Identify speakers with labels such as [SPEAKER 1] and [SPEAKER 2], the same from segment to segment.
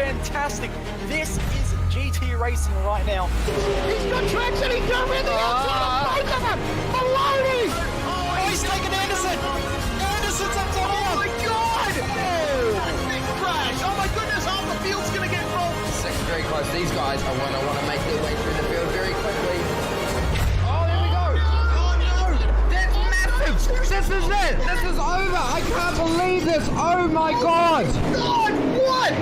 [SPEAKER 1] Fantastic. This is GT racing right now.
[SPEAKER 2] He's got traction, he's got rid of the outside of both of them! Maloney!
[SPEAKER 1] Oh, he's taken Anderson! Anderson's up top here!
[SPEAKER 2] Oh my god! Big crash! Oh my goodness, half the field's gonna get involved!
[SPEAKER 3] Second very close. These guys are going to want to make their way through the field very quickly.
[SPEAKER 2] Oh, here we go! Oh no!
[SPEAKER 3] That's massive! This is it! This is over! I can't believe this! Oh my god!
[SPEAKER 2] God, what?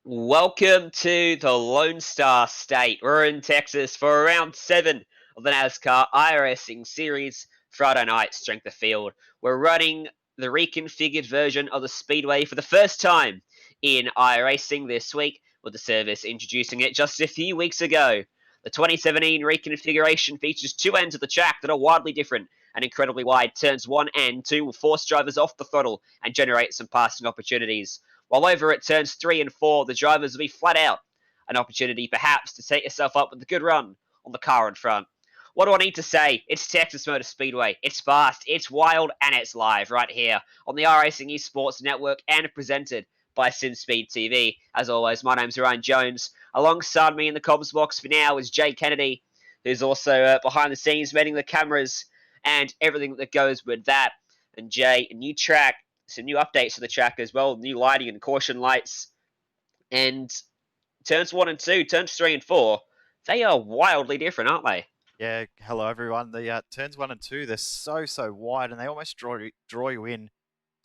[SPEAKER 4] Welcome to the Lone Star State. We're in Texas for round 7 of the NASCAR iRacing Series Friday night strength of field. We're running the reconfigured version of the Speedway for the first time in iRacing this week, with the service introducing it just a few weeks ago. The 2017 reconfiguration features 2 ends of the track that are wildly different and incredibly wide. Turns 1 and 2 will force drivers off the throttle and generate some passing opportunities. While over at turns 3 and 4, the drivers will be flat out. An opportunity perhaps to set yourself up with a good run on the car in front. What do I need to say? It's Texas Motor Speedway. It's fast, it's wild, and it's live right here on the iRacing Esports Network and presented by SimSpeed TV. As always, my name's Ryan Jones. Alongside me in the comms box for now is Jay Kennedy, who's also behind the scenes manning the cameras and everything that goes with that. And Jay, a new track, some new updates to the track as well, new lighting and caution lights. And turns 1 and 2, turns 3 and 4, they are wildly different, aren't they?
[SPEAKER 5] Yeah, hello everyone. The turns 1 and 2, they're so wide, and they almost draw you in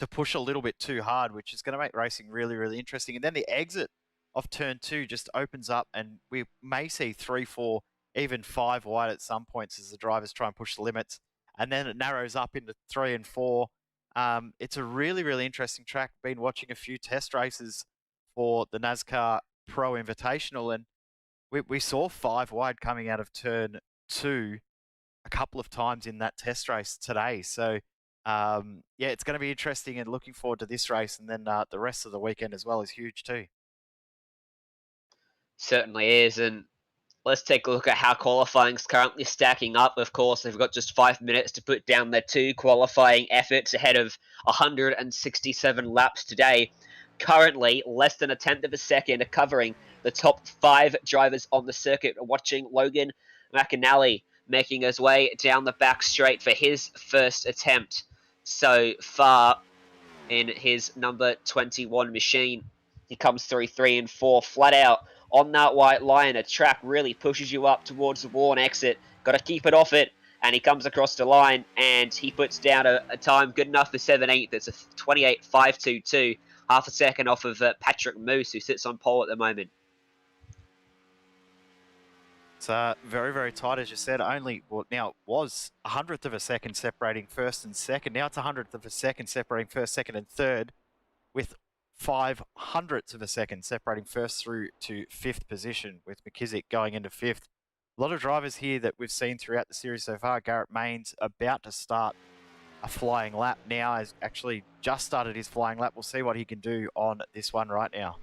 [SPEAKER 5] to push a little bit too hard, which is going to make racing really interesting. And then the exit of turn 2 just opens up, and we may see 3, 4, even 5 wide at some points as the drivers try and push the limits. And then it narrows up into 3 and 4. It's a really interesting track. Been watching a few test races for the NASCAR Pro Invitational, and we saw 5 wide coming out of turn 2 a couple of times in that test race today. So Yeah, it's going to be interesting and looking forward to this race. And then the rest of the weekend as well is huge too.
[SPEAKER 4] Certainly is. And let's take a look at how qualifying's currently stacking up. Of course, they've got just 5 minutes to put down their 2 qualifying efforts ahead of 167 laps today. Currently, less than a tenth of a second are covering the top 5 drivers on the circuit. Watching Logan McAnally making his way down the back straight for his first attempt so far in his number 21 machine. He comes through 3 and 4 flat out on that white line. A track really pushes you up towards the Warren exit. Got to keep it off it. And he comes across the line and he puts down a time good enough for 17th. It's a 28.522, half a second off of Patrick Moose, who sits on pole at the moment.
[SPEAKER 5] It's very, very tight, as you said. Only, well, now it was 100th of a second separating first and second. Now it's 100th of a second separating first, second, and third, with 500ths of a second separating first through to 5th position, with McKissick going into 5th. A lot of drivers here that we've seen throughout the series so far. Garrett Maines about to start a flying lap now. Has actually just started his flying lap. We'll see what he can do on this one right now.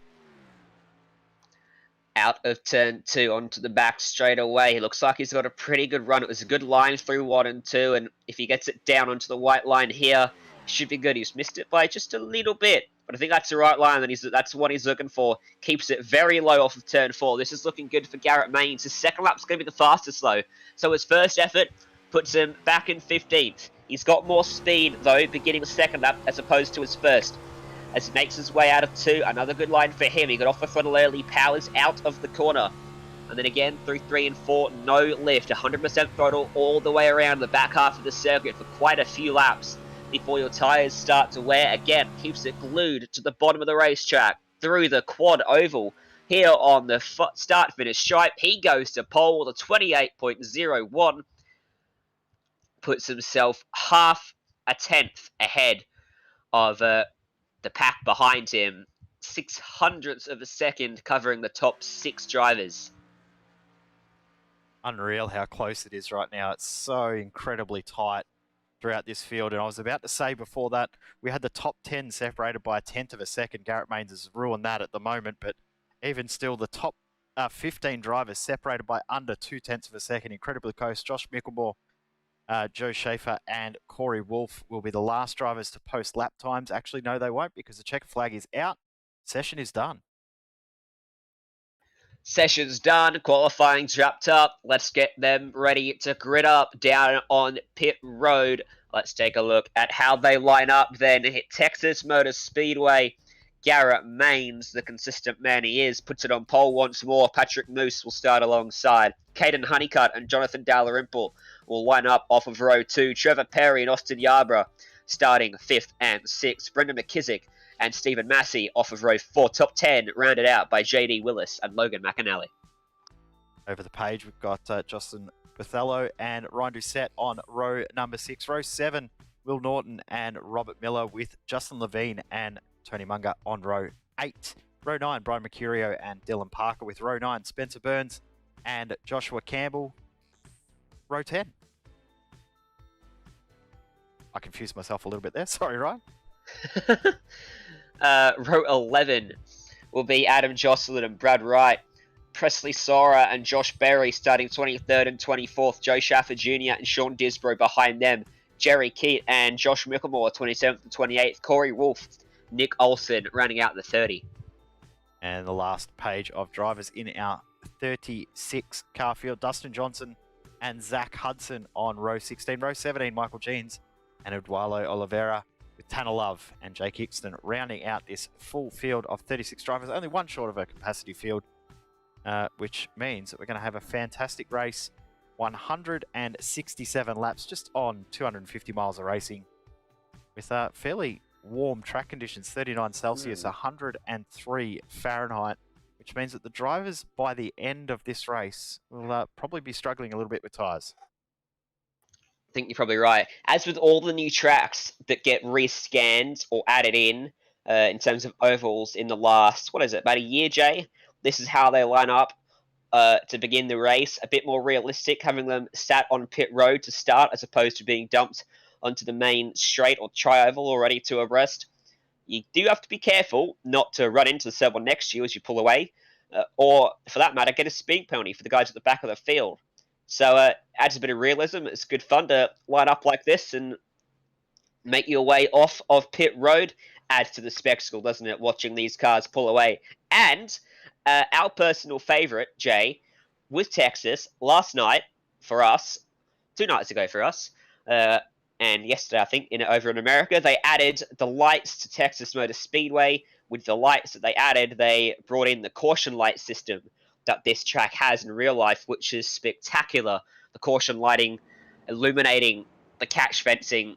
[SPEAKER 4] Out of turn 2 onto the back straight away. He looks like he's got a pretty good run. It was a good line through 1 and 2, and if he gets it down onto the white line here, it should be good. He's missed it by just a little bit, but I think that's the right line, and that's what he's looking for. Keeps it very low off of turn 4. This is looking good for Garrett Maines. His second lap's going to be the fastest, though. So his first effort puts him back in 15th. He's got more speed, though, beginning the second lap as opposed to his first. As he makes his way out of 2, another good line for him. He got off the throttle early, powers out of the corner. And then again, through 3 and 4, no lift. 100% throttle all the way around the back half of the circuit for quite a few laps before your tyres start to wear. Again, keeps it glued to the bottom of the racetrack through the quad oval. Here on the start-finish stripe, he goes to pole with a 28.01. Puts himself half a tenth ahead of the pack behind him, 600ths of a second covering the top 6 drivers.
[SPEAKER 5] Unreal how close it is right now. It's so incredibly tight throughout this field. And I was about to say before that, we had the top 10 separated by a tenth of a second. Garrett Maines has ruined that at the moment, but even still, the top 15 drivers separated by under 0.2 of a second. Incredibly close. Josh Mickelmore, Joe Schaefer and Corey Wolf will be the last drivers to post lap times. Actually, no, they won't, because the checker flag is out. Session is done.
[SPEAKER 4] Session's done. Qualifying's wrapped up. Let's get them ready to grid up down on pit road. Let's take a look at how they line up then. Hit Texas Motor Speedway. Garrett Maines, the consistent man he is, puts it on pole once more. Patrick Moose will start alongside. Caden Honeycutt and Jonathan Dalrymple will line up off of row 2. Trevor Perry and Austin Yarborough starting 5th and 6th. Brendan McKissick and Stephen Massey off of row 4. Top 10 rounded out by JD Willis and Logan McAnally.
[SPEAKER 5] Over the page, we've got Justin Bethello and Ryan Doucette on row number 6. Row 7, Will Norton and Robert Miller, with Justin Levine and Tony Munger on row 8. Row 9, Brian Mercurio and Dylan Parker, with row 9, Spencer Burns and Joshua Campbell. Row 10. I confused myself a little bit there. Sorry, Ryan.
[SPEAKER 4] Row 11 will be Adam Jocelyn and Brad Wright. Presley Sora and Josh Berry starting 23rd and 24th. Joe Schaffer Jr. and Sean Disbrow behind them. Jerry Keat and Josh Mickelmore 27th and 28th. Corey Wolf, Nick Olsen rounding out the 30.
[SPEAKER 5] And the last page of drivers in our 36 car field, Dustin Johnson and Zach Hudson on row 16. Row 17, Michael Jeans and Eduardo Oliveira, with Tanner Love and Jake Hickston rounding out this full field of 36 drivers. Only one short of a capacity field, which means that we're going to have a fantastic race. 167 laps just on 250 miles of racing, with fairly warm track conditions, 39 Celsius, 103 Fahrenheit, which means that the drivers by the end of this race will probably be struggling a little bit with tyres.
[SPEAKER 4] I think you're probably right. As with all the new tracks that get rescanned or added in terms of ovals in the last, what is it, about a year, Jay? This is how they line up to begin the race. A bit more realistic, having them sat on pit road to start as opposed to being dumped onto the main straight or tri-oval already to abreast. You do have to be careful not to run into someone next to you as you pull away, or for that matter, get a speed penalty for the guys at the back of the field. So adds a bit of realism. It's good fun to line up like this and make your way off of pit road. Adds to the spectacle, doesn't it, watching these cars pull away. And our personal favourite, Jay, with Texas, last night for us, 2 nights ago for us, and yesterday, I think, over in America, they added the lights to Texas Motor Speedway. With the lights that they added, they brought in the caution light system that this track has in real life, which is spectacular. The caution lighting illuminating the catch fencing,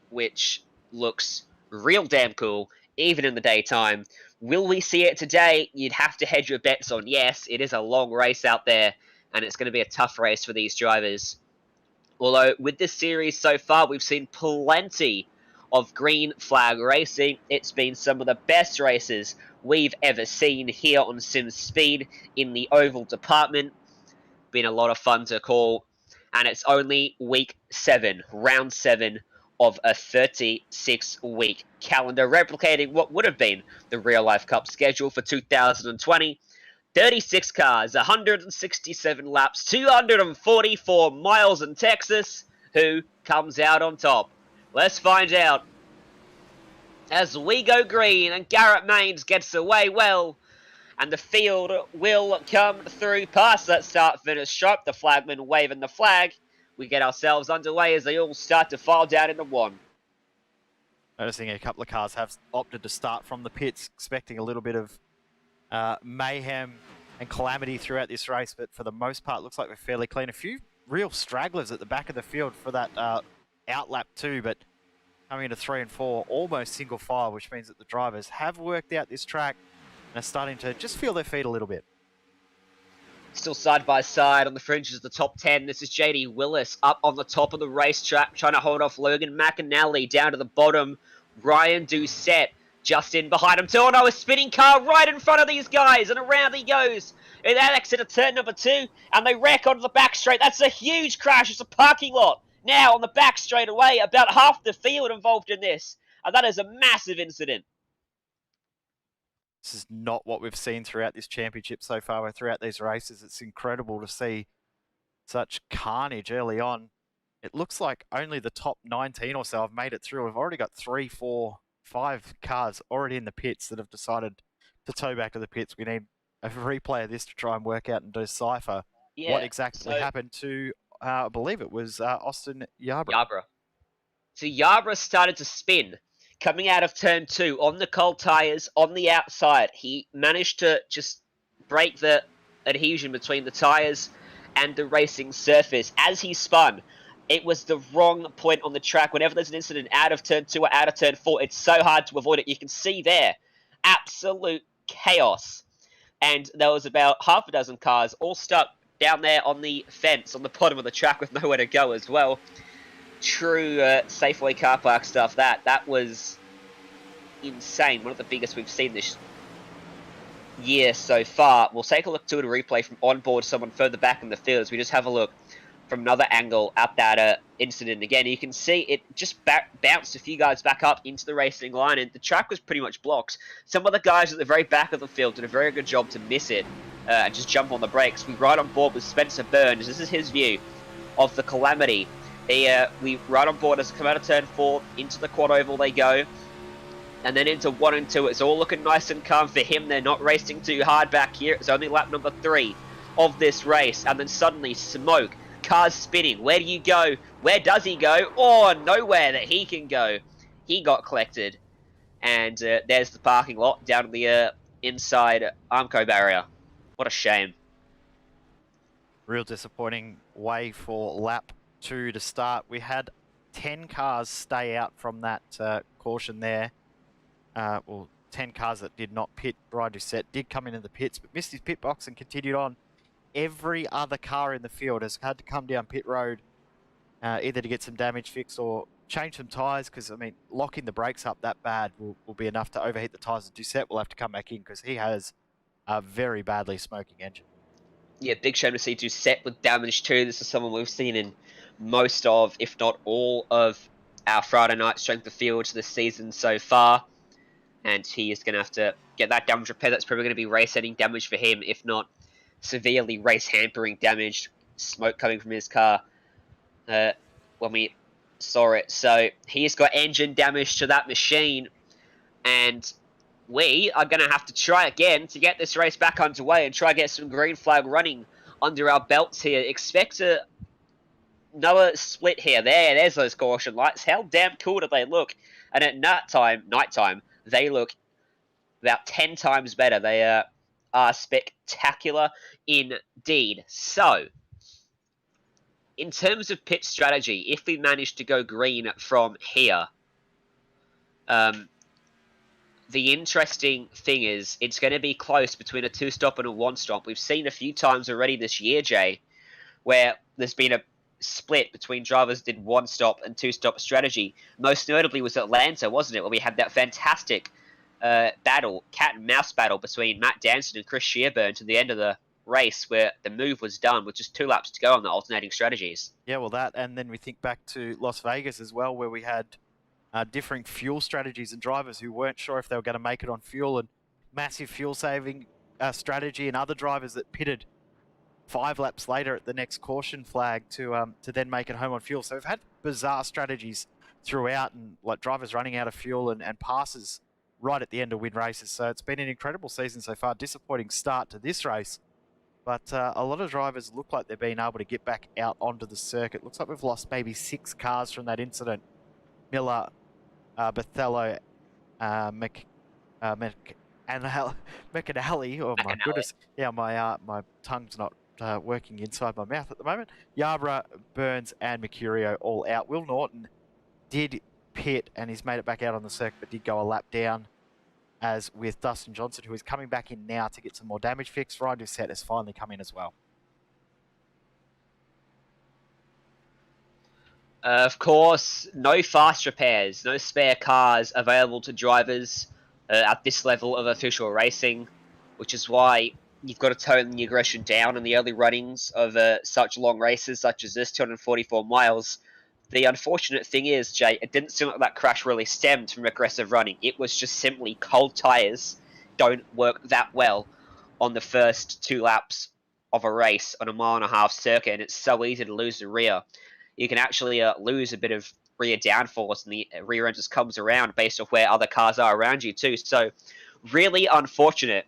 [SPEAKER 4] which looks real damn cool, even in the daytime. Will we see it today? You'd have to hedge your bets on yes. It is a long race out there, and it's going to be a tough race for these drivers. Although, with this series so far, we've seen plenty of green flag racing. It's been some of the best races we've ever seen here on Sim Speed in the oval department. Been a lot of fun to call. And it's only week 7, round 7 of a 36-week calendar, replicating what would have been the real-life Cup schedule for 2020. 36 cars, 167 laps, 244 miles in Texas. Who comes out on top? Let's find out. As we go green and Garrett Maines gets away well, and the field will come through past that start-finish stripe, the flagman waving the flag. We get ourselves underway as they all start to file down into one.
[SPEAKER 5] Noticing a couple of cars have opted to start from the pits, expecting a little bit of mayhem and calamity throughout this race, but for the most part, looks like we're fairly clean. A few real stragglers at the back of the field for that outlap too, but coming into 3 and 4, almost single file, which means that the drivers have worked out this track and are starting to just feel their feet a little bit.
[SPEAKER 4] Still side by side on the fringes of the top 10. This is JD Willis up on the top of the racetrack, trying to hold off Logan McAnally down to the bottom. Ryan Doucette just in behind him too. Oh no, a spinning car right in front of these guys, and around he goes. And Alex into turn number 2, and they wreck onto the back straight. That's a huge crash. It's a parking lot. Now on the back straight away, about half the field involved in this. And that is a massive incident.
[SPEAKER 5] This is not what we've seen throughout this championship so far, or throughout these races. It's incredible to see such carnage early on. It looks like only the top 19 or so have made it through. We've already got 3, 4, 5 cars already in the pits that have decided to tow back to the pits. We need a replay of this to try and work out and decipher what exactly happened to, I believe it was Austin Yarborough.
[SPEAKER 4] So Yarborough started to spin. Coming out of turn 2 on the cold tyres on the outside, he managed to just break the adhesion between the tyres and the racing surface. As he spun, it was the wrong point on the track. Whenever there's an incident out of turn 2 or out of turn 4, it's so hard to avoid it. You can see there, absolute chaos. And there was about half a dozen cars all stuck down there on the fence on the bottom of the track with nowhere to go as well. True Safeway car park stuff. That was insane. One of the biggest we've seen this year so far. We'll take a look to a replay from onboard someone further back in the field as we just have a look from another angle at that incident. Again, you can see it just bounced a few guys back up into the racing line, and the track was pretty much blocked. Some of the guys at the very back of the field did a very good job to miss it and just jump on the brakes. We ride on board with Spencer Burns. This is his view of the calamity. We ride on board as we come out of turn 4, into the quad oval they go, and then into 1 and 2. It's all looking nice and calm for him. They're not racing too hard back here. It's only lap number 3 of this race, and then suddenly smoke, cars spinning. Where do you go? Where does he go? Oh, nowhere that he can go. He got collected, and there's the parking lot down to the inside Armco barrier. What a shame.
[SPEAKER 5] Real disappointing way for lap 2 to start. We had 10 cars stay out from that caution there. Well, 10 cars that did not pit. Brian Doucette did come into the pits, but missed his pit box and continued on. Every other car in the field has had to come down pit road either to get some damage fixed or change some tyres, because, I mean, locking the brakes up that bad will be enough to overheat the tyres. Doucette will have to come back in because he has a very badly smoking engine.
[SPEAKER 4] Yeah, big shame to see Doucette with damage too. This is someone we've seen in most of, if not all of, our Friday night strength of field this season so far. And he is going to have to get that damage repaired. That's probably going to be race-ending damage for him, if not severely race-hampering damage. Smoke coming from his car when we saw it. So he's got engine damage to that machine. And we are going to have to try again to get this race back underway and try to get some green flag running under our belts here. Expect another split here. There's those caution lights. How damn cool do they look? And at nighttime, they look about 10 times better. They are spectacular indeed. So, in terms of pit strategy, if we manage to go green from here, the interesting thing is it's going to be close between a 2-stop and a 1-stop. We've seen a few times already this year, Jay, where there's been a split between drivers did 1-stop and 2-stop strategy. Most notably was Atlanta, wasn't it, where we had that fantastic battle, cat and mouse battle between Matt Danson and Chris Shearburn to the end of the race, where the move was done with just 2 laps to go on the alternating strategies. Yeah,
[SPEAKER 5] well, that, and then we think back to Las Vegas as well, where we had differing fuel strategies and drivers who weren't sure if they were going to make it on fuel, and massive fuel saving strategy, and other drivers that pitted 5 laps later at the next caution flag to then make it home on fuel. So we've had bizarre strategies throughout, and like drivers running out of fuel and passes right at the end of win races. So it's been an incredible season so far. Disappointing start to this race, but a lot of drivers look like they've been able to get back out onto the circuit. Looks like we've lost maybe 6 cars from that incident. Miller, Bathello, McAnally. Oh my goodness! Yeah, my tongue's not working inside my mouth at the moment. Yarborough, Burns, and Mercurio all out. Will Norton did pit and he's made it back out on the circuit, but did go a lap down, as with Dustin Johnson, who is coming back in now to get some more damage fixed. Ryan Doucette has finally come in as well.
[SPEAKER 4] Of course, no fast repairs, no spare cars available to drivers at this level of official racing, which is why you've got to tone the aggression down in the early runnings of such long races such as this, 244 miles. The unfortunate thing is, Jay, it didn't seem like that crash really stemmed from aggressive running. It was just simply cold tyres don't work that well on the first 2 laps of a race on a 1.5-mile circuit, and it's so easy to lose the rear. You can actually lose a bit of rear downforce, and the rear end just comes around based off where other cars are around you too. So really unfortunate.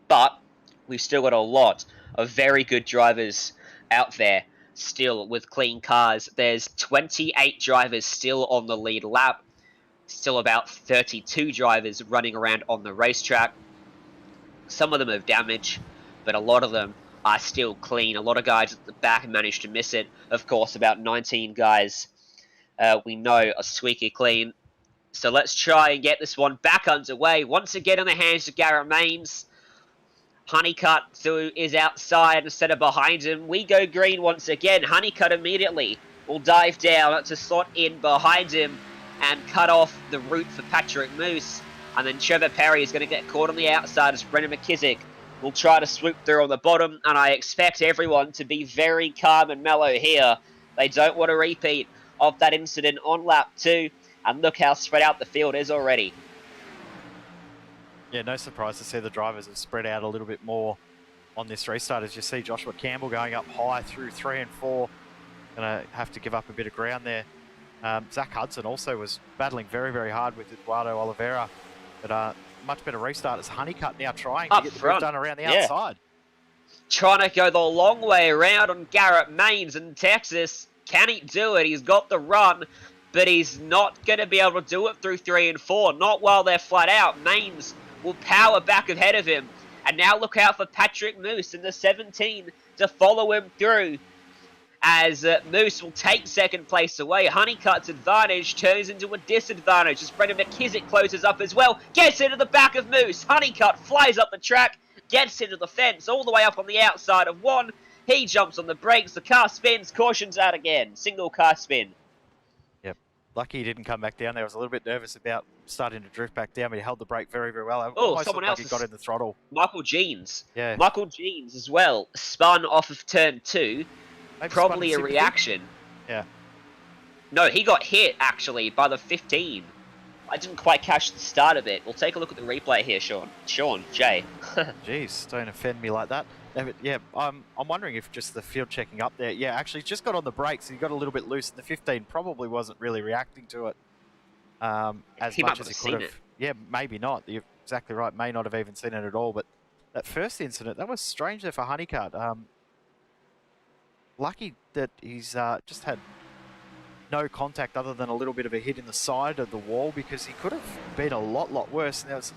[SPEAKER 4] But we've still got a lot of very good drivers out there still with clean cars. There's 28 drivers still on the lead lap. Still about 32 drivers running around on the racetrack. Some of them have damage, but a lot of them are still clean. A lot of guys at the back managed to miss it. Of course, about 19 guys we know are squeaky clean. So let's try and get this one back underway. Once again in the hands of Garrett Maines. Honeycutt is outside instead of behind him. We go green once again. Honeycutt immediately will dive down to slot in behind him and cut off the route for Patrick Moose. And then Trevor Perry is going to get caught on the outside as Brendan McKissick will try to swoop through on the bottom. And I expect everyone to be very calm and mellow here. They don't want a repeat of that incident on lap 2. And look how spread out the field is already.
[SPEAKER 5] Yeah, no surprise to see the drivers have spread out a little bit more on this restart. As you see Joshua Campbell going up high through 3 and 4. Going to have to give up a bit of ground there. Zach Hudson also was battling very, very hard with Eduardo Oliveira. But much better restart as Honeycutt now trying to get the move done around the outside.
[SPEAKER 4] Trying to go the long way around on Garrett Maines in Texas. Can he do it? He's got the run, but he's not going to be able to do it through 3 and 4. Not while they're flat out. Maines will power back ahead of him. And now look out for Patrick Moose in the 17 to follow him through. As Moose will take second place away. Honeycutt's advantage turns into a disadvantage as Brendan McKissick closes up as well. Gets into the back of Moose. Honeycutt flies up the track. Gets into the fence all the way up on the outside of 1. He jumps on the brakes. The car spins. Caution's out again. Single car spin.
[SPEAKER 5] Yep. Lucky he didn't come back down there. I was a little bit nervous about starting to drift back down, but he held the brake very, very well.
[SPEAKER 4] Oh, someone else
[SPEAKER 5] he got in the throttle.
[SPEAKER 4] Michael Jeans.
[SPEAKER 5] Yeah.
[SPEAKER 4] Michael Jeans as well. Spun off of turn 2.
[SPEAKER 5] Maybe
[SPEAKER 4] probably a reaction.
[SPEAKER 5] Yeah.
[SPEAKER 4] No, he got hit, actually, by the 15. I didn't quite catch the start of it. We'll take a look at the replay here, Sean. Sean, Jay.
[SPEAKER 5] Jeez, don't offend me like that. Yeah, I'm wondering if just the field checking up there. Yeah, actually, just got on the brakes. He got a little bit loose, and the 15 probably wasn't really reacting to it as
[SPEAKER 4] He might
[SPEAKER 5] much
[SPEAKER 4] not
[SPEAKER 5] as he
[SPEAKER 4] have
[SPEAKER 5] could
[SPEAKER 4] seen
[SPEAKER 5] have.
[SPEAKER 4] it.
[SPEAKER 5] Yeah, maybe not. You're exactly right. May not have even seen it at all. But that first incident, that was strange there for Honeycutt. Lucky that he's just had no contact other than a little bit of a hit in the side of the wall, because he could have been a lot worse. And there was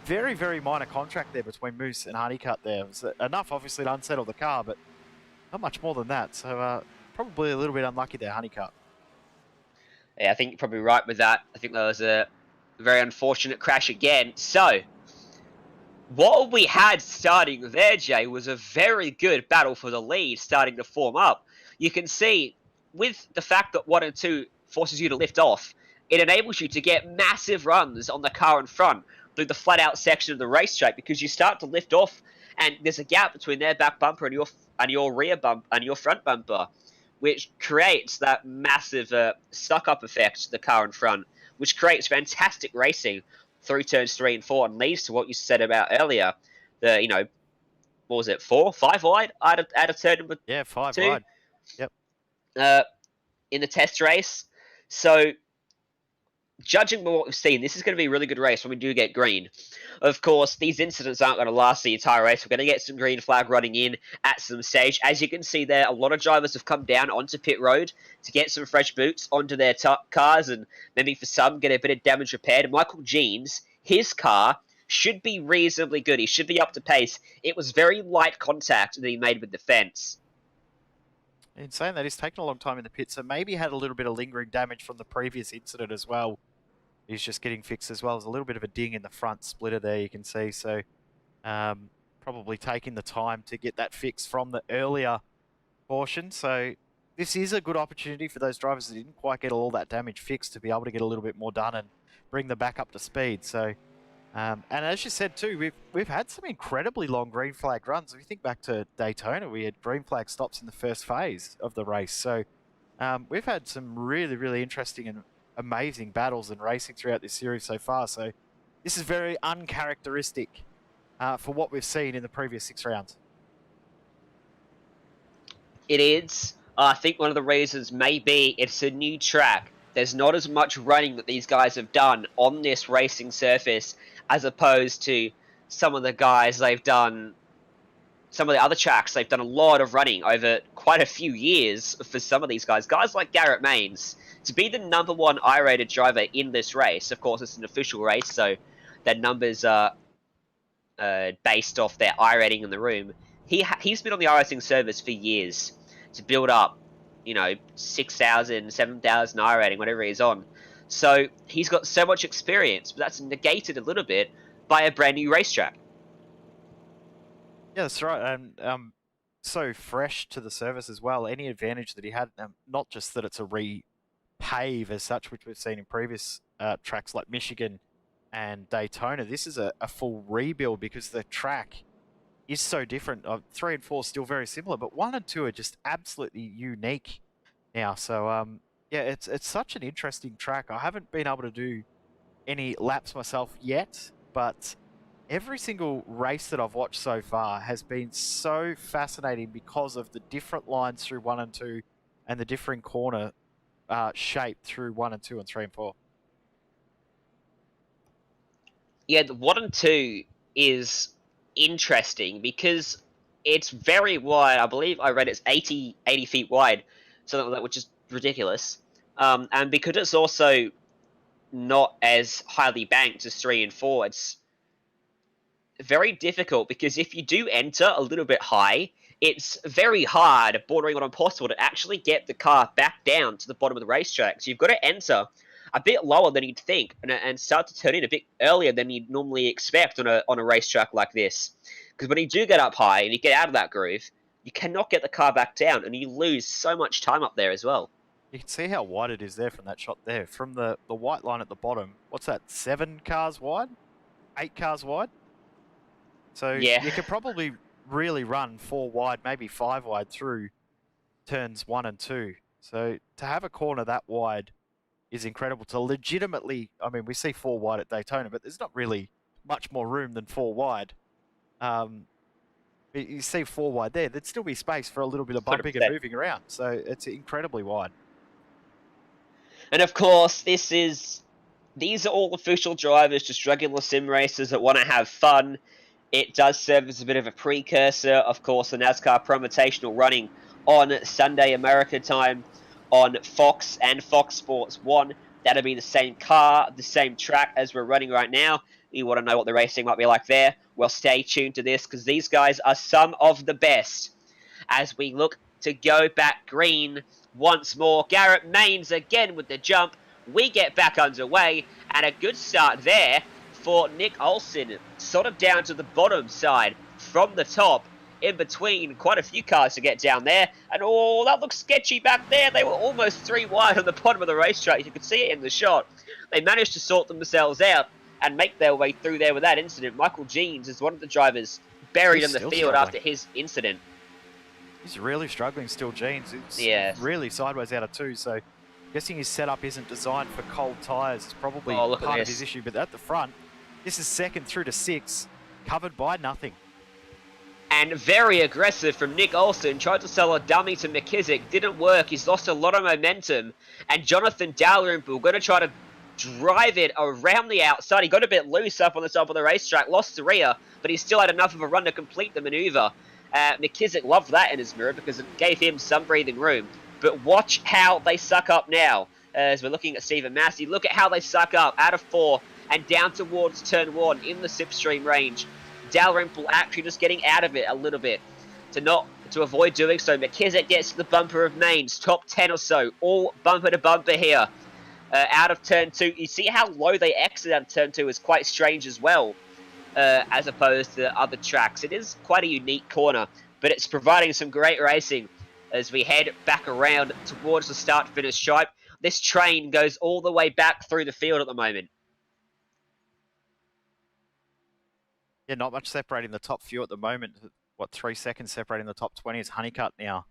[SPEAKER 5] very, very minor contract there between Moose and Honeycutt there. It was enough, obviously, to unsettle the car, but not much more than that. So probably a little bit unlucky there, Honeycutt.
[SPEAKER 4] Yeah, I think you're probably right with that. I think that was a very unfortunate crash again. So, what we had starting there, Jay, was a very good battle for the lead starting to form up. You can see, with the fact that 1 and 2 forces you to lift off, it enables you to get massive runs on the car in front through the flat-out section of the racetrack, because you start to lift off, and there's a gap between their back bumper and your rear bump and your front bumper, which creates that massive suck-up effect to the car in front, which creates fantastic racing through turns 3 and 4, and leads to what you said about earlier. The, what was it, 4, 5 wide out of turn number
[SPEAKER 5] 5
[SPEAKER 4] 2?
[SPEAKER 5] wide. Yep.
[SPEAKER 4] In the test race. So, judging by what we've seen, this is going to be a really good race when we do get green. Of course, these incidents aren't going to last the entire race. We're going to get some green flag running in at some stage. As you can see there, a lot of drivers have come down onto pit road to get some fresh boots onto their cars, and maybe for some get a bit of damage repaired. Michael Jeans, his car should be reasonably good. He should be up to pace. It was very light contact that he made with the fence.
[SPEAKER 5] In saying that, he's taken a long time in the pit, so maybe had a little bit of lingering damage from the previous incident as well. He's just getting fixed, as well as a little bit of a ding in the front splitter there, you can see. So probably taking the time to get that fixed from the earlier portion. So this is a good opportunity for those drivers that didn't quite get all that damage fixed to be able to get a little bit more done and bring them back up to speed. So and as you said too, we've had some incredibly long green flag runs. If you think back to Daytona, we had green flag stops in the first phase of the race. So we've had some really interesting and amazing battles and racing throughout this series so far. So this is very uncharacteristic for what we've seen in the previous 6 rounds.
[SPEAKER 4] It is. I think one of the reasons may be it's a new track. There's not as much running that these guys have done on this racing surface as opposed to some of the guys they've done, some of the other tracks. They've done a lot of running over quite a few years for some of these guys. Guys like Garrett Maines, to be the #1 I-rated driver in this race, of course it's an official race, so their numbers are based off their I-rating in the room. He's been on the iRacing service for years to build up, 6,000, 7,000 I-rating, whatever he's on. So he's got so much experience, but that's negated a little bit by a brand new racetrack.
[SPEAKER 5] Yeah, that's right. And so fresh to the service as well. Any advantage that he had, not just that it's a repave as such, which we've seen in previous tracks like Michigan and Daytona. This is a full rebuild because the track is so different. 3 and 4 still very similar, but 1 and 2 are just absolutely unique now. So yeah, it's such an interesting track. I haven't been able to do any laps myself yet, but every single race that I've watched so far has been so fascinating because of the different lines through 1 and 2 and the differing corner shape through 1 and 2 and 3 and 4.
[SPEAKER 4] Yeah, the 1 and 2 is interesting because it's very wide. I believe I read it's 80 feet wide, something like that, which is ridiculous. And because it's also not as highly banked as 3 and 4, it's very difficult because if you do enter a little bit high, it's very hard, bordering on impossible, to actually get the car back down to the bottom of the racetrack. So you've got to enter a bit lower than you'd think and start to turn in a bit earlier than you'd normally expect on a racetrack like this. Because when you do get up high and you get out of that groove, you cannot get the car back down and you lose so much time up there as well.
[SPEAKER 5] You can see how wide it is there from that shot there. From the white line at the bottom, what's that, 7 cars wide? 8 cars wide? So
[SPEAKER 4] yeah,
[SPEAKER 5] you could probably really run 4 wide, maybe 5 wide through turns 1 and 2 So to have a corner that wide is incredible. To legitimately, I mean, we see 4 wide at Daytona, but there's not really much more room than 4 wide. You see 4 wide there, there'd still be space for a little bit of bumping
[SPEAKER 4] 100%.
[SPEAKER 5] and moving around. So it's incredibly wide.
[SPEAKER 4] And of course, these are all official drivers, just regular sim racers that want to have fun. It does serve as a bit of a precursor. Of course, the NASCAR Pro Invitational running on Sunday America time on Fox and Fox Sports 1. That'll be the same car, the same track as we're running right now. You want to know what the racing might be like there? Well, stay tuned to this because these guys are some of the best. As we look to go back green once more, Garrett Maines again with the jump. We get back underway, and a good start there for Nick Olsen, sort of down to the bottom side from the top, in between quite a few cars to get down there. And oh, that looks sketchy back there. They were almost 3 wide on the bottom of the racetrack. You could see it in the shot. They managed to sort themselves out and make their way through there with that incident. Michael Jeans is one of the drivers buried in the field after his incident.
[SPEAKER 5] He's really struggling still, Jeans. It's really sideways out of 2, so guessing his setup isn't designed for cold tyres. It's probably part of his issue, but at the front, this is second through to 6, covered by nothing.
[SPEAKER 4] And very aggressive from Nick Olsen. Tried to sell a dummy to McKissick. Didn't work. He's lost a lot of momentum. And Jonathan Dalrymple going to try to drive it around the outside. He got a bit loose up on the top of the racetrack. Lost the rear, but he still had enough of a run to complete the maneuver. McKissick loved that in his mirror because it gave him some breathing room. But watch how they suck up now. As we're looking at Stephen Massey, look at how they suck up out of 4 and down towards turn 1 in the slipstream range. Dalrymple actually just getting out of it a little bit to avoid doing so. McKissick gets to the bumper of Maines, top 10 or so, all bumper to bumper here. Out of turn 2, you see how low they exit out of turn 2 is quite strange as well, as opposed to other tracks. It is quite a unique corner, but it's providing some great racing as we head back around towards the start-finish stripe. This train goes all the way back through the field at the moment.
[SPEAKER 5] Yeah, not much separating the top few at the moment. What, 3 seconds separating the top 20 is Honeycutt now.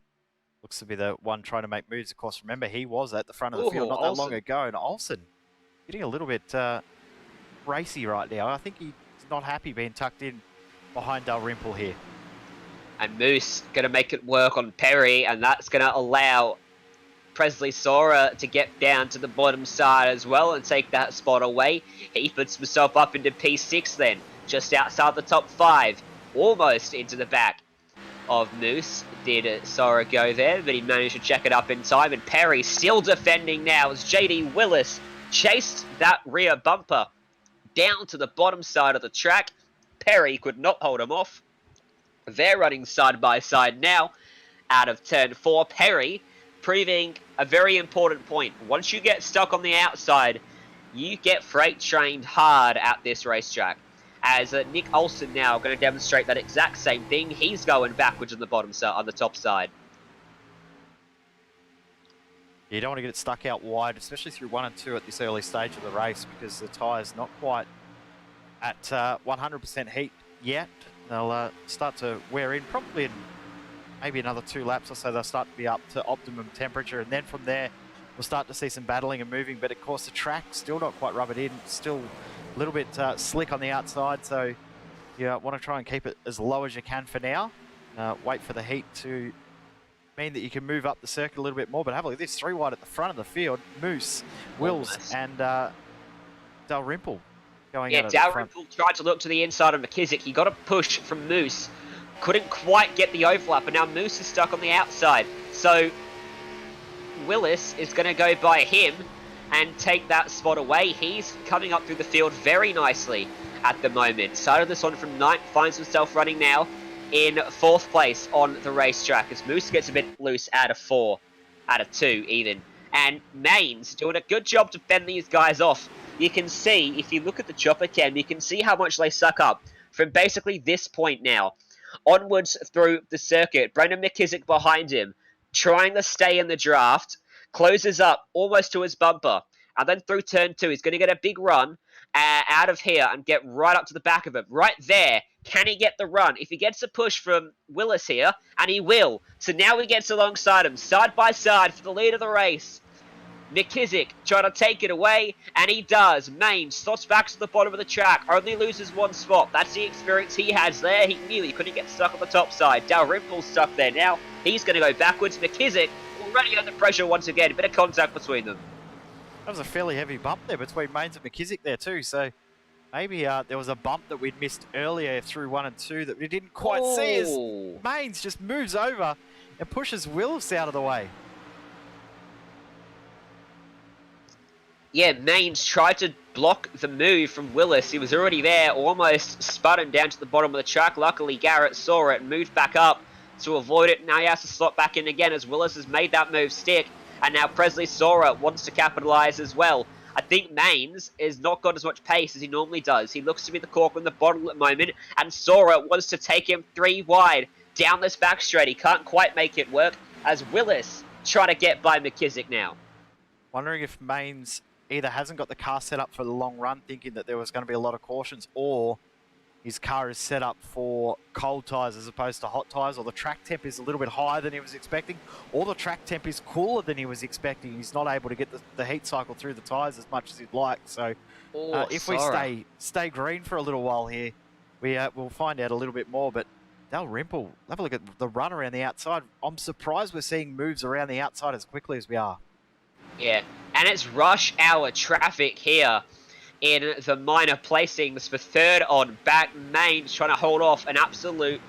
[SPEAKER 5] Looks to be the one trying to make moves. Of course, remember, he was at the front of the field not that long ago. And Olsen getting a little bit racy right now. I think he's not happy being tucked in behind Dalrymple here.
[SPEAKER 4] And Moose going to make it work on Perry, and that's going to allow Presley Sora to get down to the bottom side as well and take that spot away. He puts himself up into P6 then, just outside the top 5, almost into the back of Moose. Did Sora go there, but he managed to check it up in time, and Perry still defending now as JD Willis chased that rear bumper down to the bottom side of the track. Perry could not hold him off. They're running side by side now out of turn 4. Perry proving a very important point. Once you get stuck on the outside, you get freight trained hard at this racetrack. As Nick Olsen now going to demonstrate that exact same thing. He's going backwards on the bottom side, on the top side.
[SPEAKER 5] You don't want to get it stuck out wide, especially through 1 and 2 at this early stage of the race, because the tyre's not quite at 100% heat yet. They'll start to wear in probably in maybe another 2 laps or so. They'll start to be up to optimum temperature, and then from there we'll start to see some battling and moving. But of course the track's still not quite rubbered in, still a little bit slick on the outside, so you want to try and keep it as low as you can for now. Wait for the heat to mean that you can move up the circuit a little bit more. But have a look at this, 3 wide at the front of the field. Moose, Wills, and Dalrymple going out of the front.
[SPEAKER 4] Dalrymple tried to look to the inside of McKissick. He got a push from Moose. Couldn't quite get the overlap, and now Moose is stuck on the outside. So Willis is going to go by him and take that spot away. He's coming up through the field very nicely at the moment. Started this one from 9th, finds himself running now in 4th place on the racetrack as Moose gets a bit loose out of 4, out of 2 even. And Maines doing a good job to fend these guys off. You can see, if you look at the chopper cam, you can see how much they suck up from basically this point now onwards through the circuit. Brendan McKissick behind him, trying to stay in the draft, closes up almost to his bumper and then through turn 2. He's going to get a big run out of here and get right up to the back of him. Right there. Can he get the run? If he gets a push from Willis here, and he will. So now he gets alongside him, side by side for the lead of the race. McKissick trying to take it away, and he does. Main slots back to the bottom of the track, only loses one spot. That's the experience he has there. He knew he couldn't get stuck on the top side. Dalrymple's stuck there now. He's going to go backwards. McKissick already under pressure once again. A bit of contact between them.
[SPEAKER 5] That was a fairly heavy bump there between Mains and McKissick there too, so maybe there was a bump that we'd missed earlier through 1 and 2 that we didn't quite see as Mains just moves over and pushes Willis out of the way.
[SPEAKER 4] Yeah, Mains tried to block the move from Willis. He was already there, almost spun him down to the bottom of the track. Luckily, Garrett saw it and moved back up to avoid it. Now he has to slot back in again as Willis has made that move stick. And now Presley Sora wants to capitalise as well. I think Mains has not got as much pace as he normally does. He looks to be the cork in the bottle at the moment. And Sora wants to take him 3 wide down this back straight. He can't quite make it work as Willis trying to get by McKissick now.
[SPEAKER 5] Wondering if Mains either hasn't got the car set up for the long run, thinking that there was going to be a lot of cautions, or his car is set up for cold tyres as opposed to hot tyres, or the track temp is a little bit higher than he was expecting, or the track temp is cooler than he was expecting. He's not able to get the heat cycle through the tyres as much as he'd like. So if we stay green for a little while here, we'll find out a little bit more. But Dalrymple, have a look at the run around the outside. I'm surprised we're seeing moves around the outside as quickly as we are.
[SPEAKER 4] Yeah, and it's rush hour traffic here in the minor placings for third on back. Mains trying to hold off an absolute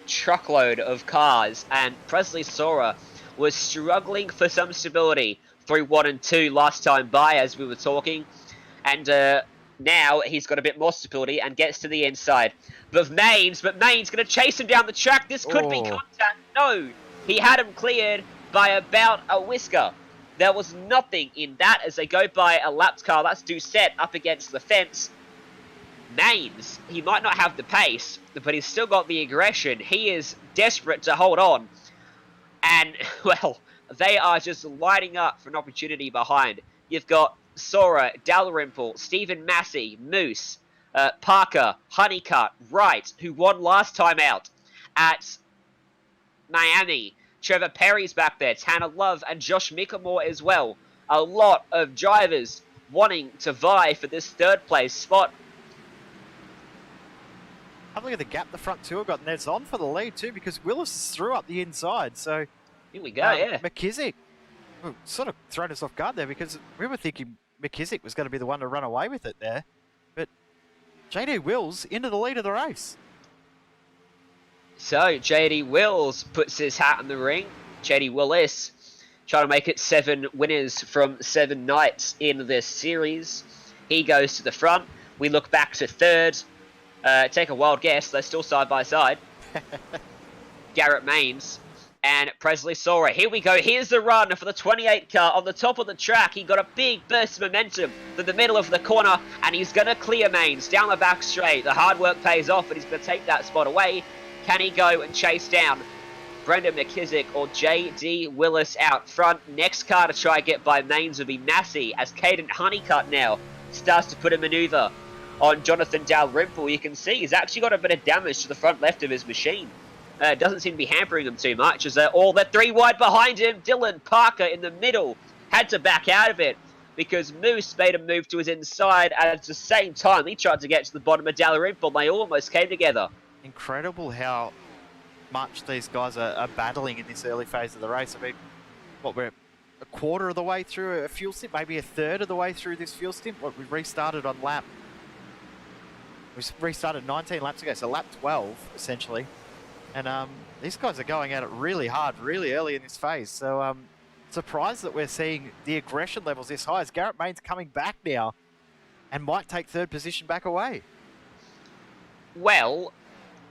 [SPEAKER 4] truckload of cars, and Presley Sora was struggling for some stability through 1 and 2 last time by, as we were talking, and now he's got a bit more stability and gets to the inside. But Mains going to chase him down the track. This could be contact. No, he had him cleared by about a whisker. There was nothing in that as they go by a lapped car. That's Doucette up against the fence. Mains, he might not have the pace, but he's still got the aggression. He is desperate to hold on. And, well, they are just lighting up for an opportunity behind. You've got Sora, Dalrymple, Stephen Massey, Moose, Parker, Honeycutt, Wright, who won last time out at Miami. Trevor Perry's back there, Tanner Love and Josh Mickamore as well. A lot of drivers wanting to vie for this third place spot.
[SPEAKER 5] Have a look at the gap the front two have got Neds on for the lead too, because Willis is through up the inside. So
[SPEAKER 4] here we go, yeah.
[SPEAKER 5] McKissick sort of thrown us off guard there, because we were thinking McKissick was going to be the one to run away with it there. But JD Wills into the lead of the race.
[SPEAKER 4] So, JD Wills puts his hat in the ring. JD Willis trying to make it 7 winners from 7 nights in this series. He goes to the front. We look back to third. Take a wild guess. They're still side by side. Garrett Mains and Presley Sora. Here we go. Here's the run for the 28 car on the top of the track. He got a big burst of momentum from the middle of the corner, and he's going to clear Mains down the back straight. The hard work pays off, and he's going to take that spot away. Can he go and chase down Brendan McKissick or JD Willis out front? Next car to try and get by Mains will be Massey, as Caden Honeycutt now starts to put a manoeuvre on Jonathan Dalrymple. You can see he's actually got a bit of damage to the front left of his machine. Doesn't seem to be hampering him too much, as they're 3 wide behind him. Dylan Parker in the middle had to back out of it because Moose made a move to his inside, and at the same time he tried to get to the bottom of Dalrymple. They almost came together.
[SPEAKER 5] Incredible how much these guys are battling in this early phase of the race. I mean, we're a quarter of the way through a fuel stint, maybe a third of the way through this fuel stint. We restarted on lap. We restarted 19 laps ago, so lap 12, essentially. And these guys are going at it really hard, really early in this phase. So surprised that we're seeing the aggression levels this high, as Garrett Mains coming back now and might take third position back away.
[SPEAKER 4] Well,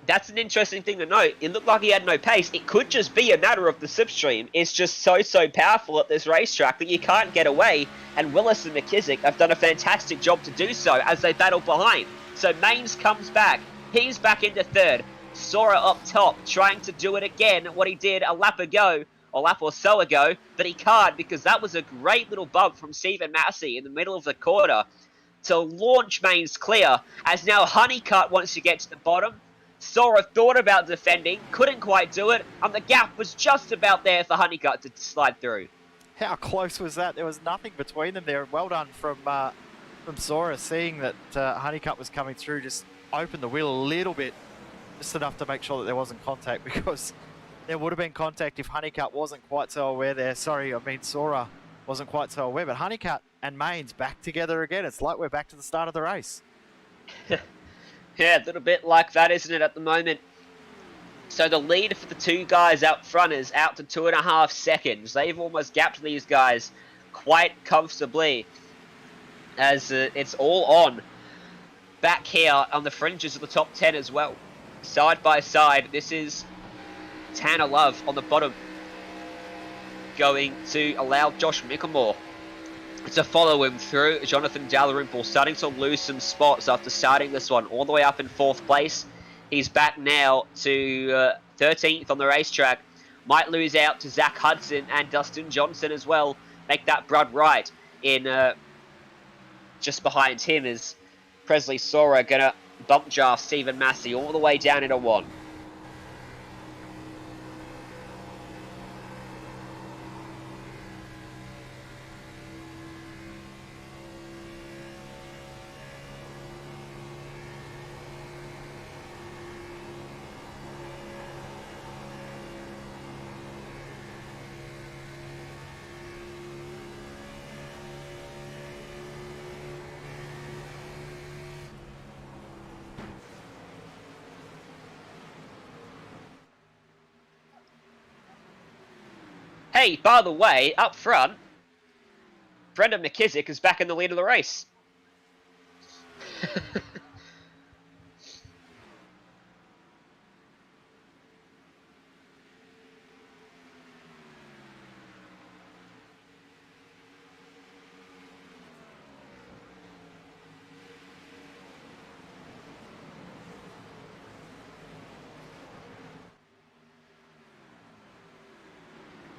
[SPEAKER 4] that's an interesting thing to note. It looked like he had no pace. It could just be a matter of the slipstream. It's just so powerful at this racetrack that you can't get away. And Willis and McKissick have done a fantastic job to do so as they battle behind. So Mains comes back. He's back into third. Sora up top, trying to do it again, what he did a lap ago a lap or so ago, but he can't because that was a great little bump from Stephen Massey in the middle of the quarter to launch mains clear, as now Honeycutt wants to get to the bottom. Sora thought about defending, couldn't quite do it, and the gap was just about there for Honeycutt to slide through.
[SPEAKER 5] How close was that? There was nothing between them there. Well done from Sora, seeing that Honeycutt was coming through, just opened the wheel a little bit, just enough to make sure that there wasn't contact, because there would have been contact if Honeycutt wasn't quite so aware there. Sorry, I mean Sora wasn't quite so aware, but Honeycutt and Mains back together again. It's like we're back to the start of the race.
[SPEAKER 4] Yeah, a little bit like that, isn't it, at the moment? So the lead for the two guys out front is out to 2.5 seconds. They've almost gapped these guys quite comfortably, as it's all on back here on the fringes of the top 10 as well. Side by side, this is Tanner Love on the bottom, going to allow Josh Mickelmore to follow him through. Jonathan Dalrymple starting to lose some spots after starting this one all the way up in 4th place. He's back now to 13th on the racetrack. Might lose out to Zach Hudson and Dustin Johnson as well. Make that Brud right in just behind him is Presley Sora going to bump jar Stephen Massey all the way down into 1. Hey, by the way, up front, Brendan McKissick is back in the lead of the race.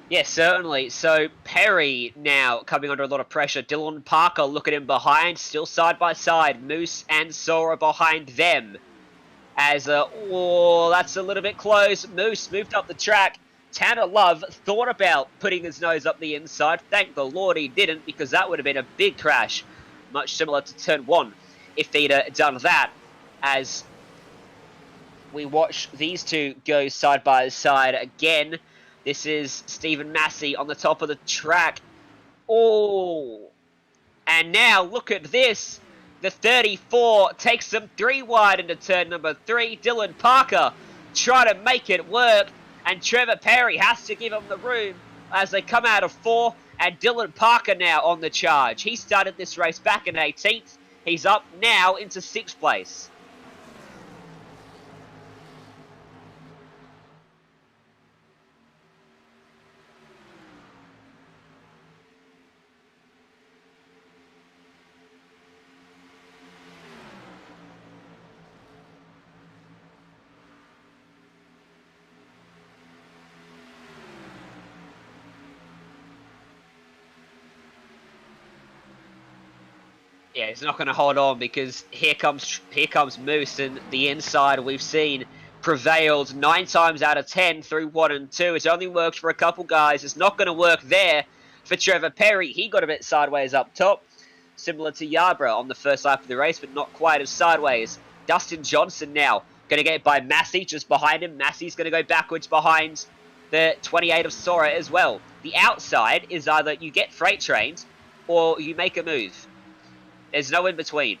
[SPEAKER 4] Yes, certainly. So Perry now coming under a lot of pressure. Dylan Parker looking in behind, still side by side. Moose and Sora behind them. As, oh, that's a little bit close. Moose moved up the track. Tanner Love thought about putting his nose up the inside. Thank the Lord he didn't, because that would have been a big crash. Much similar to turn 1 if he'd done that. As we watch these two go side by side again. This is Stephen Massey on the top of the track. Oh, and now look at this. The 34 takes them 3 wide into turn number 3. Dylan Parker trying to make it work, and Trevor Perry has to give him the room as they come out of 4. And Dylan Parker now on the charge. He started this race back in 18th. He's up now into 6th place. Yeah, he's not going to hold on, because here comes Moose, and the inside we've seen prevailed 9 times out of 10 through 1 and 2. It's only worked for a couple guys. It's not going to work there for Trevor Perry. He got a bit sideways up top, similar to Yarborough on the first lap of the race, but not quite as sideways. Dustin Johnson now going to get by Massey just behind him. Massey's going to go backwards behind the 28 of Sora as well. The outside is either you get freight trains or you make a move. There's no in between.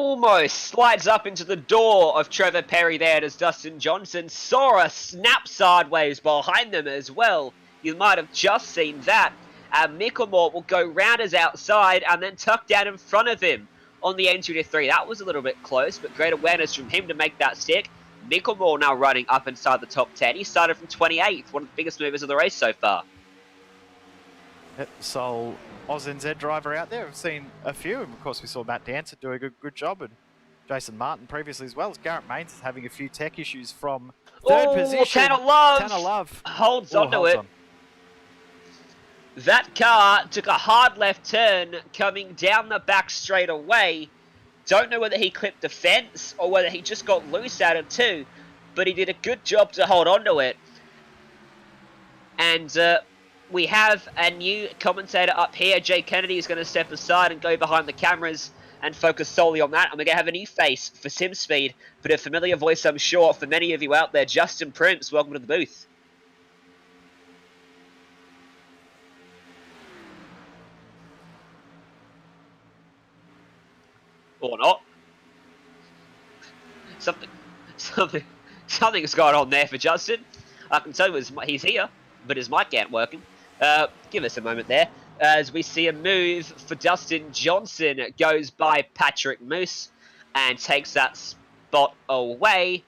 [SPEAKER 4] almost slides up into the door of Trevor Perry there as Dustin Johnson saw a snap sideways behind them as well. You might have just seen that. Mickelmore will go round his outside and then tuck down in front of him on the entry to 3. That was a little bit close, but great awareness from him to make that stick. Mickelmore now running up inside the top 10. He started from 28th, one of the biggest movers of the race so far.
[SPEAKER 5] Yep, sole AusNZ driver out there. We've seen a few, and of course we saw Matt Dancer do a good job, and Jason Martin previously as well. As Garrett Maines is having a few tech issues from third position.
[SPEAKER 4] Tanner Love,
[SPEAKER 5] Tanner Love
[SPEAKER 4] holds onto it. That car took a hard left turn coming down the back straight away. Don't know whether he clipped the fence or whether he just got loose out of 2, but he did a good job to hold onto it. And we have a new commentator up here. Jay Kennedy is going to step aside and go behind the cameras and focus solely on that. And we're going to have a new face for SimSpeed, but a familiar voice, I'm sure, for many of you out there. Justin Prince, welcome to the booth. Or not. Something's going on there for Justin. I can tell you he's here, but his mic ain't working. Give us a moment there. As we see a move for Dustin Johnson. It goes by Patrick Moose and takes that spot away.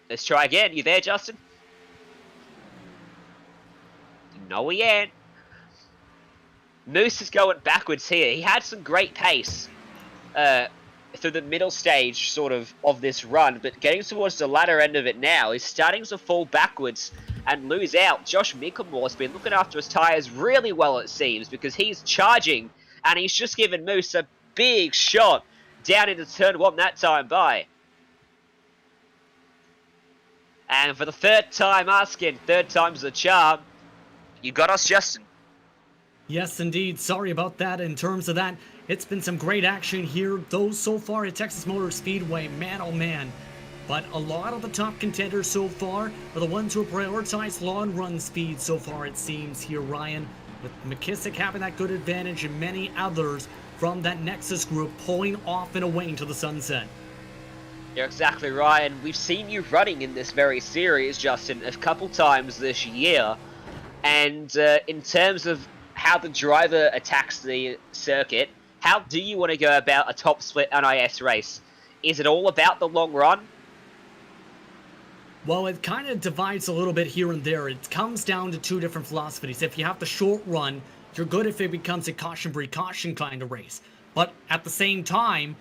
[SPEAKER 4] Let's try again. You there, Justin? No, he ain't. Moose is going backwards here. He had some great pace through the middle stage sort of this run, but getting towards the latter end of it now, he's starting to fall backwards and lose out. Josh Mickelmore's been looking after his tyres really well, it seems, because he's charging, and he's just given Moose a big shot down into turn 1 that time by. And for the third time asking, third time's the charm, you got us, Justin.
[SPEAKER 6] Yes, indeed. Sorry about that. In terms of that, it's been some great action here, though so far at Texas Motor Speedway, man oh man. But a lot of the top contenders so far are the ones who have prioritized long run speed so far, it seems here, Ryan. With McKissick having that good advantage and many others from that Nexus group pulling off and away into the sunset.
[SPEAKER 4] You're exactly right, and we've seen you running in this very series, Justin, a couple times this year. And in terms of how the driver attacks the circuit, how do you want to go about a top split NIS race? Is it all about the long run?
[SPEAKER 6] Well, it kind of divides a little bit here and there. It comes down to two different philosophies. If you have the short run, you're good if it becomes a caution kind of race. But at the same time,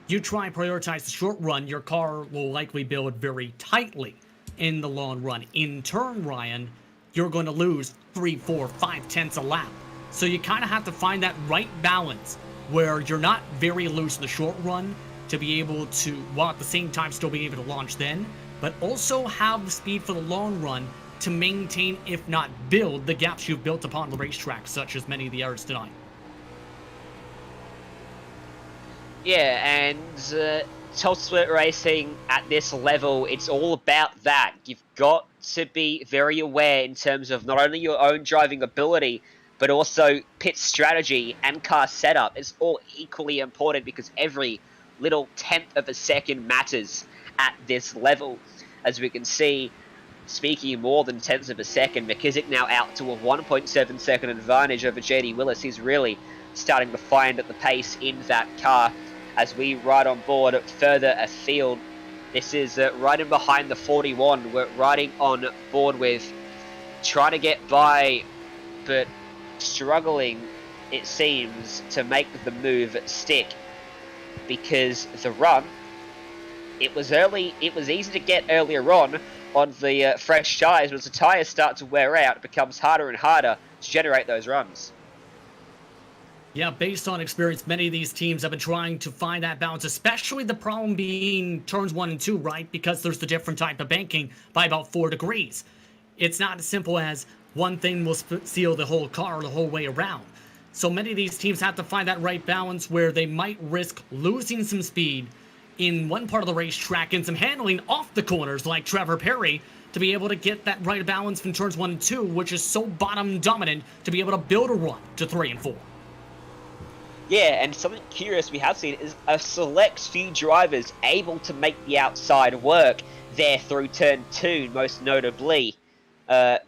[SPEAKER 6] you try and prioritize the short run, your car will likely build very tightly in the long run. In turn, Ryan, you're going to lose 3, 4, 5 tenths a lap. So you kind of have to find that right balance where you're not very loose in the short run to be able to, while at the same time still being able to launch then, but also have the speed for the long run to maintain, if not build, the gaps you've built upon the racetrack, such as many of the errors tonight.
[SPEAKER 4] Yeah, and top split racing at this level, it's all about that. You've got to be very aware in terms of not only your own driving ability, but also pit strategy and car setup. It's all equally important because every little tenth of a second matters at this level. As we can see, speaking more than tenths of a second, McKissick now out to a 1.7 second advantage over JD Willis. He's really starting to find the pace in that car as we ride on board further afield. This is right in behind the 41. We're riding on board with trying to get by, but struggling, it seems, to make the move stick because the run, it was easy to get earlier on the fresh tyres, but as the tyres start to wear out, it becomes harder and harder to generate those runs.
[SPEAKER 6] Yeah, based on experience, many of these teams have been trying to find that balance, especially the problem being turns 1 and 2, right? Because there's the different type of banking by about 4 degrees. It's not as simple as one thing will seal the whole car the whole way around. So many of these teams have to find that right balance where they might risk losing some speed in one part of the racetrack and some handling off the corners like Trevor Perry to be able to get that right balance from turns 1 and 2, which is so bottom dominant to be able to build a run to 3 and 4.
[SPEAKER 4] Yeah, and something curious we have seen is a select few drivers able to make the outside work there through turn 2, most notably.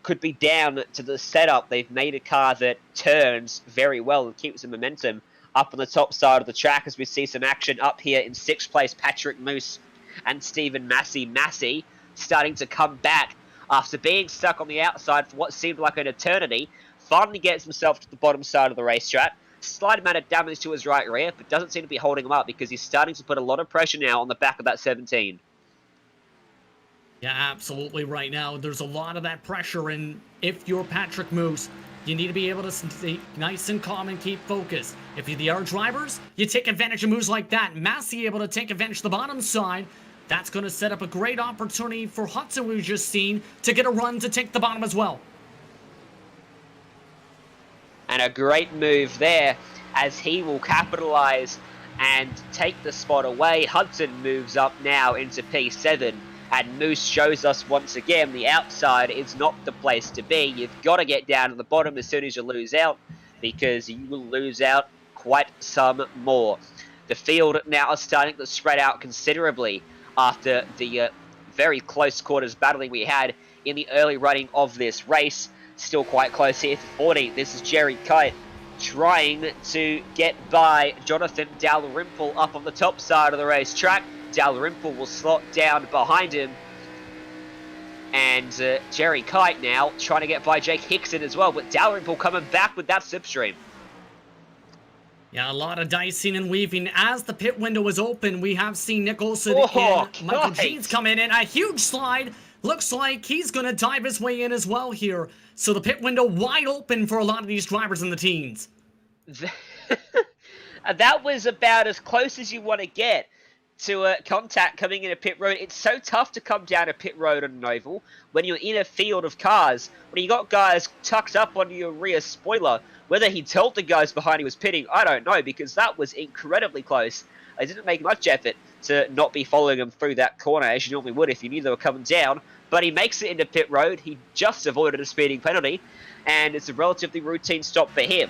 [SPEAKER 4] Could be down to the setup. They've made a car that turns very well and keeps the momentum up on the top side of the track as we see some action up here in 6th place. Patrick Moose and Stephen Massey. Massey starting to come back after being stuck on the outside for what seemed like an eternity. Finally gets himself to the bottom side of the racetrack. Slight amount of damage to his right rear, but doesn't seem to be holding him up because he's starting to put a lot of pressure now on the back of that 17.
[SPEAKER 6] Yeah, absolutely right now. There's a lot of that pressure, and if you're Patrick Moose, you need to be able to stay nice and calm and keep focused. If you're the other drivers, you take advantage of moves like that. Massey able to take advantage of the bottom side. That's going to set up a great opportunity for Hudson, we've just seen, to get a run to take the bottom as well.
[SPEAKER 4] And a great move there as he will capitalize and take the spot away. Hudson moves up now into P7, and Moose shows us once again the outside is not the place to be. You've got to get down to the bottom as soon as you lose out, because you will lose out quite some more. The field now is starting to spread out considerably after the very close quarters battling we had in the early running of this race. Still quite close here for 40. This is Jerry Kite trying to get by Jonathan Dalrymple up on the top side of the racetrack. Dalrymple will slot down behind him. And Jerry Kite now trying to get by Jake Hickson as well. But Dalrymple coming back with that slipstream.
[SPEAKER 6] Yeah, a lot of dicing and weaving. As the pit window is open, we have seen Nick Olsen and Michael Jeans come in. And a huge slide. Looks like he's going to dive his way in as well here. So the pit window wide open for a lot of these drivers in the teens.
[SPEAKER 4] That was about as close as you want to get to contact coming in a pit road. It's so tough to come down a pit road on an oval when you're in a field of cars. When you got guys tucked up onto your rear spoiler, whether he told the guys behind he was pitting, I don't know, because that was incredibly close. I didn't make much effort to not be following him through that corner as you normally would if you knew they were coming down. But he makes it into pit road. He just avoided a speeding penalty, and it's a relatively routine stop for him.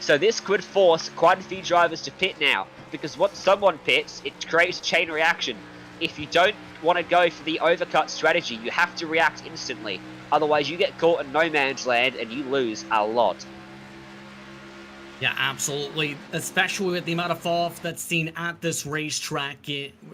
[SPEAKER 4] So this could force quite a few drivers to pit now, because once someone pits, it creates a chain reaction. If you don't want to go for the overcut strategy, you have to react instantly. Otherwise, you get caught in no man's land and you lose a lot.
[SPEAKER 6] Yeah, absolutely. Especially with the amount of fall-off that's seen at this racetrack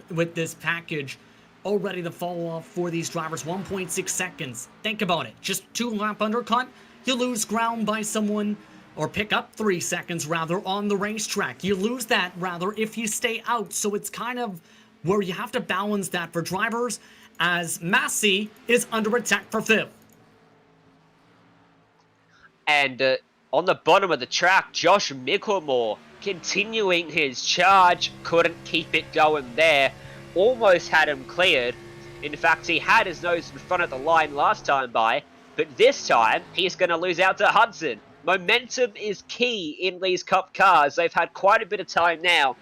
[SPEAKER 6] with this package. Already the fall-off for these drivers, 1.6 seconds. Think about it. Just 2-lap undercut, you lose ground by someone, or pick up 3 seconds, rather, on the racetrack. You lose that, rather, if you stay out. So it's kind of where you have to balance that for drivers, as Massey is under attack for 5th.
[SPEAKER 4] And on the bottom of the track, Josh Mickelmore continuing his charge. Couldn't keep it going there. Almost had him cleared. In fact, he had his nose in front of the line last time by, but this time he's going to lose out to Hudson. Momentum is key in these Cup cars. They've had quite a bit of time now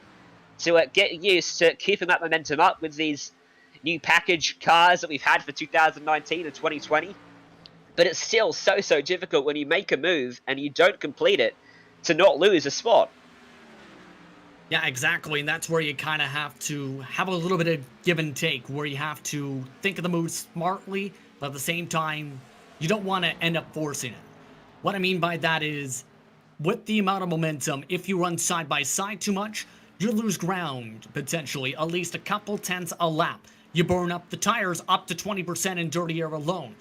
[SPEAKER 4] to get used to keeping that momentum up with these new package cars that we've had for 2019 and 2020. But it's still so difficult when you make a move and you don't complete it to not lose a spot.
[SPEAKER 6] Yeah, exactly, and that's where you kind of have to have a little bit of give and take, where you have to think of the move smartly, but at the same time, you don't want to end up forcing it. What I mean by that is, with the amount of momentum, if you run side by side too much, you lose ground, potentially, at least a couple tenths a lap. You burn up the tires up to 20% in dirty air alone.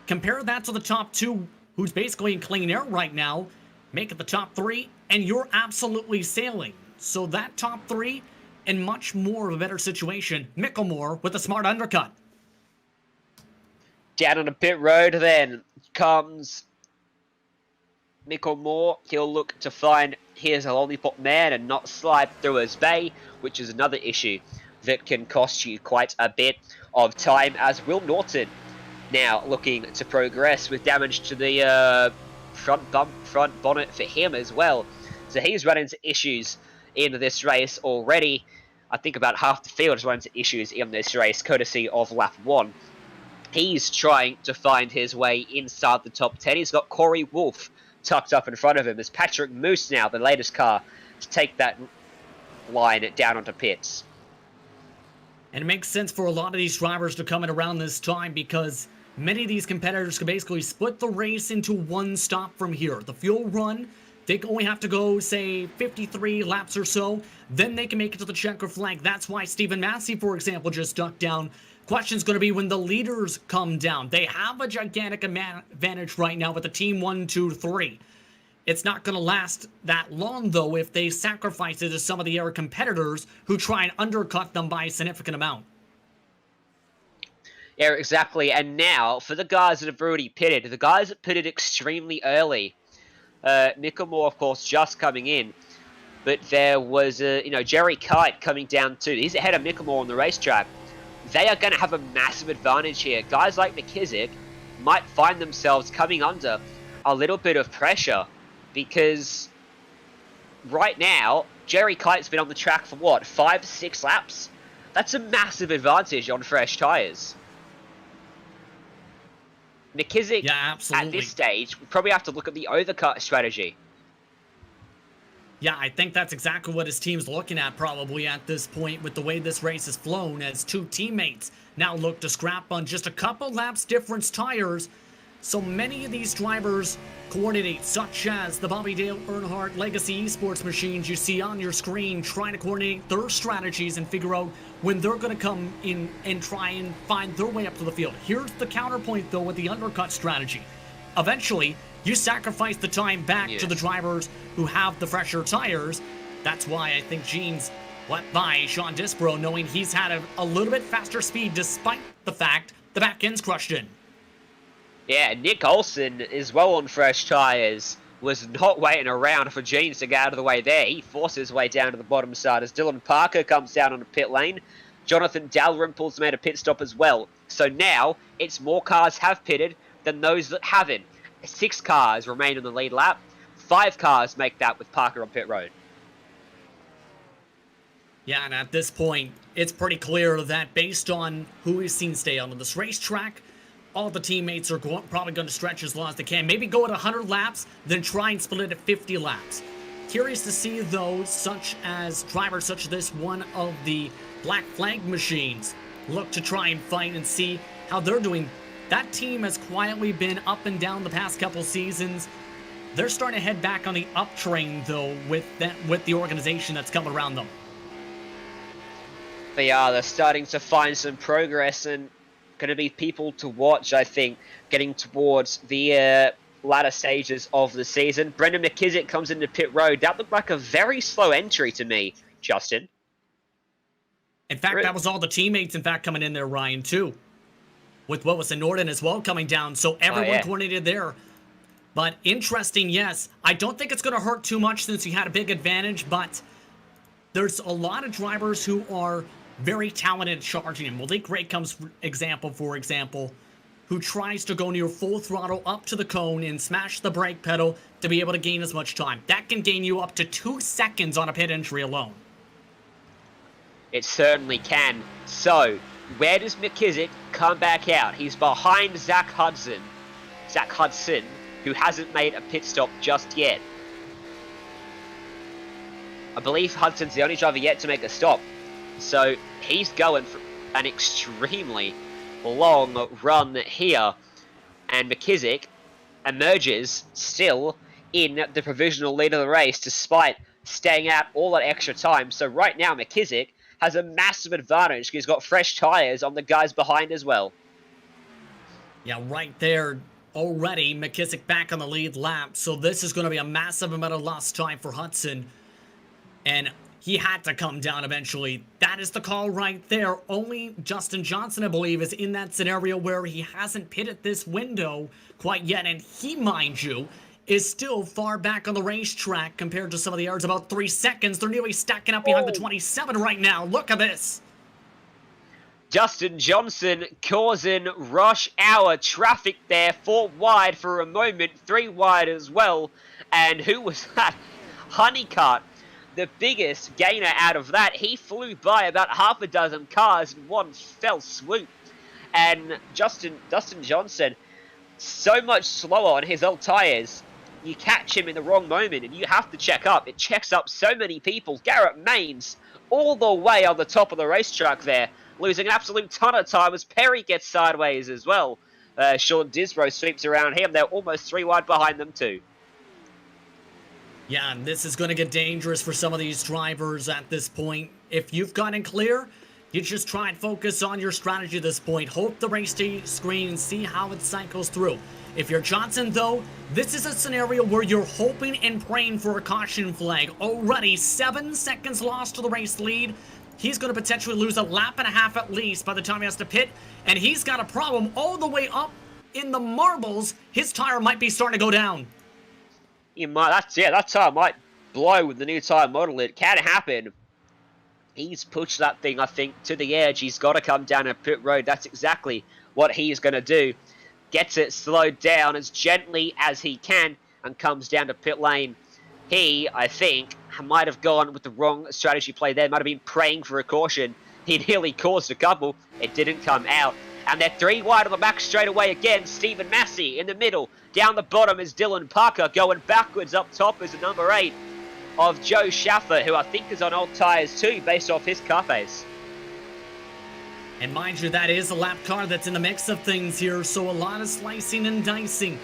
[SPEAKER 6] Compare that to the top 2, who's basically in clean air right now, make it the top 3, and you're absolutely sailing. So that top 3, in much more of a better situation. Mickelmore with a smart undercut.
[SPEAKER 4] Down on the pit road then comes Mickelmore. He'll look to find here's a lollipop man and not slide through his bay, which is another issue that can cost you quite a bit of time, as Will Norton now looking to progress with damage to the front bonnet for him as well. So he's run into issues in this race already. I think about half the field has run into issues in this race, courtesy of lap 1. He's trying to find his way inside the top 10. He's got Corey Wolf tucked up in front of him as Patrick Moose now, the latest car, to take that line down onto pits.
[SPEAKER 6] And it makes sense for a lot of these drivers to come in around this time because many of these competitors can basically split the race into one stop from here. The fuel run, they only have to go, say, 53 laps or so. Then they can make it to the checker flag. That's why Stephen Massey, for example, just ducked down. Question's going to be when the leaders come down. They have a gigantic advantage right now with the team 1, 2, 3. It's not going to last that long, though, if they sacrifice it to some of the other competitors who try and undercut them by a significant amount.
[SPEAKER 4] Yeah, exactly. And now, for the guys that have already pitted, the guys that pitted extremely early, Mickelmore, of course, just coming in, but there was, Jerry Kite coming down too. He's ahead of Mickelmore on the racetrack. They are going to have a massive advantage here. Guys like McKissick might find themselves coming under a little bit of pressure because right now, Jerry Kite's been on the track for what, 5 to 6 laps? That's a massive advantage on fresh tyres. McKissick, at this stage, would probably have to look at the overcut strategy.
[SPEAKER 6] Yeah, I think that's exactly what his team's looking at probably at this point with the way this race has flown, as two teammates now look to scrap on just a couple laps difference tires. So many of these drivers coordinate, such as the Bobby Dale Earnhardt Legacy Esports machines you see on your screen, trying to coordinate their strategies and figure out when they're going to come in and try and find their way up to the field. Here's the counterpoint, though, with the undercut strategy. Eventually, you sacrifice the time back to the drivers who have the fresher tires. That's why I think Gene's went by Sean Disbro, knowing he's had a little bit faster speed despite the fact the back end's crushed in.
[SPEAKER 4] Yeah, Nick Olsen, as well on fresh tyres, was not waiting around for Jeans to get out of the way there. He forced his way down to the bottom side as Dylan Parker comes down on the pit lane. Jonathan Dalrymple's made a pit stop as well. So now, it's more cars have pitted than those that haven't. 6 cars remain on the lead lap. 5 cars make that with Parker on pit road.
[SPEAKER 6] Yeah, and at this point, it's pretty clear that based on who we've seen stay on this racetrack, all the teammates are probably going to stretch as long as they can. Maybe go at 100 laps, then try and split it at 50 laps. Curious to see, though, drivers such as this, one of the Black Flag machines, look to try and fight and see how they're doing. That team has quietly been up and down the past couple seasons. They're starting to head back on the up train, though, with the organization that's coming around them.
[SPEAKER 4] They're starting to find some progress and going to be people to watch, I think, getting towards the latter stages of the season. Brendan McKissick comes into pit road. That looked like a very slow entry to me, Justin.
[SPEAKER 6] In fact, that was all the teammates, in fact, coming in there, Ryan, too. With what was in Norden as well coming down, so everyone coordinated there. But interesting, yes. I don't think it's going to hurt too much since he had a big advantage, but there's a lot of drivers who are very talented at charging him. Malik Ray comes, for example, who tries to go near full throttle up to the cone and smash the brake pedal to be able to gain as much time. That can gain you up to 2 seconds on a pit entry alone.
[SPEAKER 4] It certainly can. So, where does McKissick come back out? He's behind Zach Hudson, who hasn't made a pit stop just yet. I believe Hudson's the only driver yet to make a stop. So he's going for an extremely long run here. And McKissick emerges still in the provisional lead of the race despite staying out all that extra time. So right now McKissick has a massive advantage. He's got fresh tyres on the guys behind as well.
[SPEAKER 6] Yeah, right there already, McKissick back on the lead lap. So this is going to be a massive amount of lost time for Hudson. And he had to come down eventually. That is the call right there. Only Justin Johnson, I believe, is in that scenario where he hasn't pitted this window quite yet. And he, mind you, is still far back on the racetrack compared to some of the others. About 3 seconds. They're nearly stacking up behind the 27 right now. Look at this.
[SPEAKER 4] Justin Johnson causing rush hour traffic there. 4 wide for a moment. 3 wide as well. And who was that? Honeycutt. The biggest gainer out of that. He flew by about half a dozen cars in one fell swoop. And Dustin Johnson, so much slower on his old tyres. you catch him in the wrong moment and you have to check up. It checks up so many people. Garrett Maines all the way on the top of the racetrack there, losing an absolute ton of time as Perry gets sideways as well. Sean Disbrow sweeps around him. They're almost 3 wide behind them too.
[SPEAKER 6] Yeah, and this is going to get dangerous for some of these drivers at this point. If you've gotten clear, you just try and focus on your strategy at this point. Hope the race screen and see how it cycles through. If you're Johnson, though, this is a scenario where you're hoping and praying for a caution flag. Already 7 seconds lost to the race lead. He's going to potentially lose a lap and a half at least by the time he has to pit. And he's got a problem all the way up in the marbles. His tire might be starting to go down.
[SPEAKER 4] That tire might blow with the new tire model. It can happen. He's pushed that thing, I think, to the edge. He's got to come down a pit road. That's exactly what he's going to do. Gets it slowed down as gently as he can and comes down to pit lane. He, I think, might have gone with the wrong strategy play there. Might have been praying for a caution. He nearly caused a couple. It didn't come out. And they're 3 wide on the back straight away again. Stephen Massey in the middle. Down the bottom is Dylan Parker. Going backwards up top is the number 8 of Joe Schaffer, who I think is on old tyres too, based off his car pace.
[SPEAKER 6] And mind you, that is a lap car that's in the mix of things here, so a lot of slicing and dicing.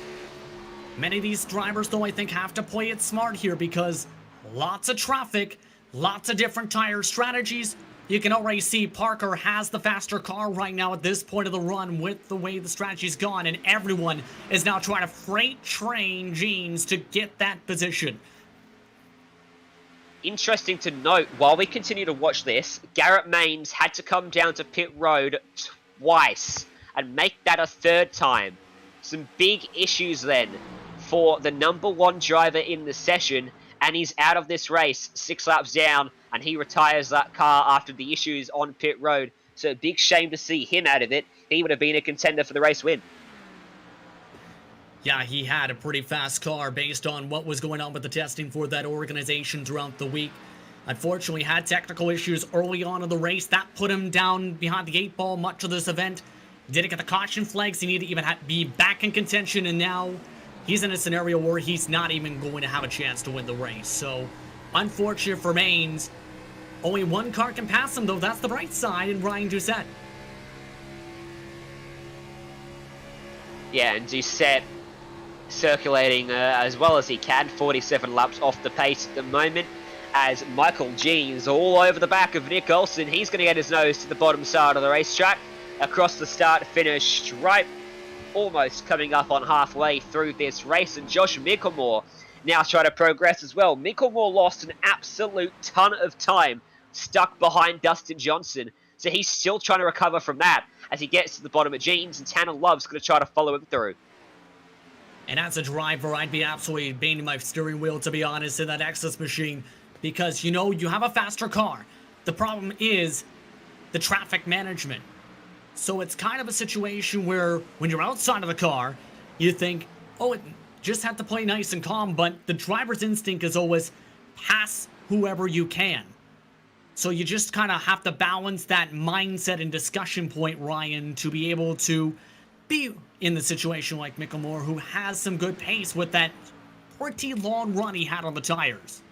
[SPEAKER 6] Many of these drivers, though, I think have to play it smart here because lots of traffic, lots of different tire strategies. You can already see Parker has the faster car right now at this point of the run with the way the strategy's gone, and everyone is now trying to freight train Jeans to get that position.
[SPEAKER 4] Interesting to note, while we continue to watch this, Garrett Maines had to come down to pit road twice and make that a 3rd time. Some big issues then for the number 1 driver in the session, and he's out of this race 6 laps down, and he retires that car after the issues on pit road. So a big shame to see him out of it. He would have been a contender for the race win.
[SPEAKER 6] Yeah, he had a pretty fast car based on what was going on with the testing for that organization throughout the week. Unfortunately, had technical issues early on in the race. That put him down behind the 8 ball much of this event. He didn't get the caution flags. He needed to even be back in contention, and now he's in a scenario where he's not even going to have a chance to win the race. So, unfortunate for Maines. Only 1 car can pass him, though. That's the bright side in Ryan Doucette.
[SPEAKER 4] Yeah, and Doucette circulating as well as he can, 47 laps off the pace at the moment, as Michael G is all over the back of Nick Olsen. He's going to get his nose to the bottom side of the racetrack, across the start-finish stripe, almost coming up on halfway through this race, and Josh Mickelmore now trying to progress as well. Mickelmore lost an absolute ton of time, stuck behind Dustin Johnson, so he's still trying to recover from that as he gets to the bottom of Jeans, and Tanner Love's going to try to follow him through.
[SPEAKER 6] And as a driver, I'd be absolutely banging my steering wheel, to be honest, in that Exodus machine. Because, you know, you have a faster car. The problem is the traffic management. So it's kind of a situation where when you're outside of the car, you think, oh, it just have to play nice and calm. But the driver's instinct is always pass whoever you can. So you just kind of have to balance that mindset and discussion point, Ryan, to be able to be in the situation like Mickelmore, who has some good pace with that pretty long run he had on the tires.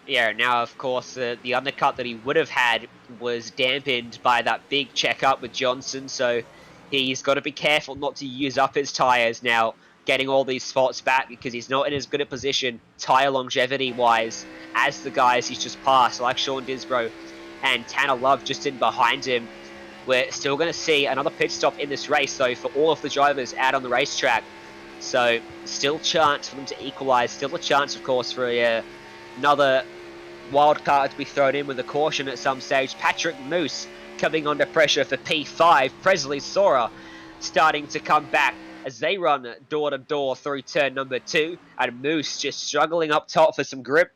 [SPEAKER 4] Yeah, now, of course, the undercut that he would have had was dampened by that big checkup with Johnson, so he's got to be careful not to use up his tyres now, getting all these spots back, because he's not in as good a position, tyre longevity-wise, as the guys he's just passed, like Sean Disbrow and Tanner Love just in behind him. We're still going to see another pit stop in this race, though, for all of the drivers out on the racetrack. So, still chance for them to equalise. Still a chance, of course, for another wild card to be thrown in with a caution at some stage. Patrick Moose coming under pressure for P5. Presley Sora starting to come back as they run door-to-door through turn number 2. And Moose just struggling up top for some grip.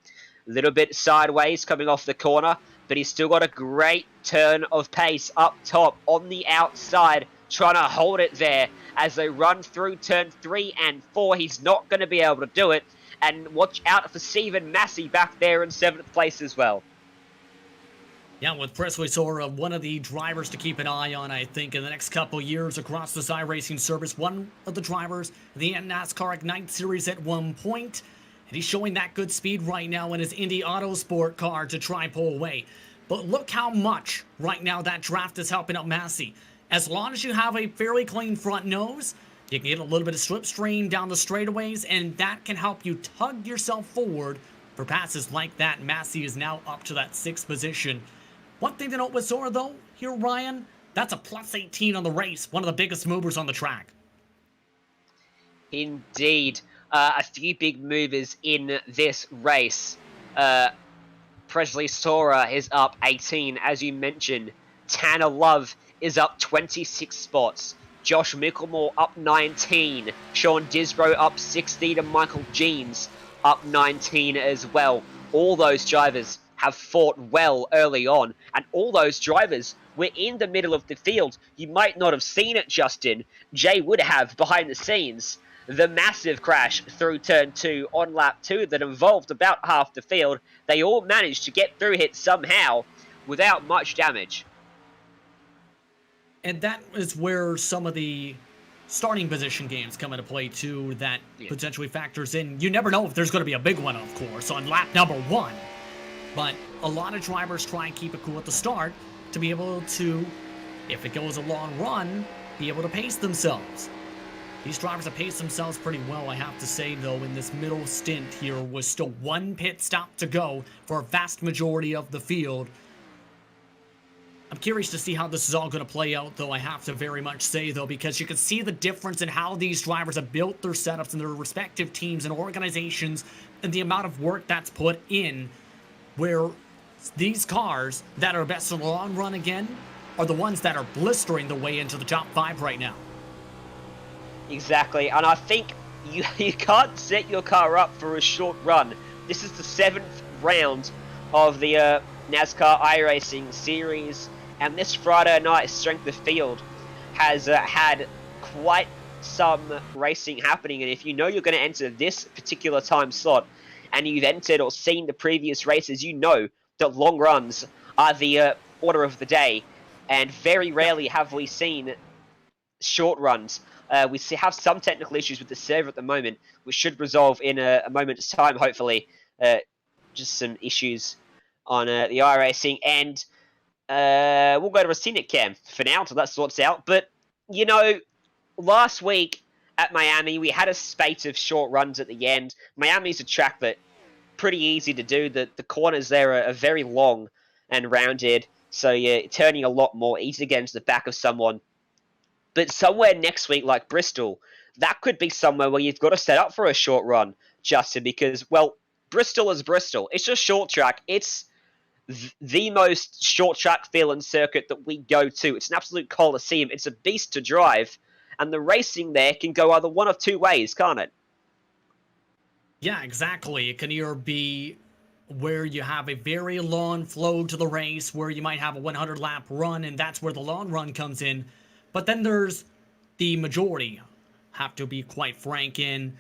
[SPEAKER 4] A little bit sideways coming off the corner. But he's still got a great turn of pace up top on the outside, trying to hold it there as they run through turn 3 and 4. He's not going to be able to do it. And watch out for Stephen Massey back there in 7th place as well.
[SPEAKER 6] Yeah, with Presley Sora, one of the drivers to keep an eye on, I think, in the next couple years across this iRacing service. One of the drivers, the NASCAR Ignite Series at one point, and he's showing that good speed right now in his Indy Autosport car to try and pull away. But look how much right now that draft is helping out Massey. As long as you have a fairly clean front nose, you can get a little bit of slipstream down the straightaways, and that can help you tug yourself forward for passes like that. Massey is now up to that 6th position. One thing to note with Sora, though, here, Ryan, that's a plus 18 on the race. One of the biggest movers on the track.
[SPEAKER 4] Indeed. A few big movers in this race. Presley Sora is up 18, as you mentioned. Tanner Love is up 26 spots. Josh Micklemore up 19. Sean Disbro up 16, and Michael Jeans up 19 as well. All those drivers have fought well early on, and all those drivers were in the middle of the field. You might not have seen it, Justin. Jay would have behind the scenes. The massive crash through turn 2 on lap 2 that involved about half the field. They all managed to get through it somehow without much damage.
[SPEAKER 6] And that is where some of the starting position games come into play too, that potentially factors in. You never know if there's going to be a big one, of course, on lap number 1. But a lot of drivers try and keep it cool at the start to be able to, if it goes a long run, be able to pace themselves. These drivers have paced themselves pretty well, I have to say, though, in this middle stint here was still 1 pit stop to go for a vast majority of the field. I'm curious to see how this is all going to play out, though, I have to very much say, though, because you can see the difference in how these drivers have built their setups in their respective teams and organizations and the amount of work that's put in, where these cars that are best in the long run again are the ones that are blistering the way into the top 5 right now.
[SPEAKER 4] Exactly, and I think you can't set your car up for a short run. This is the 7th round of the NASCAR iRacing series, and this Friday night strength of field has had quite some racing happening, and if you know you're going to enter this particular time slot, and you've entered or seen the previous races, you know that long runs are the order of the day, and very rarely have we seen short runs. We have some technical issues with the server at the moment, which should resolve in a moment's time, hopefully. Just some issues on the iRacing, and we'll go to a Scenic Cam for now until that sorts out. But, you know, last week at Miami, we had a spate of short runs at the end. Miami's a track that pretty easy to do. The corners there are very long and rounded, so you're turning a lot more, easy to get into the back of someone. But somewhere next week, like Bristol, that could be somewhere where you've got to set up for a short run, Justin, because, well, Bristol is Bristol. It's a short track. It's the most short track feeling circuit that we go to. It's an absolute coliseum. It's a beast to drive, and the racing there can go either one of two ways, can't it?
[SPEAKER 6] Yeah, exactly. It can either be where you have a very long flow to the race, where you might have a 100-lap run, and that's where the long run comes in. But then there's the majority, have to be quite frank, in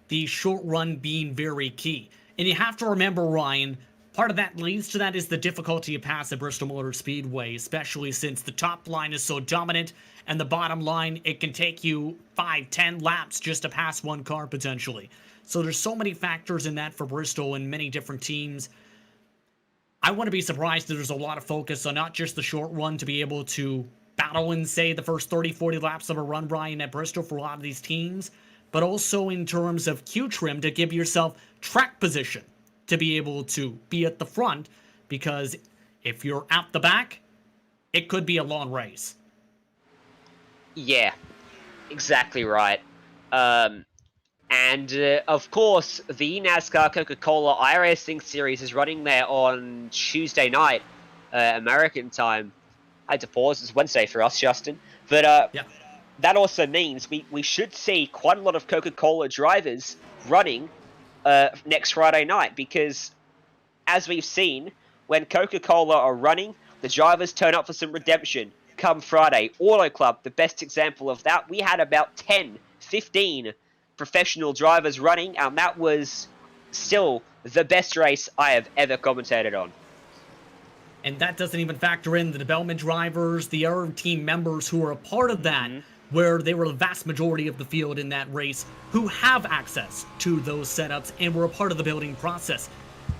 [SPEAKER 6] the short run being very key. And you have to remember, Ryan, part of that leads to that is the difficulty of pass at Bristol Motor Speedway, especially since the top line is so dominant, and the bottom line, it can take you 5-10 laps just to pass one car potentially. So there's so many factors in that for Bristol and many different teams. I wouldn't be surprised if there's a lot of focus on not just the short run to be able to battle in, say, the first 30-40 laps of a run, Ryan, at Bristol for a lot of these teams, but also in terms of Q-trim to give yourself track position to be able to be at the front, because if you're at the back, it could be a long race.
[SPEAKER 4] Yeah, exactly right. And, of course, the NASCAR Coca-Cola iRacing Series is running there on Tuesday night, American time. I had to pause. It's Wednesday for us, Justin. But that also means we should see quite a lot of Coca-Cola drivers running next Friday night, because, as we've seen, when Coca-Cola are running, the drivers turn up for some redemption. Come Friday, Auto Club, the best example of that. We had about 10, 15 professional drivers running, and that was still the best race I have ever commentated on.
[SPEAKER 6] And that doesn't even factor in the development drivers, the other team members who are a part of that, where they were the vast majority of the field in that race, who have access to those setups and were a part of the building process.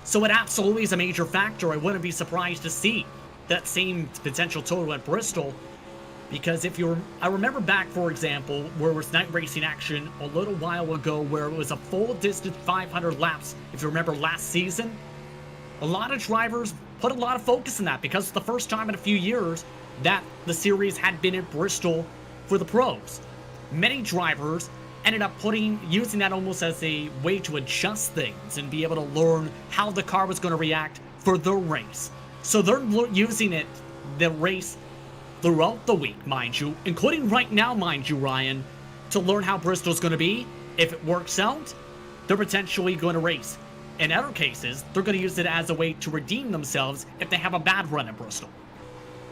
[SPEAKER 6] So it absolutely is a major factor. I wouldn't be surprised to see that same potential total at Bristol. Because I remember back, for example, where it was night racing action a little while ago, where it was a full distance 500 laps, if you remember last season. A lot of drivers put a lot of focus in that because it's the first time in a few years that the series had been at Bristol for the pros. Many drivers ended up using that almost as a way to adjust things and be able to learn how the car was going to react for their race. So they're using the race throughout the week, mind you, including right now, mind you, Ryan, to learn how Bristol's going to be. If it works out, they're potentially going to race. In other cases, they're going to use it as a way to redeem themselves if they have a bad run at Bristol.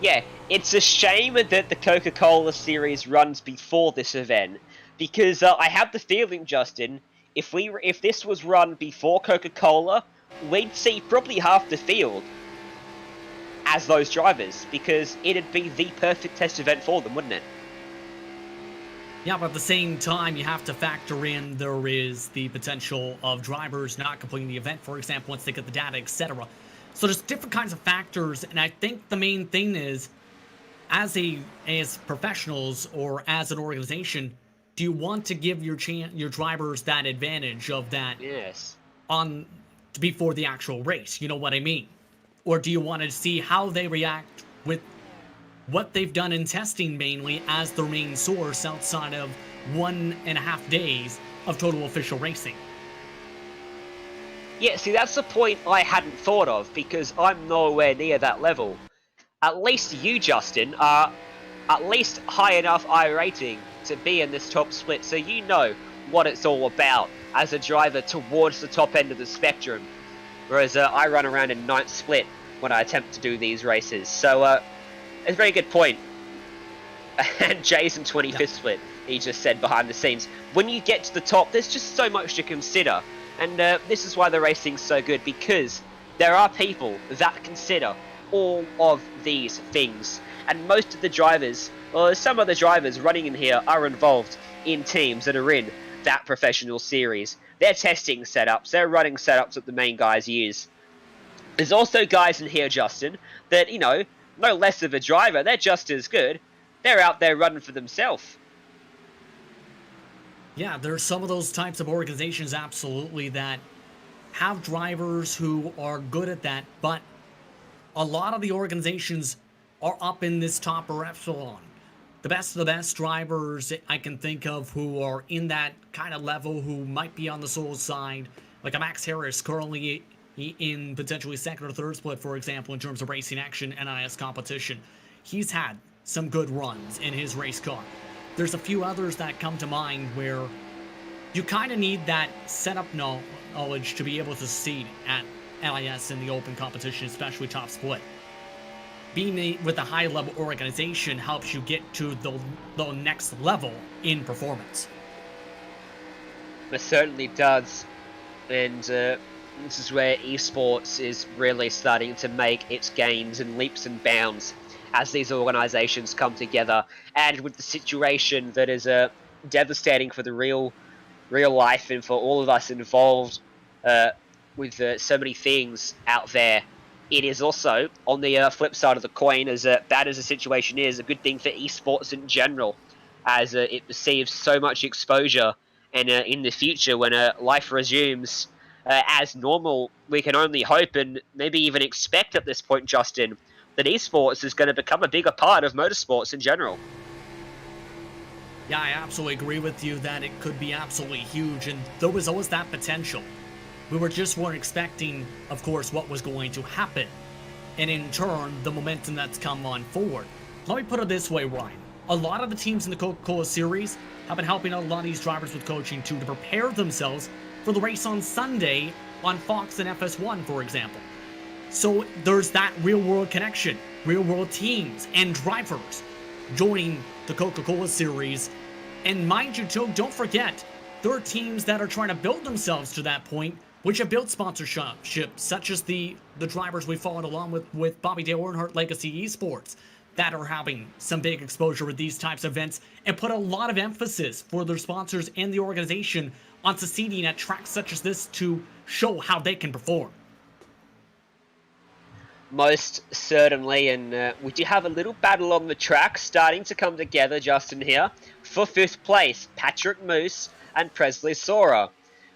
[SPEAKER 4] Yeah, it's a shame that the Coca-Cola series runs before this event, because I have the feeling, Justin, if this was run before Coca-Cola, we'd see probably half the field as those drivers, because it'd be the perfect test event for them, wouldn't it?
[SPEAKER 6] Yeah, but at the same time, you have to factor in there is the potential of drivers not completing the event, for example, once they get the data, etc. So there's different kinds of factors, and I think the main thing is, as professionals or as an organization, do you want to give your drivers that advantage of that before the actual race? You know what I mean? Or do you want to see how they react with what they've done in testing mainly as their main source outside of 1.5 days of total official racing?
[SPEAKER 4] Yeah, see, that's the point I hadn't thought of, because I'm nowhere near that level. At least you, Justin, are at least high enough iRating to be in this top split, so you know what it's all about as a driver towards the top end of the spectrum. Whereas I run around in 9th split when I attempt to do these races. So, it's a very good point. And Jay's in 25th split, he just said behind the scenes. When you get to the top, there's just so much to consider. And this is why the racing's so good, because there are people that consider all of these things. And most of the drivers, or some of the drivers running in here, are involved in teams that are in that professional series. They're testing setups, they're running setups that the main guys use. There's also guys in here, Justin, that, you know, no less of a driver, they're just as good. They're out there running for themselves.
[SPEAKER 6] Yeah, there's some of those types of organizations, absolutely, that have drivers who are good at that, but a lot of the organizations are up in this top echelon. The best of the best drivers I can think of who are in that kind of level, who might be on the solo side, like a Max Harris, currently in potentially 2nd or 3rd split, for example, in terms of racing action and NIS competition. He's had some good runs in his race car. There's a few others that come to mind where you kind of need that setup knowledge to be able to succeed at NIS in the open competition, especially top split. Being with a high-level organization helps you get to the next level in performance.
[SPEAKER 4] It certainly does. And this is where esports is really starting to make its gains and leaps and bounds as these organizations come together, and with the situation that is devastating for the real life and for all of us involved with so many things out there. It is also, on the flip side of the coin, as bad as the situation is, a good thing for esports in general, as it receives so much exposure. And in the future, when life resumes as normal, we can only hope and maybe even expect at this point, Justin, that esports is going to become a bigger part of motorsports in general.
[SPEAKER 6] Yeah, I absolutely agree with you that it could be absolutely huge, and there was always that potential. We weren't expecting, of course, what was going to happen, and in turn, the momentum that's come on forward. Let me put it this way, Ryan. A lot of the teams in the Coca-Cola series have been helping a lot of these drivers with coaching to prepare themselves for the race on Sunday on Fox and FS1, for example. So there's that real-world connection, real-world teams and drivers joining the Coca-Cola series. And mind you, too, don't forget, there are teams that are trying to build themselves to that point which have built sponsorships, such as the drivers we followed along with Bobby Dale Earnhardt Legacy Esports, that are having some big exposure with these types of events and put a lot of emphasis for their sponsors and the organization on succeeding at tracks such as this to show how they can perform.
[SPEAKER 4] Most certainly, and we do have a little battle on the track starting to come together, Justin, here. For 5th place, Patrick Moose and Presley Sora.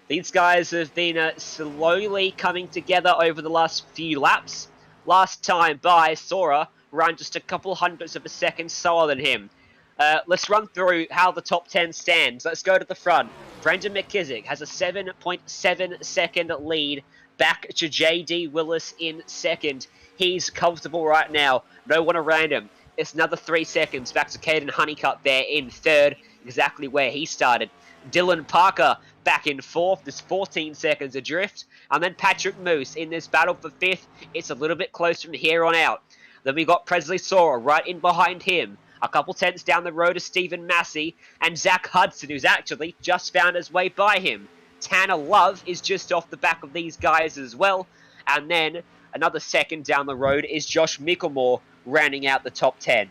[SPEAKER 4] These guys have been slowly coming together over the last few laps. Last time by, Sora ran just a couple hundredths of a second slower than him. Let's run through how the top 10 stands. Let's go to the front. Brendan McKissick has a 7.7 second lead back to JD Willis in second. He's comfortable right now. No one around him. It's another 3 seconds back to Caden Honeycutt there in third, exactly where he started. Dylan Parker back in fourth. There's 14 seconds adrift. And then Patrick Moose in this battle for 5th. It's a little bit closer from here on out. Then we've got Presley Sora right in behind him. A couple tenths down the road is Stephen Massey and Zach Hudson, who's actually just found his way by him. Tanner Love is just off the back of these guys as well. And then another second down the road is Josh Micklemore rounding out the top 10.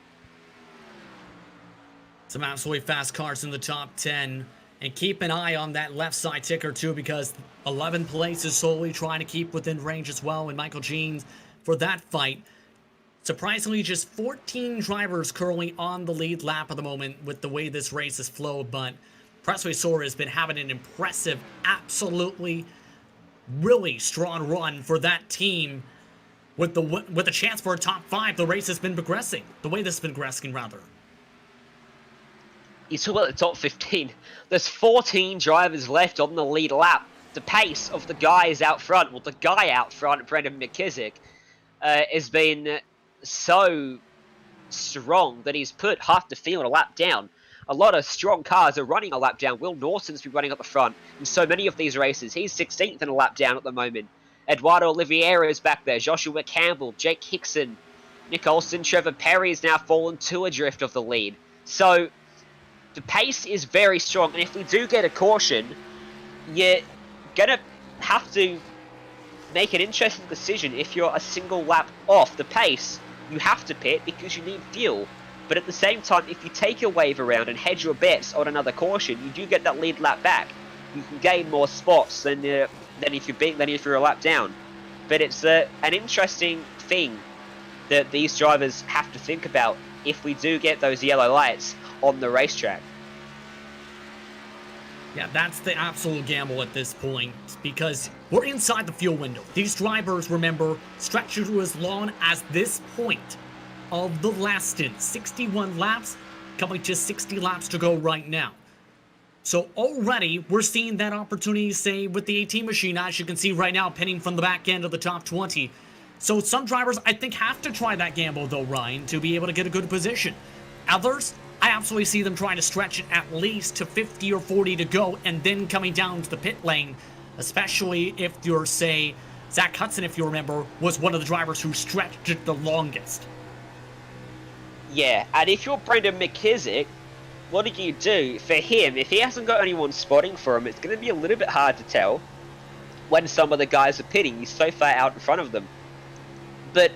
[SPEAKER 6] Some absolutely fast cars in the top 10. And keep an eye on that left side ticker too, because 11th place is solely trying to keep within range as well. And Michael Jeans for that fight. Surprisingly, just 14 drivers currently on the lead lap at the moment with the way this race has flowed. But Presley Sora has been having an impressive, absolutely really strong run for that team. With a chance for a top 5, the race has been progressing. The way this has been progressing, rather.
[SPEAKER 4] You talk about the top 15. There's 14 drivers left on the lead lap. The pace of the guys out front, well, the guy out front, Brendan McKissick, has been so strong that he's put half the field a lap down. A lot of strong cars are running a lap down. Will Norton's been running up the front in so many of these races. He's 16th in a lap down at the moment. Eduardo Oliveira is back there. Joshua Campbell, Jake Hickson, Nick Olsen, Trevor Perry has now fallen to adrift of the lead. So the pace is very strong, and if we do get a caution, you're going to have to make an interesting decision. If you're a single lap off the pace, you have to pit because you need fuel. But at the same time, if you take your wave around and hedge your bets on another caution, you do get that lead lap back. You can gain more spots than if you're a lap down. But it's an interesting thing that these drivers have to think about if we do get those yellow lights on the racetrack.
[SPEAKER 6] Yeah, that's the absolute gamble at this point, because we're inside the fuel window. These drivers, remember, stretch to as long as this point of the last stint. 61 laps, coming to 60 laps to go right now. So already, we're seeing that opportunity, say, with the AT machine, as you can see right now, pinning from the back end of the top 20. So some drivers, I think, have to try that gamble, though, Ryan, to be able to get a good position. Others, I absolutely see them trying to stretch it at least to 50 or 40 to go, and then coming down to the pit lane, especially if you're, say, Zach Hudson, if you remember, was one of the drivers who stretched it the longest.
[SPEAKER 4] Yeah, and if you're Brendan McKissick, what do you do for him? If he hasn't got anyone spotting for him, it's going to be a little bit hard to tell when some of the guys are pitting. He's so far out in front of them. But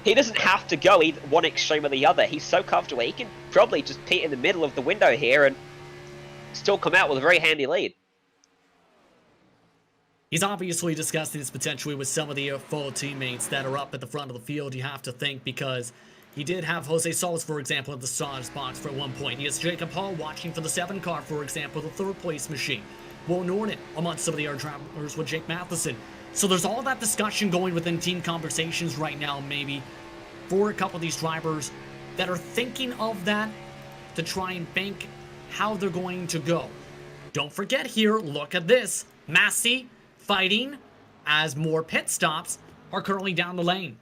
[SPEAKER 4] he doesn't have to go either one extreme or the other. He's so comfortable. He can probably just pit in the middle of the window here and still come out with a very handy lead.
[SPEAKER 6] He's obviously discussing this potentially with some of the fellow teammates that are up at the front of the field, you have to think, because he did have Jose Solis, for example, at the stars box for at one point. He has Jacob Hall watching for the 7 car, for example, the 3rd place machine. Will Norton amongst some of the other drivers with Jake Matheson. So there's all that discussion going within team conversations right now, maybe, for a couple of these drivers that are thinking of that to try and bank how they're going to go. Don't forget here, look at this. Massey fighting as more pit stops are currently down the lane.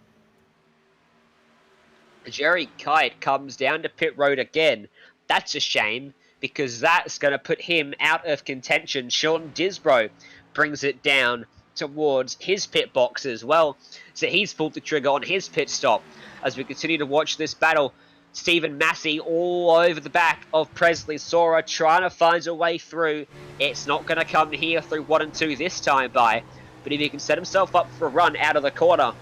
[SPEAKER 4] Jerry Kite comes down to pit road again. That's a shame, because that's going to put him out of contention. Sean Disbro brings it down towards his pit box as well. So he's pulled the trigger on his pit stop. As we continue to watch this battle, Stephen Massey all over the back of Presley Sora, trying to find a way through. It's not going to come here through 1 and 2 this time by. but if he can set himself up for a run out of the corner,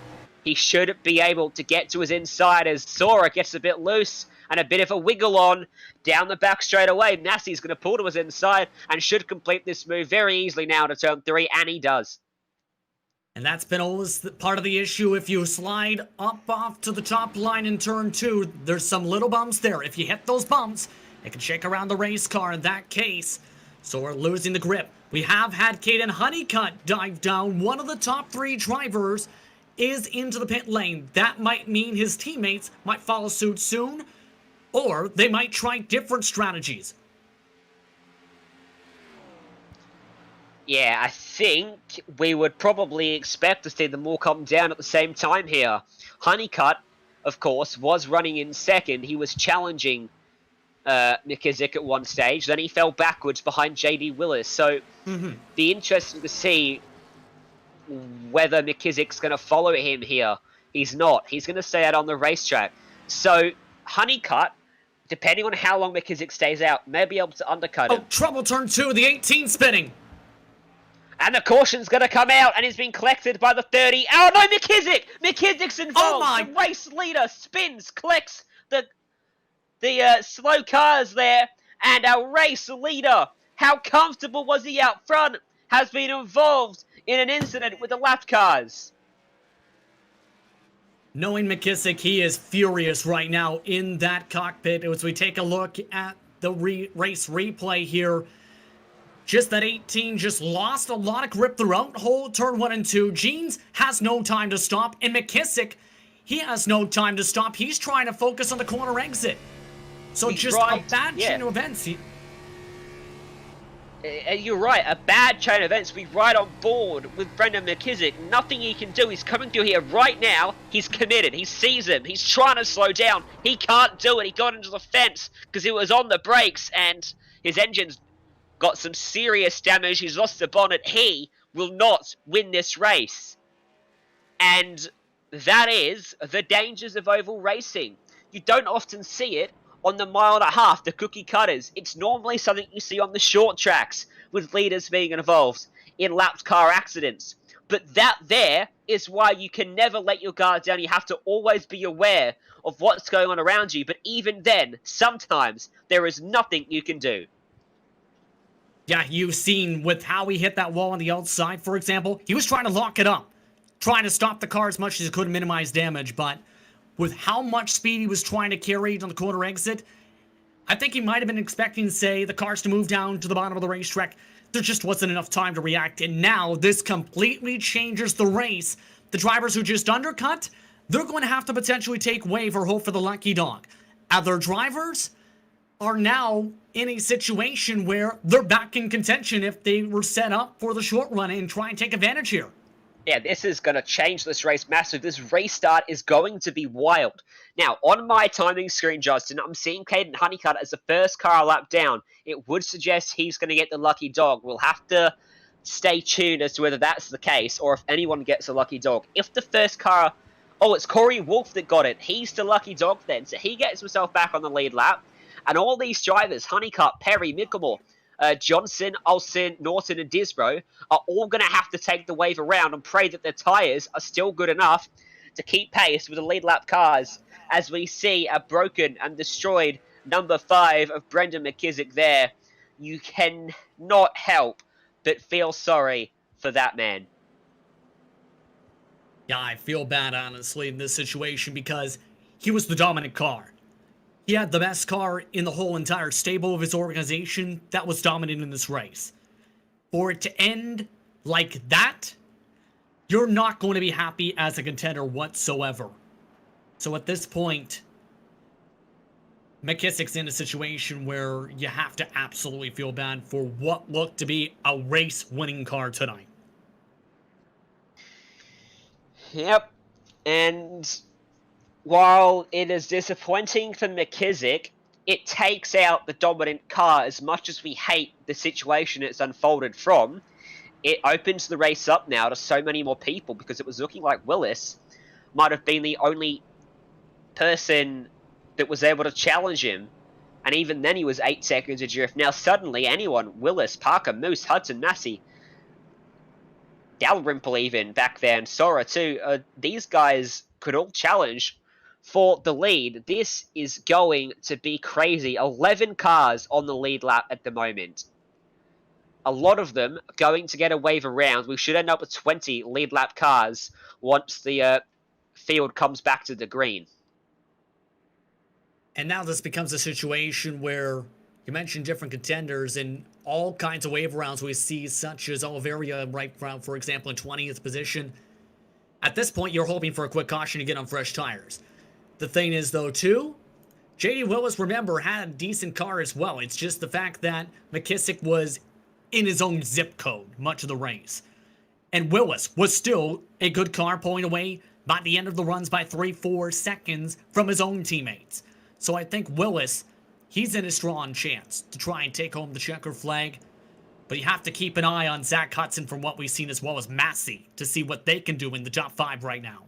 [SPEAKER 4] he should be able to get to his inside as Sora gets a bit loose and a bit of a wiggle on down the back straight away. Nassi's going to pull to his inside and should complete this move very easily now to turn 3, and he does.
[SPEAKER 6] And that's been always part of the issue. If you slide up off to the top line in turn 2, there's some little bumps there. If you hit those bumps, it can shake around the race car in that case. So we're losing the grip. We have had Caden Honeycutt dive down. One of the top 3 drivers is into the pit lane. That might mean his teammates might follow suit soon, or they might try different strategies.
[SPEAKER 4] Yeah, I think we would probably expect to see them all come down at the same time here. Honeycutt, of course, was running in second. He was challenging McKissick at one stage. Then he fell backwards behind JD Willis. So, be interesting to see whether McKissick's going to follow him here. He's not. He's going to stay out on the racetrack. So, Honeycutt, depending on how long McKissick stays out, may be able to undercut him.
[SPEAKER 6] Oh, trouble turn 2, the 18 spinning.
[SPEAKER 4] And the caution's going to come out, and it's been collected by the 30. Oh, no, McKissick! McKissick's involved!
[SPEAKER 6] Oh, my.
[SPEAKER 4] The race leader spins, collects the slow cars there, and our race leader, how comfortable was he out front, has been involved in an incident with the lap cars.
[SPEAKER 6] Knowing McKissick, he is furious right now in that cockpit. As we take a look at the race replay here, just that 18 just lost a lot of grip throughout whole turn 1 and 2. Jeans has no time to stop, and McKissick, he has no time to stop. He's trying to focus on the corner exit. So he's just a bad chain of events.
[SPEAKER 4] You're right, a bad chain of events. We're right on board with Brendan McKissick. Nothing he can do. He's coming through here right now. He's committed. He sees him. He's trying to slow down. He can't do it. He got into the fence because he was on the brakes and his engine's got some serious damage. He's lost the bonnet. He will not win this race. And that is the dangers of oval racing. You don't often see it on the 1.5 miles, the cookie cutters. It's normally something you see on the short tracks with leaders being involved in lapped car accidents. But that there is why you can never let your guard down. You have to always be aware of what's going on around you. But even then, sometimes there is nothing you can do.
[SPEAKER 6] Yeah, you've seen with how he hit that wall on the outside, for example, he was trying to lock it up, trying to stop the car as much as he could, minimize damage, but with how much speed he was trying to carry on the corner exit, I think he might have been expecting, say, the cars to move down to the bottom of the racetrack. There just wasn't enough time to react, and now this completely changes the race. The drivers who just undercut, they're going to have to potentially take wave or hope for the lucky dog. Other drivers are now in a situation where they're back in contention if they were set up for the short run and try and take advantage here.
[SPEAKER 4] Yeah, this is going to change this race massive. This restart is going to be wild. Now, on my timing screen, Justin, I'm seeing Caden Honeycutt as the first car lap down. It would suggest he's going to get the lucky dog. We'll have to stay tuned as to whether that's the case or if anyone gets a lucky dog. If the first car... Oh, it's Corey Wolf that got it. He's the lucky dog then. So he gets himself back on the lead lap. And all these drivers, Honeycutt, Perry, Mickelmore, Johnson, Olsen, Norton, and Disbro are all going to have to take the wave around and pray that their tyres are still good enough to keep pace with the lead lap cars as we see a broken and destroyed number 5 of Brendan McKissick there. You cannot help but feel sorry for that man.
[SPEAKER 6] Yeah, I feel bad, honestly, in this situation because he was the dominant car. He had the best car in the whole entire stable of his organization that was dominant in this race. For it to end like that, you're not going to be happy as a contender whatsoever. So at this point, McKissick's in a situation where you have to absolutely feel bad for what looked to be a race-winning car tonight.
[SPEAKER 4] Yep, and while it is disappointing for McKissick, it takes out the dominant car. As much as we hate the situation it's unfolded from, it opens the race up now to so many more people because it was looking like Willis might have been the only person that was able to challenge him. And even then he was 8 seconds adrift. Now suddenly anyone, Willis, Parker, Moose, Hudson, Massey, Dalrymple even back then, Sora too. These guys could all challenge for the lead. This is going to be crazy. 11 cars on the lead lap at the moment. A lot of them going to get a wave around. We should end up with 20 lead lap cars once the field comes back to the green.
[SPEAKER 6] And now this becomes a situation where you mentioned different contenders and all kinds of wave rounds we see, such as Oliveira right round, for example, in 20th position. At this point, you're hoping for a quick caution to get on fresh tires. The thing is, though, too, J.D. Willis, remember, had a decent car as well. It's just the fact that McKissick was in his own zip code much of the race. And Willis was still a good car, pulling away by the end of the runs by 3-4 seconds from his own teammates. So I think Willis, he's in a strong chance to try and take home the checker flag. But you have to keep an eye on Zach Hudson from what we've seen, as well as Massey, to see what they can do in the top 5 right now.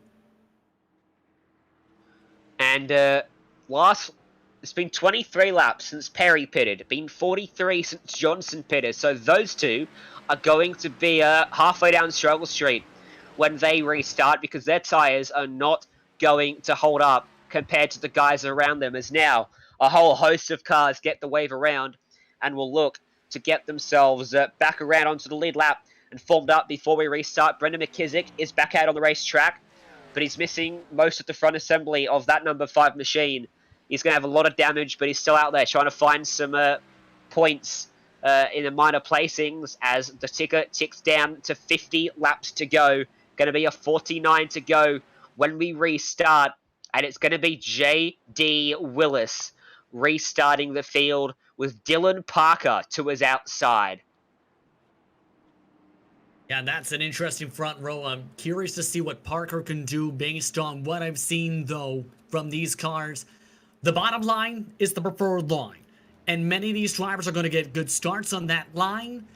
[SPEAKER 4] And it's been 23 laps since Perry pitted, been 43 since Johnson pitted. So those two are going to be halfway down Struggle Street when they restart, because their tyres are not going to hold up compared to the guys around them, as now a whole host of cars get the wave around and will look to get themselves back around onto the lead lap and formed up before we restart. Brendan McKissick is back out on the racetrack, but he's missing most of the front assembly of that number 5 machine. He's going to have a lot of damage, but he's still out there trying to find some points in the minor placings as the ticker ticks down to 50 laps to go. Going to be a 49 to go when we restart, and it's going to be J.D. Willis restarting the field with Dylan Parker to his outside.
[SPEAKER 6] Yeah, that's an interesting front row. I'm curious to see what Parker can do based on what I've seen, though, from these cars. The bottom line is the preferred line, and many of these drivers are going to get good starts on that line.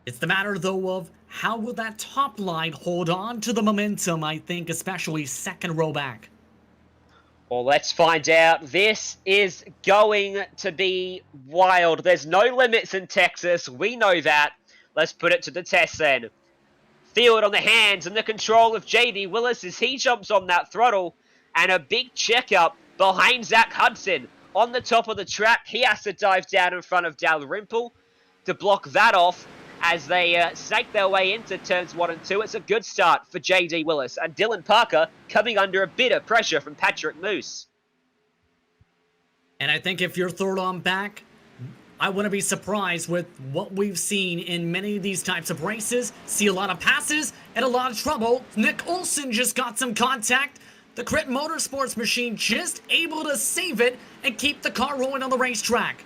[SPEAKER 6] It's the matter, though, of how will that top line hold on to the momentum, I think, especially second row back.
[SPEAKER 4] Well, let's find out. This is going to be wild. There's no limits in Texas. We know that. Let's put it to the test then. Field on the hands and the control of J.D. Willis as he jumps on that throttle. And a big checkup behind Zach Hudson. On the top of the track, he has to dive down in front of Dalrymple to block that off as they snake their way into turns 1 and 2. It's a good start for J.D. Willis. And Dylan Parker coming under a bit of pressure from Patrick Moose.
[SPEAKER 6] And I think if you're third on back, I wouldn't be surprised with what we've seen in many of these types of races. See a lot of passes and a lot of trouble. Nick Olsen just got some contact. The Crit Motorsports machine just able to save it and keep the car rolling on the racetrack.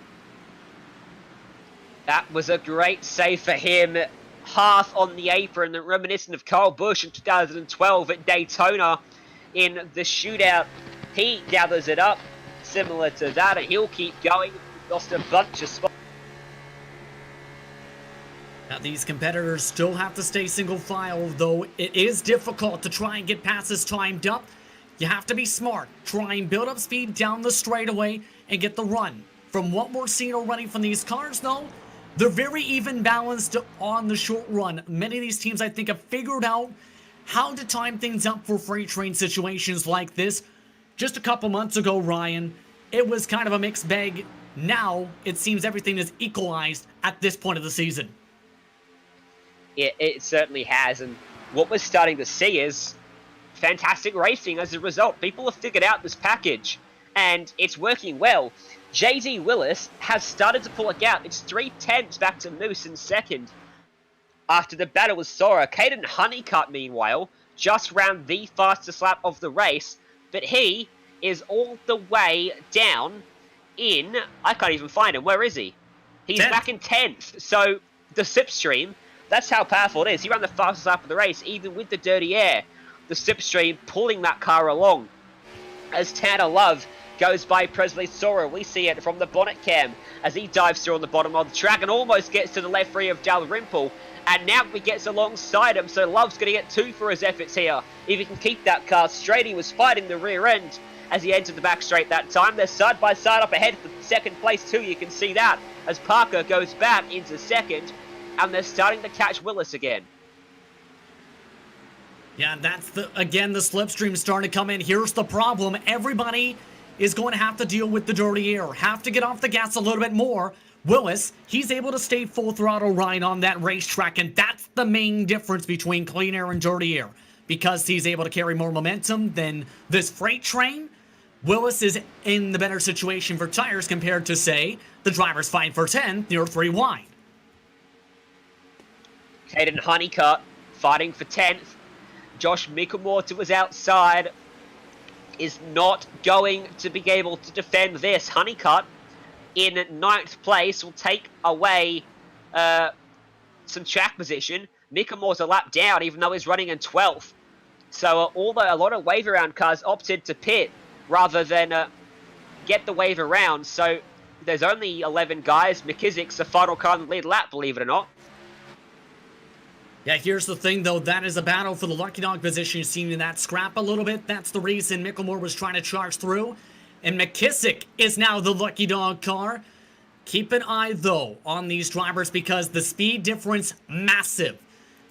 [SPEAKER 4] That was a great save for him. Half on the apron, reminiscent of Kyle Busch in 2012 at Daytona in the shootout. He gathers it up, similar to that, and he'll keep going. Lost a bunch of spots.
[SPEAKER 6] Now these competitors still have to stay single file, though it is difficult to try and get passes timed up. You have to be smart, try and build up speed down the straightaway and get the run. From what we're seeing already from these cars, though, they're very even balanced on the short run. Many of these teams, I think, have figured out how to time things up for freight train situations like this. Just a couple months ago, Ryan, it was kind of a mixed bag. Now, it seems everything is equalized at this point of the season.
[SPEAKER 4] It certainly has, and what we're starting to see is fantastic racing as a result. People have figured out this package, and it's working well. J.D. Willis has started to pull a gap. It's 3/10 back to Moose in second. After the battle with Sora, Caden Honeycutt, meanwhile, just ran the fastest lap of the race, but he is all the way down in, I can't even find him. Where is he? He's 10th. Back in 10th. So the slipstream, that's how powerful it is. He ran the fastest lap of the race, even with the dirty air. The slipstream pulling that car along. As Tanner Love goes by Presley Sora, we see it from the bonnet cam as he dives through on the bottom of the track and almost gets to the left rear of Dalrymple. And now he gets alongside him, so Love's going to get 2 for his efforts here. If he can keep that car straight, he was fighting the rear end as he entered the back straight that time. They're side by side up ahead for second place too, you can see that, as Parker goes back into second, and they're starting to catch Willis again.
[SPEAKER 6] Yeah, that's again, the slipstream starting to come in. Here's the problem. Everybody is going to have to deal with the dirty air. Have to get off the gas a little bit more. Willis, he's able to stay full throttle right on that racetrack, and that's the main difference between clean air and dirty air. Because he's able to carry more momentum than this freight train, Willis is in the better situation for tires compared to, say, the drivers fighting for 10 near 3 wide.
[SPEAKER 4] Caden Honeycutt fighting for 10th. Josh Mickelmore to his outside is not going to be able to defend this. Honeycutt in 9th place will take away some track position. Mickelmore's a lap down, even though he's running in 12th. So although a lot of wave around cars opted to pit rather than get the wave around, so there's only 11 guys. McKissick's the final car in the lead lap, believe it or not.
[SPEAKER 6] Yeah, here's the thing, though. That is a battle for the Lucky Dog position. You've seen that scrap a little bit. That's the reason Mickelmore was trying to charge through. And McKissick is now the Lucky Dog car. Keep an eye, though, on these drivers because the speed difference, massive.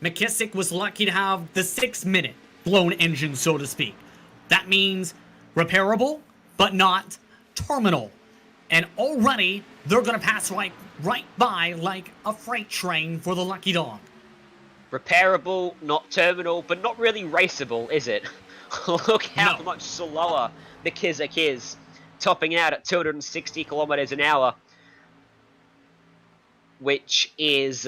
[SPEAKER 6] McKissick was lucky to have the 6-minute blown engine, so to speak. That means repairable, but not terminal. And already, they're going to pass right by like a freight train for the Lucky Dog.
[SPEAKER 4] Repairable, not terminal, but not really raceable, is it? Look how much slower McKissick is, topping out at 260 kilometers an hour, which is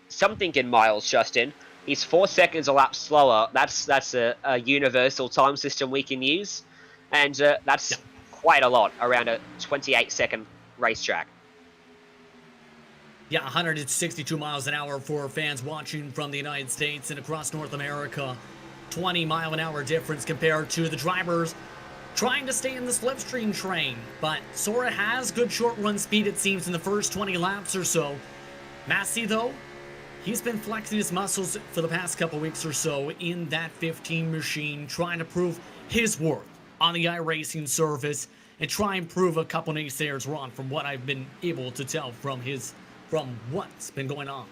[SPEAKER 4] something in miles, Justin. He's 4 seconds a lap slower. That's a universal time system we can use, and that's quite a lot around a 28-second racetrack.
[SPEAKER 6] Yeah, 162 miles an hour for fans watching from the United States and across North America. 20-mile-an-hour difference compared to the drivers trying to stay in the slipstream train. But Sora has good short-run speed, it seems, in the first 20 laps or so. Massey, though, he's been flexing his muscles for the past couple weeks or so in that 15 machine, trying to prove his worth on the iRacing surface and try and prove a couple naysayers wrong from what I've been able to tell from what's been going on.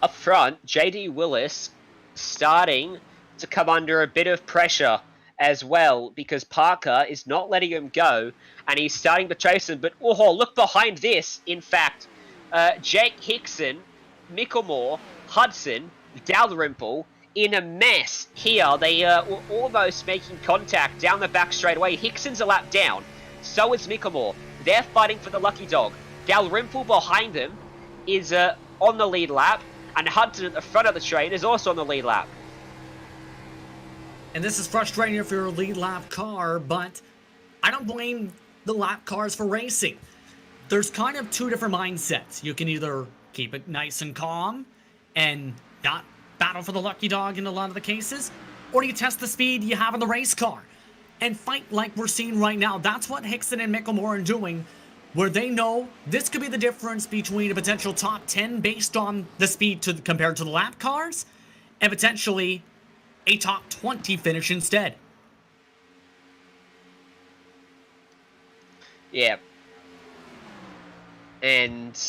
[SPEAKER 4] Up front, JD Willis starting to come under a bit of pressure as well because Parker is not letting him go and he's starting to chase him. But oh, look behind this. In fact, Jake Hickson, Mickelmore, Hudson, Dalrymple in a mess here. They were almost making contact down the back straightaway. Hickson's a lap down. So is Mickelmore. They're fighting for the Lucky Dog. Dalrymple behind him is on the lead lap, and Hudson at the front of the train is also on the lead lap.
[SPEAKER 6] And this is frustrating if you're a lead lap car, but I don't blame the lap cars for racing. There's kind of two different mindsets. You can either keep it nice and calm and not battle for the Lucky Dog in a lot of the cases, or you test the speed you have in the race car and fight like we're seeing right now. That's what Hickson and Mickelmore are doing, where they know this could be the difference between a potential top 10 based on the speed compared to the lap cars, and potentially a top 20 finish instead.
[SPEAKER 4] Yeah. And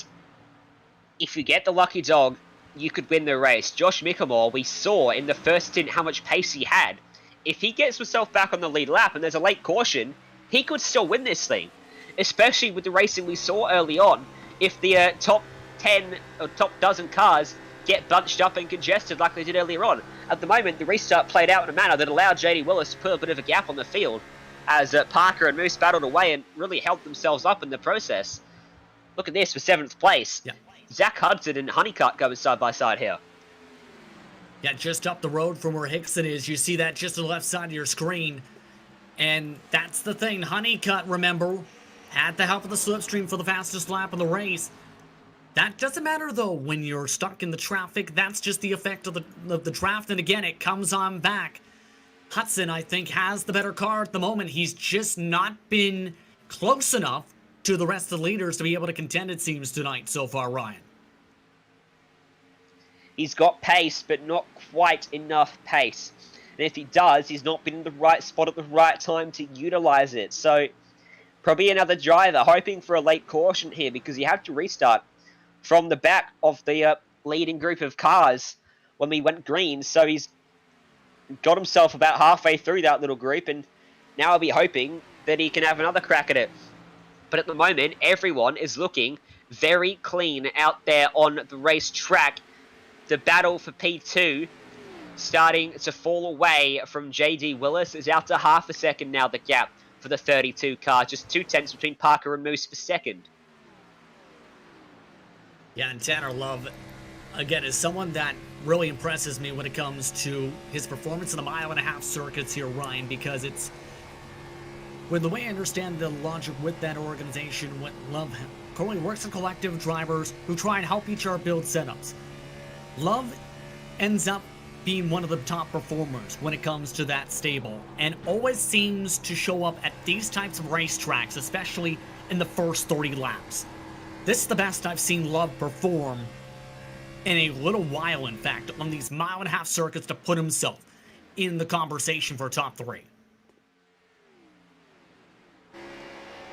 [SPEAKER 4] if you get the Lucky Dog, you could win the race. Josh Mickelmore, we saw in the first stint how much pace he had. If he gets himself back on the lead lap and there's a late caution, he could still win this thing. Especially with the racing we saw early on. If the top 10 or top dozen cars get bunched up and congested like they did earlier on. At the moment, the restart played out in a manner that allowed JD Willis to put a bit of a gap on the field as Parker and Moose battled away and really held themselves up in the process. Look at this for 7th place.
[SPEAKER 6] Yeah.
[SPEAKER 4] Zach Hudson and Honeycutt going side by side here.
[SPEAKER 6] Yeah, just up the road from where Hickson is. You see that just to the left side of your screen. And that's the thing. Honeycutt, remember, had the help of the slipstream for the fastest lap of the race. That doesn't matter, though, when you're stuck in the traffic. That's just the effect of the draft. And again, it comes on back. Hudson, I think, has the better car at the moment. He's just not been close enough to the rest of the leaders to be able to contend, it seems, tonight so far, Ryan.
[SPEAKER 4] He's got pace, but not quite enough pace. And if he does, he's not been in the right spot at the right time to utilize it. So, probably another driver hoping for a late caution here because you have to restart from the back of the leading group of cars when we went green. So he's got himself about halfway through that little group, and now I'll be hoping that he can have another crack at it. But at the moment, everyone is looking very clean out there on the racetrack. The battle for P2 starting to fall away from JD Willis. Is out to half a second now, the gap for the 32 car. Just 2/10 between Parker and Moose for second.
[SPEAKER 6] Yeah, and Tanner Love, again, is someone that really impresses me when it comes to his performance in the mile-and-a-half circuits here, Ryan, because it's, with the way I understand the logic with that organization, what Love currently works with collective drivers who try and help each other build setups. Love ends up being one of the top performers when it comes to that stable, and always seems to show up at these types of racetracks, especially in the first 30 laps. This is the best I've seen Love perform in a little while, in fact, on these mile-and-a-half circuits to put himself in the conversation for top 3.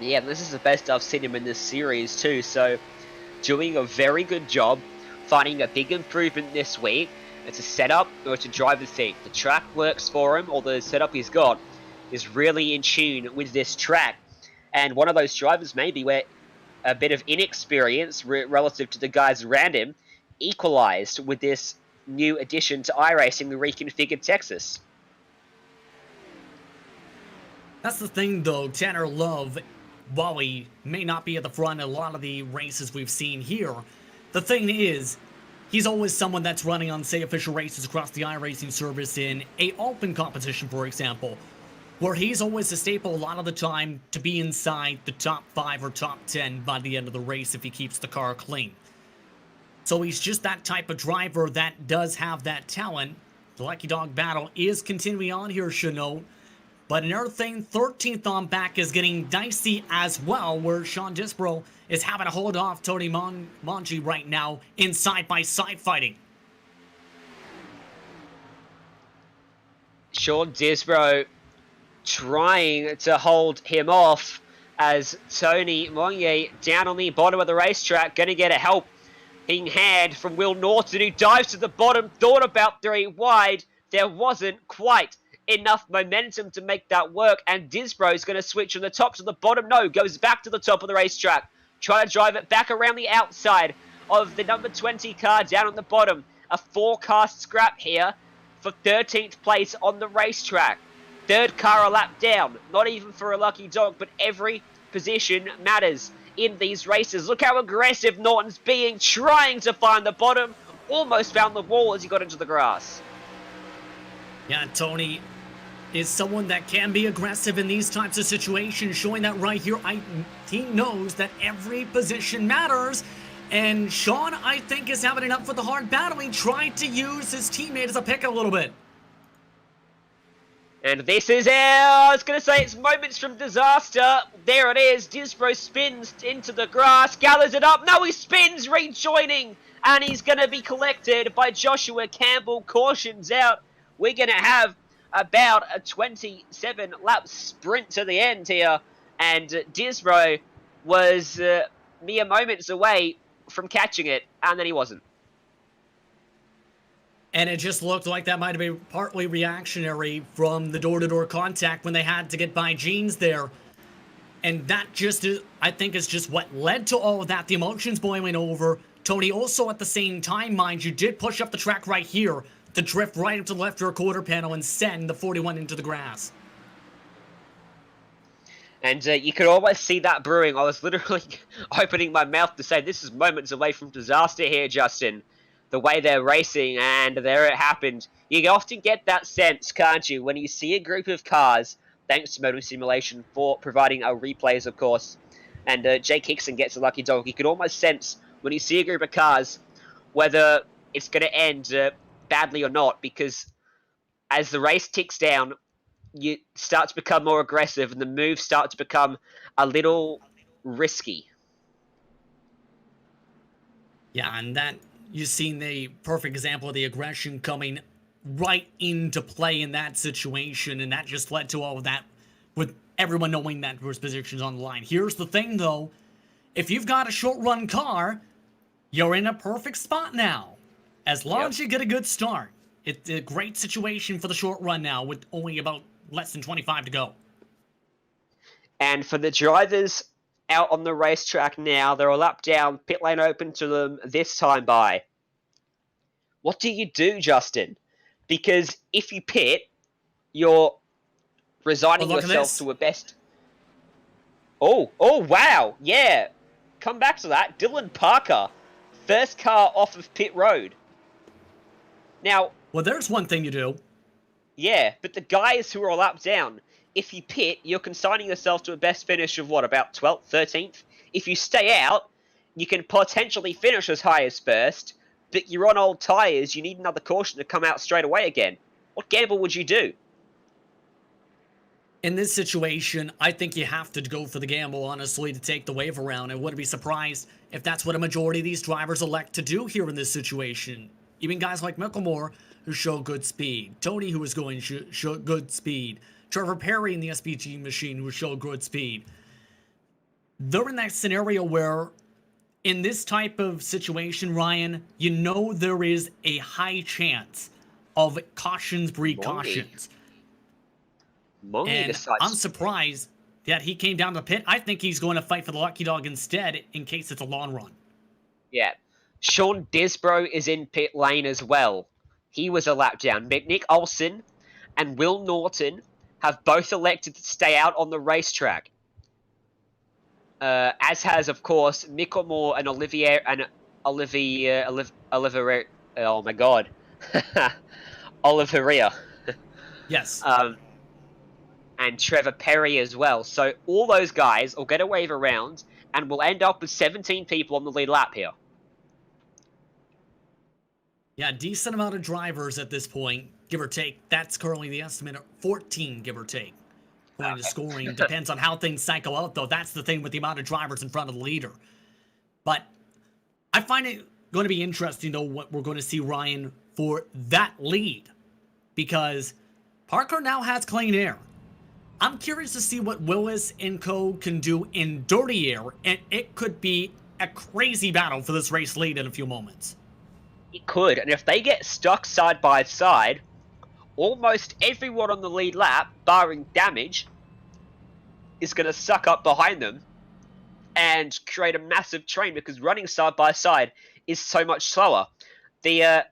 [SPEAKER 4] Yeah, this is the best I've seen him in this series too, so doing a very good job, finding a big improvement this week. It's a setup or it's a driver's seat. The track works for him, or the setup he's got is really in tune with this track. And one of those drivers maybe where a bit of inexperience relative to the guys around him equalized with this new addition to iRacing, the reconfigured Texas.
[SPEAKER 6] That's the thing, though. Tanner Love, while he may not be at the front in a lot of the races we've seen here, the thing is, he's always someone that's running on, say, official races across the iRacing service in a open competition, for example, where he's always a staple a lot of the time to be inside the top 5 or top 10 by the end of the race if he keeps the car clean. So he's just that type of driver that does have that talent. The Lucky Dog battle is continuing on here, Chanot. But another thing, 13th on back is getting dicey as well, where Sean Disbro is having to hold off Tony Mongi right now in side-by-side fighting.
[SPEAKER 4] Sean Disbro trying to hold him off as Tony Monge down on the bottom of the racetrack, going to get a helping hand from Will Norton, who dives to the bottom, thought about 3 wide. There wasn't quite enough momentum to make that work, and Disbro is going to switch from the top to the bottom. No, goes back to the top of the racetrack. Try to drive it back around the outside of the number 20 car down on the bottom. A 4-car scrap here for 13th place on the racetrack. 3rd car a lap down. Not even for a lucky dog, but every position matters in these races. Look how aggressive Norton's being, trying to find the bottom. Almost found the wall as he got into the grass.
[SPEAKER 6] Yeah, Tony is someone that can be aggressive in these types of situations, showing that right here. He knows that every position matters, and Sean, I think, is having it up for the hard battle. He tried to use his teammate as a pick a little bit.
[SPEAKER 4] And this is I was going to say it's moments from disaster. There it is. Disbro spins into the grass, gathers it up. No, he spins, rejoining, and he's going to be collected by Joshua Campbell. Cautions out. We're going to have about a 27-lap sprint to the end here. And Disbro was mere moments away from catching it, and then he wasn't.
[SPEAKER 6] And it just looked like that might have been partly reactionary from the door-to-door contact when they had to get by Jeans there. And that just, I think, is just what led to all of that. The emotions boiling over. Tony also at the same time, mind you, did push up the track right here to drift right into the left rear quarter panel and send the 41 into the grass.
[SPEAKER 4] And you could almost see that brewing. I was literally opening my mouth to say this is moments away from disaster here, Justin. The way they're racing, and there it happened. You often get that sense, can't you, when you see a group of cars, thanks to Motor Simulation for providing our replays, of course, and Jake Hickson gets a lucky dog. You can almost sense when you see a group of cars whether it's going to end badly or not, because as the race ticks down, you start to become more aggressive, and the moves start to become a little risky.
[SPEAKER 6] Yeah, and that... You've seen the perfect example of the aggression coming right into play in that situation, and that just led to all of that with everyone knowing that there was positions on the line. Here's the thing, though. If you've got a short-run car, You're in a perfect spot now. As long
[SPEAKER 4] Yep.
[SPEAKER 6] as you get a good start. It's a great situation for the short run now with only about less than 25 to go.
[SPEAKER 4] And for the drivers out on the racetrack now, they're a lap down, pit lane open to them this time by. What do you do, Justin? Because if you pit, you're resigning
[SPEAKER 6] Well, look at
[SPEAKER 4] yourself
[SPEAKER 6] this.
[SPEAKER 4] to a best. Oh, wow, yeah. Come back to that. Dylan Parker, first car off of pit road. Now,
[SPEAKER 6] Well, there's one thing you do.
[SPEAKER 4] yeah, but the guys who are a lap down, if you pit, you're consigning yourself to a best finish of what, about 12th, 13th? If you stay out, you can potentially finish as high as first, but you're on old tyres, you need another caution to come out straight away again. What gamble would you do?
[SPEAKER 6] In this situation, I think you have to go for the gamble, honestly, to take the wave around. I wouldn't be surprised if that's what a majority of these drivers elect to do here in this situation. Even guys like Micklemore, who show good speed. Tony, who is going to show good speed. Trevor Perry in the SPG machine, who show good speed. They're in that scenario where, in this type of situation, Ryan, you know there is a high chance of cautions breed cautions.
[SPEAKER 4] Mongy
[SPEAKER 6] And
[SPEAKER 4] decides
[SPEAKER 6] I'm surprised that he came down to the pit. I think he's going to fight for the lucky dog instead in case it's a long run.
[SPEAKER 4] Yeah. Sean Disbro is in pit lane as well. He was a lap down. Nick Olsen and Will Norton have both elected to stay out on the racetrack. As has, of course, Micklemore and Olivier oh my god. Oliveria.
[SPEAKER 6] Yes.
[SPEAKER 4] And Trevor Perry as well. So all those guys will get a wave around and we'll end up with 17 people on the lead lap here.
[SPEAKER 6] Yeah, decent amount of drivers at this point, give or take. That's currently the estimate of 14, give or take. According to scoring. Depends on how things cycle out, though. That's the thing with the amount of drivers in front of the leader. But I find it going to be interesting, though, what we're going to see, Ryan, for that lead. Because Parker now has clean air. I'm curious to see what Willis and co can do in dirty air, and it could be a crazy battle for this race lead in a few moments.
[SPEAKER 4] It could, and if they get stuck side by side, almost everyone on the lead lap, barring damage, is going to suck up behind them and create a massive train because running side by side is so much slower. The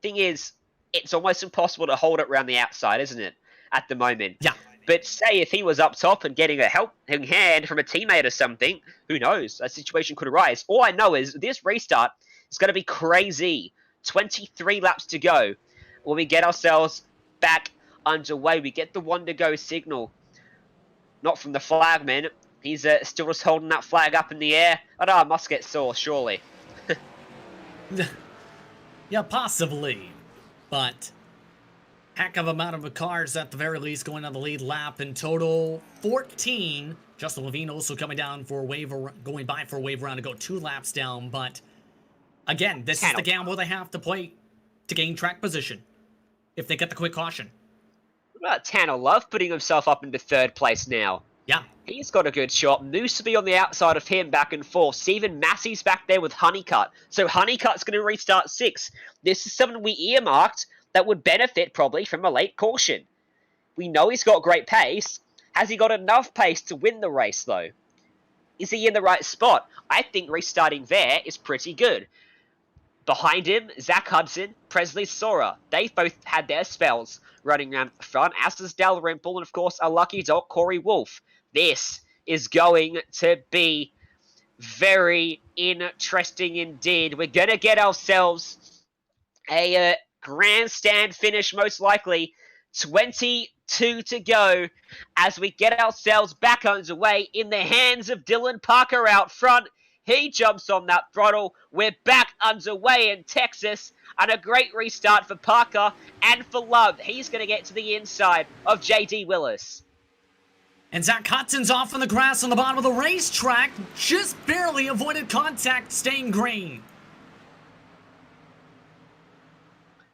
[SPEAKER 4] thing is, it's almost impossible to hold it around the outside, isn't it, at the moment?
[SPEAKER 6] Yeah.
[SPEAKER 4] But say if he was up top and getting a helping hand from a teammate or something, who knows? A situation could arise. All I know is this restart is going to be crazy. 23 laps to go. When we get ourselves back underway, we get the one to go signal. Not from the flagman. He's still just holding that flag up in the air. Oh no, I must get sore, surely.
[SPEAKER 6] Yeah, possibly. But heck of amount of cars at the very least going on the lead lap. In total, 14. Justin Levine also coming down for a wave, going by for a wave round to go 2 laps down. But again, this is the gamble they have to play to gain track position if they get the quick caution.
[SPEAKER 4] What about Tanner Love putting himself up into 3rd place now?
[SPEAKER 6] Yeah.
[SPEAKER 4] He's got a good shot. Moose to be on the outside of him, back and forth. Stephen Massey's back there with Honeycutt. So Honeycutt's going to restart 6th. This is someone we earmarked that would benefit probably from a late caution. We know he's got great pace. Has he got enough pace to win the race, though? Is he in the right spot? I think restarting there is pretty good. Behind him, Zach Hudson, Presley Sora. They've both had their spells running around the front, as does Dalrymple, and of course, a lucky dog, Corey Wolf. This is going to be very interesting indeed. We're going to get ourselves a grandstand finish, most likely. 22 to go as we get ourselves back underway in the hands of Dylan Parker out front. He jumps on that throttle. We're back underway in Texas. And a great restart for Parker and for Love. He's going to get to the inside of J.D. Willis.
[SPEAKER 6] And Zach Hudson's off on the grass on the bottom of the racetrack. Just barely avoided contact, staying green.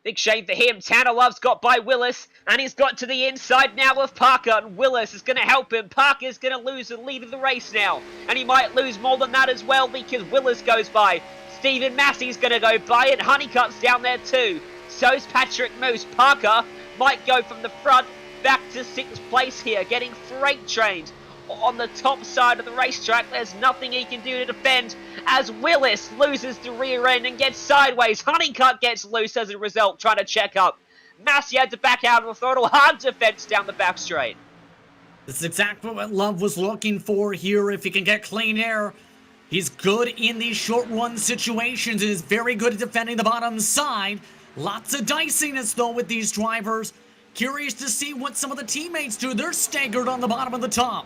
[SPEAKER 4] Big shame for him. Tanner Love's got by Willis, and he's got to the inside now of Parker, and Willis is going to help him. Parker's going to lose the lead of the race now, and he might lose more than that as well because Willis goes by. Stephen Massey's going to go by, and Honeycutt's down there too. So's Patrick Moose. Parker might go from the front back to 6th place here, getting freight trained on the top side of the racetrack. There's nothing he can do to defend as Willis loses the rear end and gets sideways. Honeycutt gets loose as a result, trying to check up. Massey had to back out of the throttle. Hard defense down the back straight.
[SPEAKER 6] This is exactly what Love was looking for here. If he can get clean air, he's good in these short run situations and is very good at defending the bottom side. Lots of diciness though with these drivers. Curious to see what some of the teammates do. They're staggered on the bottom of the top.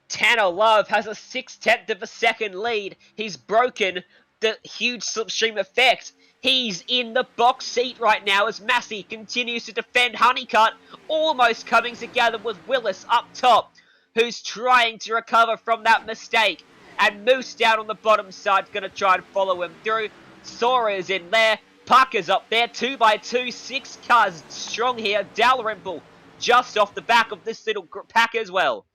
[SPEAKER 4] Tanner Love has a 6/10 of a second lead. He's broken the huge slipstream effect. He's in the box seat right now as Massey continues to defend Honeycutt, almost coming together with Willis up top, who's trying to recover from that mistake. And Moose down on the bottom side is going to try and follow him through. Sora's in there. Parker's up there, 2x2, 6 cars strong here. Dalrymple just off the back of this little pack as well.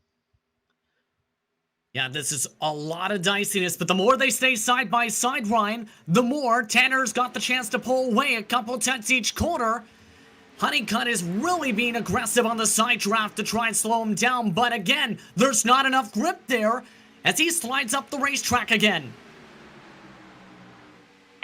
[SPEAKER 6] Yeah, this is a lot of diciness, but the more they stay side by side, Ryan, the more Tanner's got the chance to pull away a couple tenths each quarter. Honeycutt is really being aggressive on the side draft to try and slow him down, but again, there's not enough grip there as he slides up the racetrack again.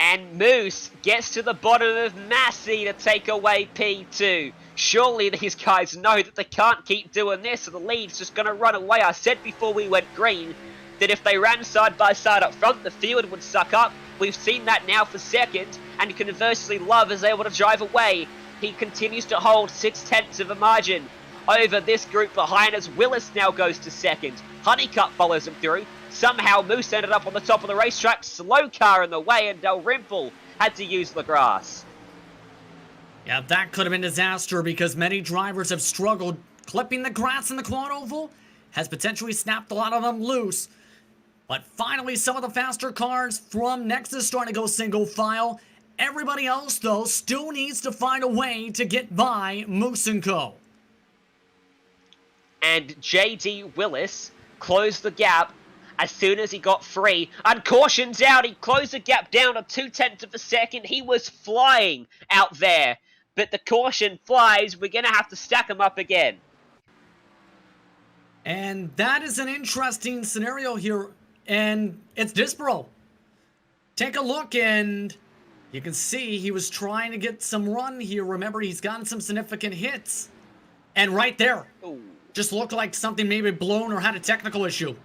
[SPEAKER 4] And Moose gets to the bottom of Massey to take away P2. Surely these guys know that they can't keep doing this, so the lead's just going to run away. I said before we went green that if they ran side by side up front, the field would suck up. We've seen that now for second, and conversely, Love is able to drive away. He continues to hold 6/10 of a margin over this group behind as Willis now goes to second. Honeycutt follows him through. Somehow Moose ended up on the top of the racetrack. Slow car in the way, and Dalrymple had to use the grass.
[SPEAKER 6] Yeah, that could have been disaster because many drivers have struggled. Clipping the grass in the quad oval has potentially snapped a lot of them loose. But finally, some of the faster cars from Nexus starting to go single file. Everybody else, though, still needs to find a way to get by Moose & Co.
[SPEAKER 4] And J.D. Willis closed the gap as soon as he got free. And caution's out. He closed the gap down to 2/10 of a second. He was flying out there. But the caution flies. We're going to have to stack him up again.
[SPEAKER 6] And that is an interesting scenario here. And it's Disbro. Take a look and you can see he was trying to get some run here. Remember, he's gotten some significant hits. And right there,
[SPEAKER 4] Ooh.
[SPEAKER 6] just looked like something maybe blown or had a technical issue.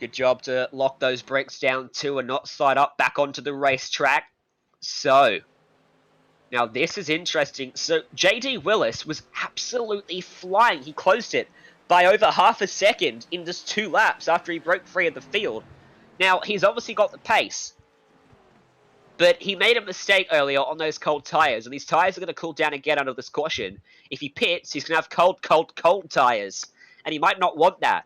[SPEAKER 4] Good job to lock those brakes down too and not slide up back onto the racetrack. So, now this is interesting. So, J.D. Willis was absolutely flying. He closed it by over half a second in just 2 laps after he broke free of the field. Now, he's obviously got the pace, but he made a mistake earlier on those cold tyres, and these tyres are going to cool down again under this caution. If he pits, he's going to have cold tyres, and he might not want that.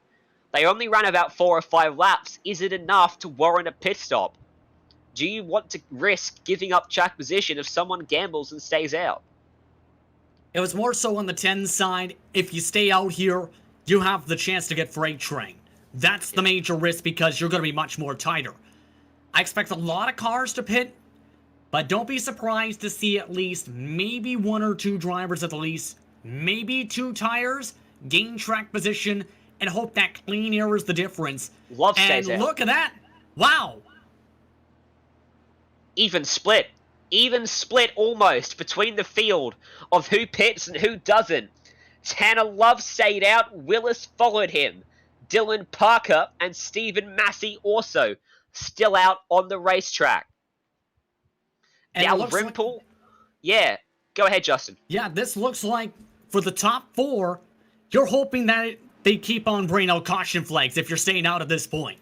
[SPEAKER 4] They only ran about 4 or 5 laps. Is it enough to warrant a pit stop? Do you want to risk giving up track position if someone gambles and stays out?
[SPEAKER 6] It was more so on the 10 side. If you stay out here, you have the chance to get freight train. That's the major risk because you're going to be much more tighter. I expect a lot of cars to pit, but don't be surprised to see at least maybe 1 or 2 drivers at the least, maybe 2 tires, gain track position, and hope that clean air is the difference.
[SPEAKER 4] Love stays out.
[SPEAKER 6] And look at that. Wow.
[SPEAKER 4] Even split almost between the field of who pits and who doesn't. Tanner Love stayed out, Willis followed him. Dylan Parker and Stephen Massey also still out on the racetrack.
[SPEAKER 6] And
[SPEAKER 4] Dalrymple, yeah, go ahead, Justin.
[SPEAKER 6] Yeah, this looks like for the top 4, you're hoping that they keep on bringing out caution flags if you're staying out at this point.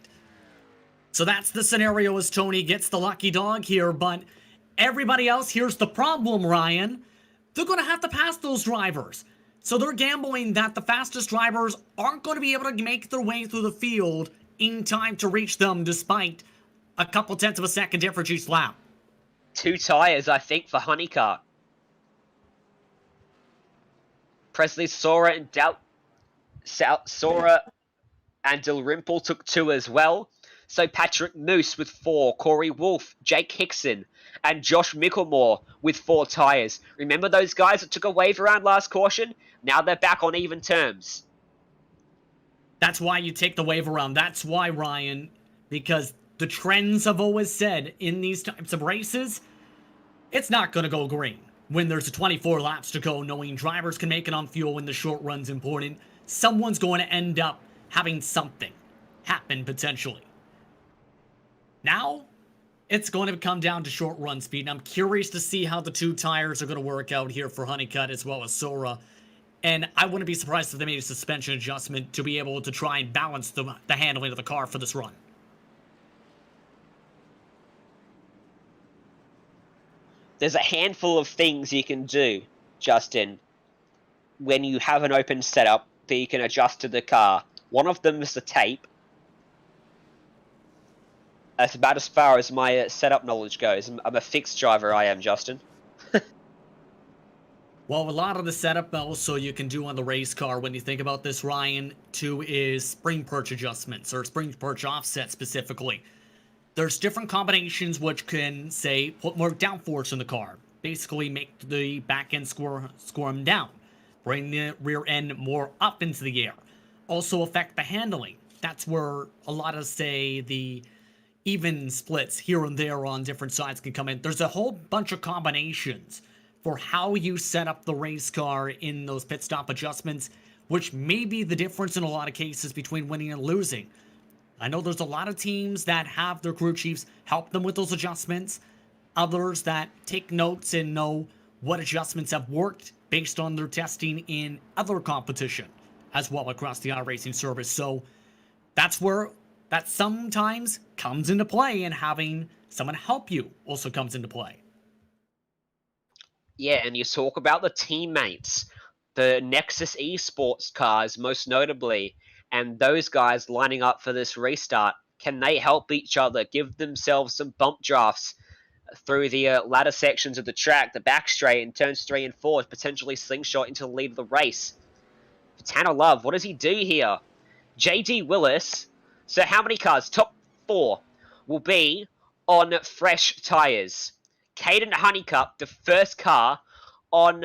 [SPEAKER 6] So that's the scenario as Tony gets the lucky dog here, but everybody else, here's the problem, Ryan. They're going to have to pass those drivers. So they're gambling that the fastest drivers aren't going to be able to make their way through the field in time to reach them despite a couple tenths of a second difference each lap.
[SPEAKER 4] 2 tyres, I think, for Honeycart. Presley, Sora, and Sora and Dalrymple took 2 as well. So Patrick Moose with 4, Corey Wolf, Jake Hickson, and Josh Micklemore with 4 tyres. Remember those guys that took a wave around last caution? Now they're back on even terms.
[SPEAKER 6] That's why you take the wave around. That's why, Ryan, because the trends have always said in these types of races, it's not going to go green. When there's 24 laps to go, knowing drivers can make it on fuel when the short run's important, someone's going to end up having something happen potentially. Now, it's going to come down to short run speed, and I'm curious to see how the 2 tires are going to work out here for Honeycutt as well as Sora. And I wouldn't be surprised if they made a suspension adjustment to be able to try and balance the handling of the car for this run.
[SPEAKER 4] There's a handful of things you can do, Justin, when you have an open setup that you can adjust to the car. One of them is the tape. That's about as far as my setup knowledge goes. I'm a fixed driver, I am, Justin.
[SPEAKER 6] Well, a lot of the setup also you can do on the race car when you think about this, Ryan, too, is spring perch adjustments, or spring perch offset specifically. There's different combinations which can, say, put more downforce in the car. Basically make the back end squirm down. Bring the rear end more up into the air. Also affect the handling. That's where a lot of, say, the even splits here and there on different sides can come in. There's a whole bunch of combinations for how you set up the race car in those pit stop adjustments, which may be the difference in a lot of cases between winning and losing. I know there's a lot of teams that have their crew chiefs help them with those adjustments, others that take notes and know what adjustments have worked based on their testing in other competition as well across the iRacing service. So that's where that sometimes comes into play, and having someone help you also comes into play.
[SPEAKER 4] Yeah, and you talk about the teammates, the Nexus Esports cars most notably, and those guys lining up for this restart. Can they help each other, give themselves some bump drafts through the ladder sections of the track, the back straight in turns 3 and 4, potentially slingshot into the lead of the race? For Tanner Love, what does he do here? JD Willis, so how many cars? Top 4 will be on fresh tyres. Caden Honeycutt, the first car on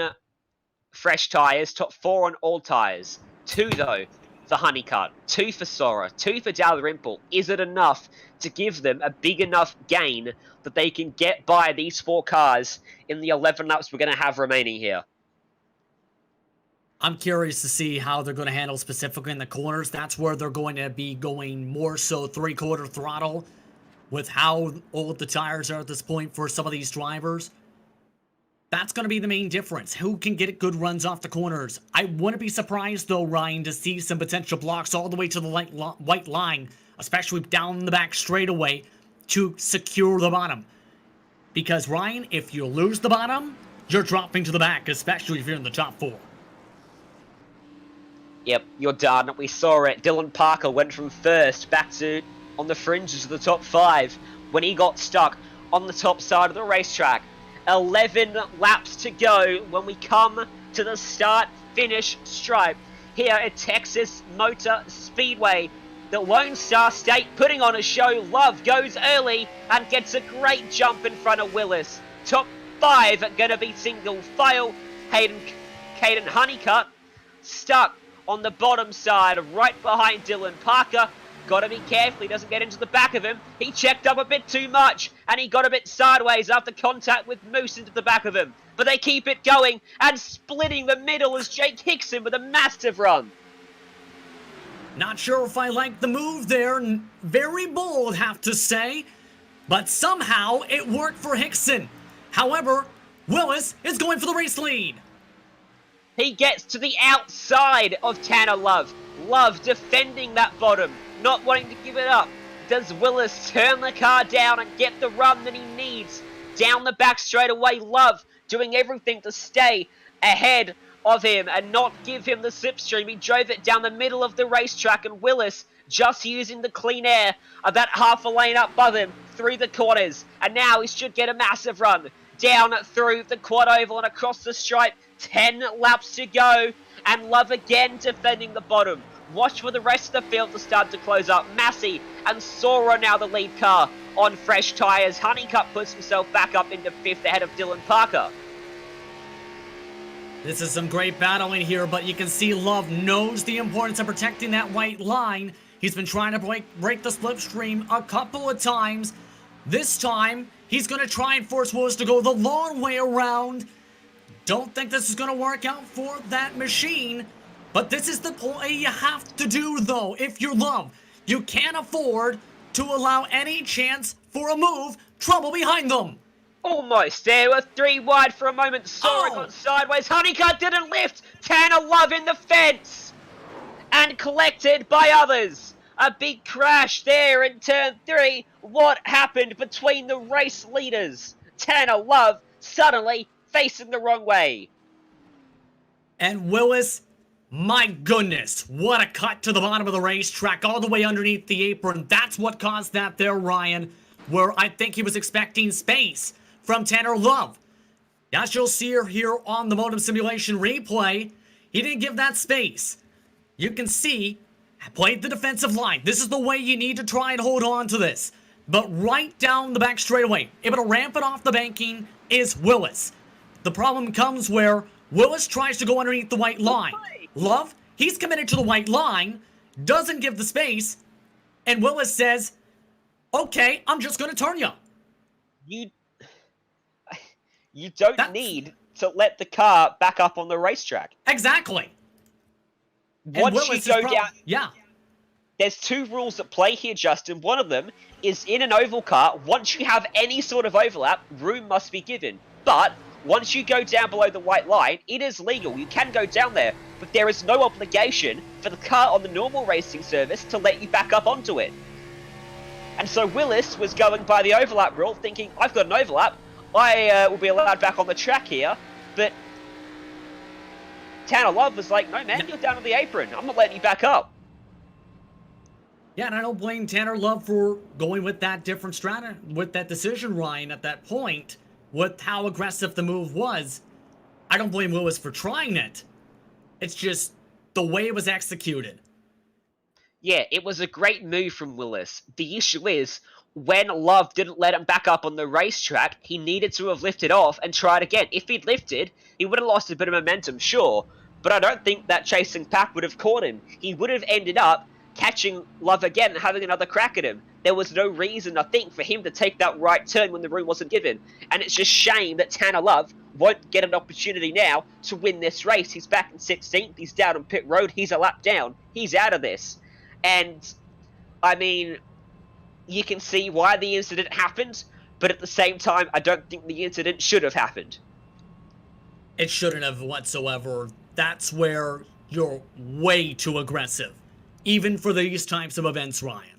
[SPEAKER 4] fresh tyres, top 4 on all tyres. 2 though for Honeycutt, 2 for Sora, 2 for Dalrymple. Is it enough to give them a big enough gain that they can get by these 4 cars in the 11 laps we're going to have remaining here?
[SPEAKER 6] I'm curious to see how they're going to handle specifically in the corners. That's where they're going to be going more so 3/4 throttle with how old the tires are at this point for some of these drivers. That's going to be the main difference. Who can get good runs off the corners? I wouldn't be surprised, though, Ryan, to see some potential blocks all the way to the white line, especially down the back straightaway, to secure the bottom. Because, Ryan, if you lose the bottom, you're dropping to the back, especially if you're in the top 4.
[SPEAKER 4] Yep, you're done. We saw it. Dylan Parker went from first back to on the fringes of the top 5 when he got stuck on the top side of the racetrack. 11 laps to go when we come to the start-finish stripe here at Texas Motor Speedway. The Lone Star State putting on a show. Love goes early and gets a great jump in front of Willis. Top 5 are going to be single file. Caden Honeycutt stuck on the bottom side, right behind Dylan Parker. Got to be careful he doesn't get into the back of him. He checked up a bit too much, and he got a bit sideways after contact with Moose into the back of him. But they keep it going, and splitting the middle is Jake Hickson with a massive run.
[SPEAKER 6] Not sure if I like the move there. Very bold, have to say. But somehow it worked for Hickson. However, Willis is going for the race lead.
[SPEAKER 4] He gets to the outside of Tanner Love. Love defending that bottom, not wanting to give it up. Does Willis turn the car down and get the run that he needs? Down the back straight away, Love doing everything to stay ahead of him and not give him the slipstream. He drove it down the middle of the racetrack, and Willis, just using the clean air, about half a lane up above him through the corners. And now he should get a massive run down through the quad oval and across the stripe. 10 laps to go, and Love again defending the bottom. Watch for the rest of the field to start to close up. Massey and Sora now the lead car on fresh tyres. Honeycutt puts himself back up into 5th ahead of Dylan Parker.
[SPEAKER 6] This is some great battling here, but you can see Love knows the importance of protecting that white line. He's been trying to break the slipstream a couple of times. This time, he's going to try and force Willis to go the long way around. Don't think this is going to work out for that machine, but this is the play you have to do, though. If you're Love, you can't afford to allow any chance for a move, trouble behind them.
[SPEAKER 4] Almost. There were 3 wide for a moment. Sora got sideways. Honeycutt didn't lift. Tanner Love in the fence. And collected by others. A big crash there in turn 3. What happened between the race leaders? Tanner Love suddenly facing the wrong way.
[SPEAKER 6] And Willis, my goodness, what a cut to the bottom of the racetrack, all the way underneath the apron. That's what caused that there, Ryan, where I think he was expecting space from Tanner Love. As you'll see here on the Modem Simulation replay, he didn't give that space. You can see, played the defensive line. This is the way you need to try and hold on to this. But right down the back straightaway, able to ramp it off the banking is Willis. The problem comes where Willis tries to go underneath the white line. Love, he's committed to the white line, doesn't give the space, and Willis says, okay, I'm just going to turn you.
[SPEAKER 4] You don't need to let the car back up on the racetrack.
[SPEAKER 6] Exactly.
[SPEAKER 4] Once you go down...
[SPEAKER 6] Yeah.
[SPEAKER 4] There's 2 rules at play here, Justin. One of them is in an oval car, once you have any sort of overlap, room must be given. But once you go down below the white line, it is legal. You can go down there, but there is no obligation for the car on the normal racing service to let you back up onto it. And so Willis was going by the overlap rule, thinking, I've got an overlap, I will be allowed back on the track here, but Tanner Love was like, no man, you're down on the apron, I'm not letting you back up.
[SPEAKER 6] Yeah, and I don't blame Tanner Love for going with that different strategy, with that decision, Ryan, at that point, with how aggressive the move was. I don't blame Willis for trying it. It's just the way it was executed.
[SPEAKER 4] Yeah, it was a great move from Willis. The issue is, when Love didn't let him back up on the racetrack, he needed to have lifted off and tried again. If he'd lifted, he would have lost a bit of momentum, sure, but I don't think that chasing pack would have caught him. He would have ended up catching Love again and having another crack at him. There was no reason, I think, for him to take that right turn when the room wasn't given. And it's just shame that Tanner Love won't get an opportunity now to win this race. He's back in 16th, he's down on pit road, he's a lap down, he's out of this. And, I mean, you can see why the incident happened, but at the same time, I don't think the incident should have happened.
[SPEAKER 6] It shouldn't have whatsoever. That's where you're way too aggressive. Even for these types of events, Ryan.